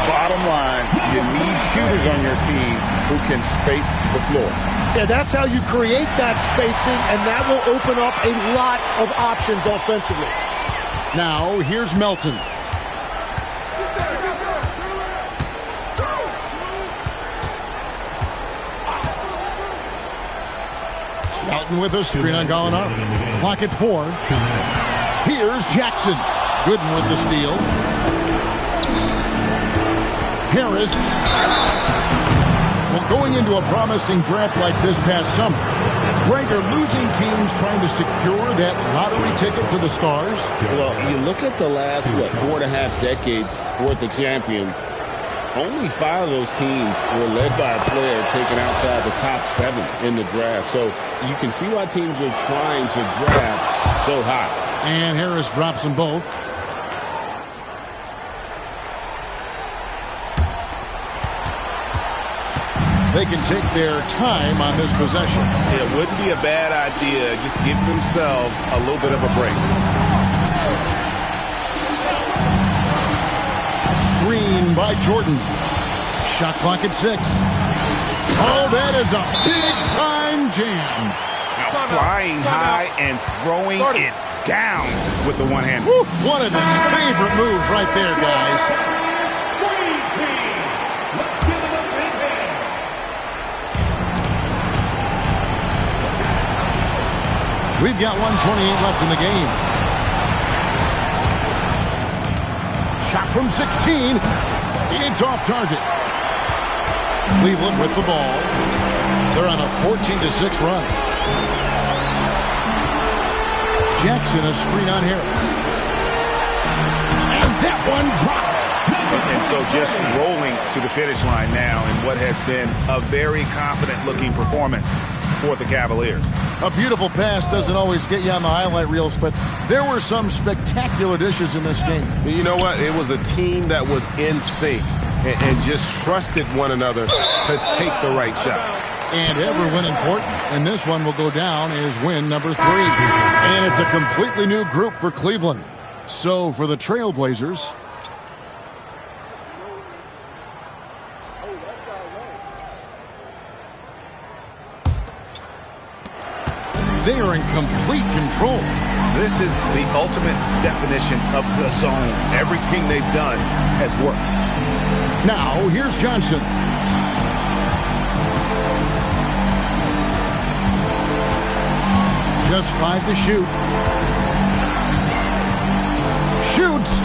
Bottom line, you need shooters on your team who can space the floor. Yeah, that's how you create that spacing, and that will open up a lot of options offensively. Now, here's Melton. Melton with a screen on Gallinari. Clock at 4. Here's Jackson. Gooden with the steal. Harris. Well, going into a promising draft like this past summer, Greg, are losing teams trying to secure that lottery ticket to the stars? Well, you look at the last, 4.5 decades worth of champions. Only 5 of those teams were led by a player taken outside the top 7 in the draft. So you can see why teams are trying to draft so high. And Harris drops them both. They can take their time on this possession. It wouldn't be a bad idea. Just give themselves a little bit of a break. Screen by Jordan. Shot clock at 6. Oh, that is a big-time jam. Now flying high and throwing it down with the one-hand. One of his favorite moves right there, guys. We've got 1:28 left in the game. Shot from 16. It's off target. Cleveland with the ball. They're on a 14-6 run. Jackson, a screen on Harris. And that one drops. And so just rolling to the finish line now in what has been a very confident-looking performance for the Cavaliers. A beautiful pass doesn't always get you on the highlight reels, but there were some spectacular dishes in this game. You know what? It was a team that was in sync and just trusted one another to take the right shots. And every win important. And this one will go down as win number 3. And it's a completely new group for Cleveland. So for the Trailblazers, they are in complete control. This is the ultimate definition of the zone. Everything they've done has worked. Now, here's Johnson. Just 5 to shoot. Shoots.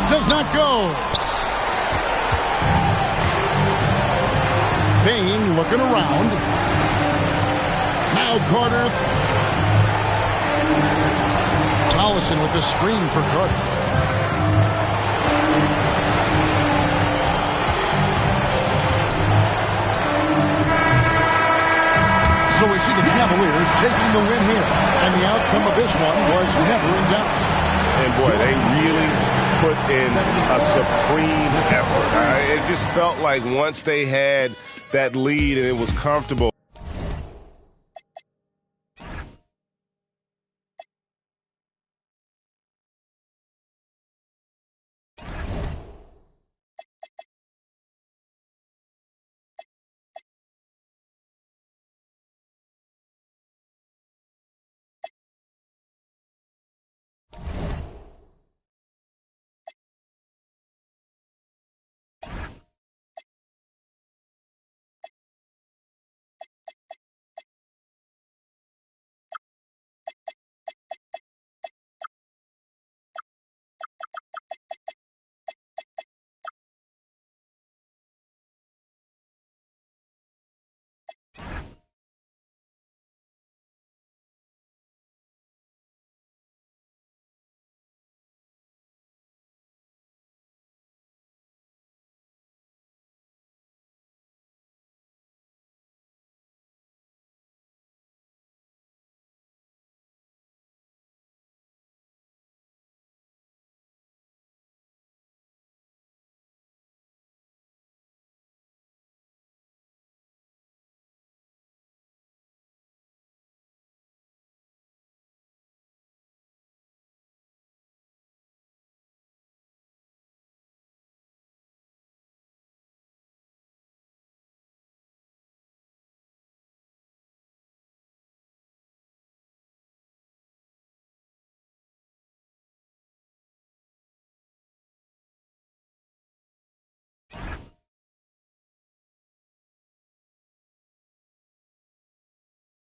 Does not go. Bain looking around. Now Carter. Tollison with the screen for Carter. So we see the Cavaliers taking the win here. And the outcome of this one was never in doubt. And boy, they really put in a supreme effort. It just felt like once they had that lead and it was comfortable,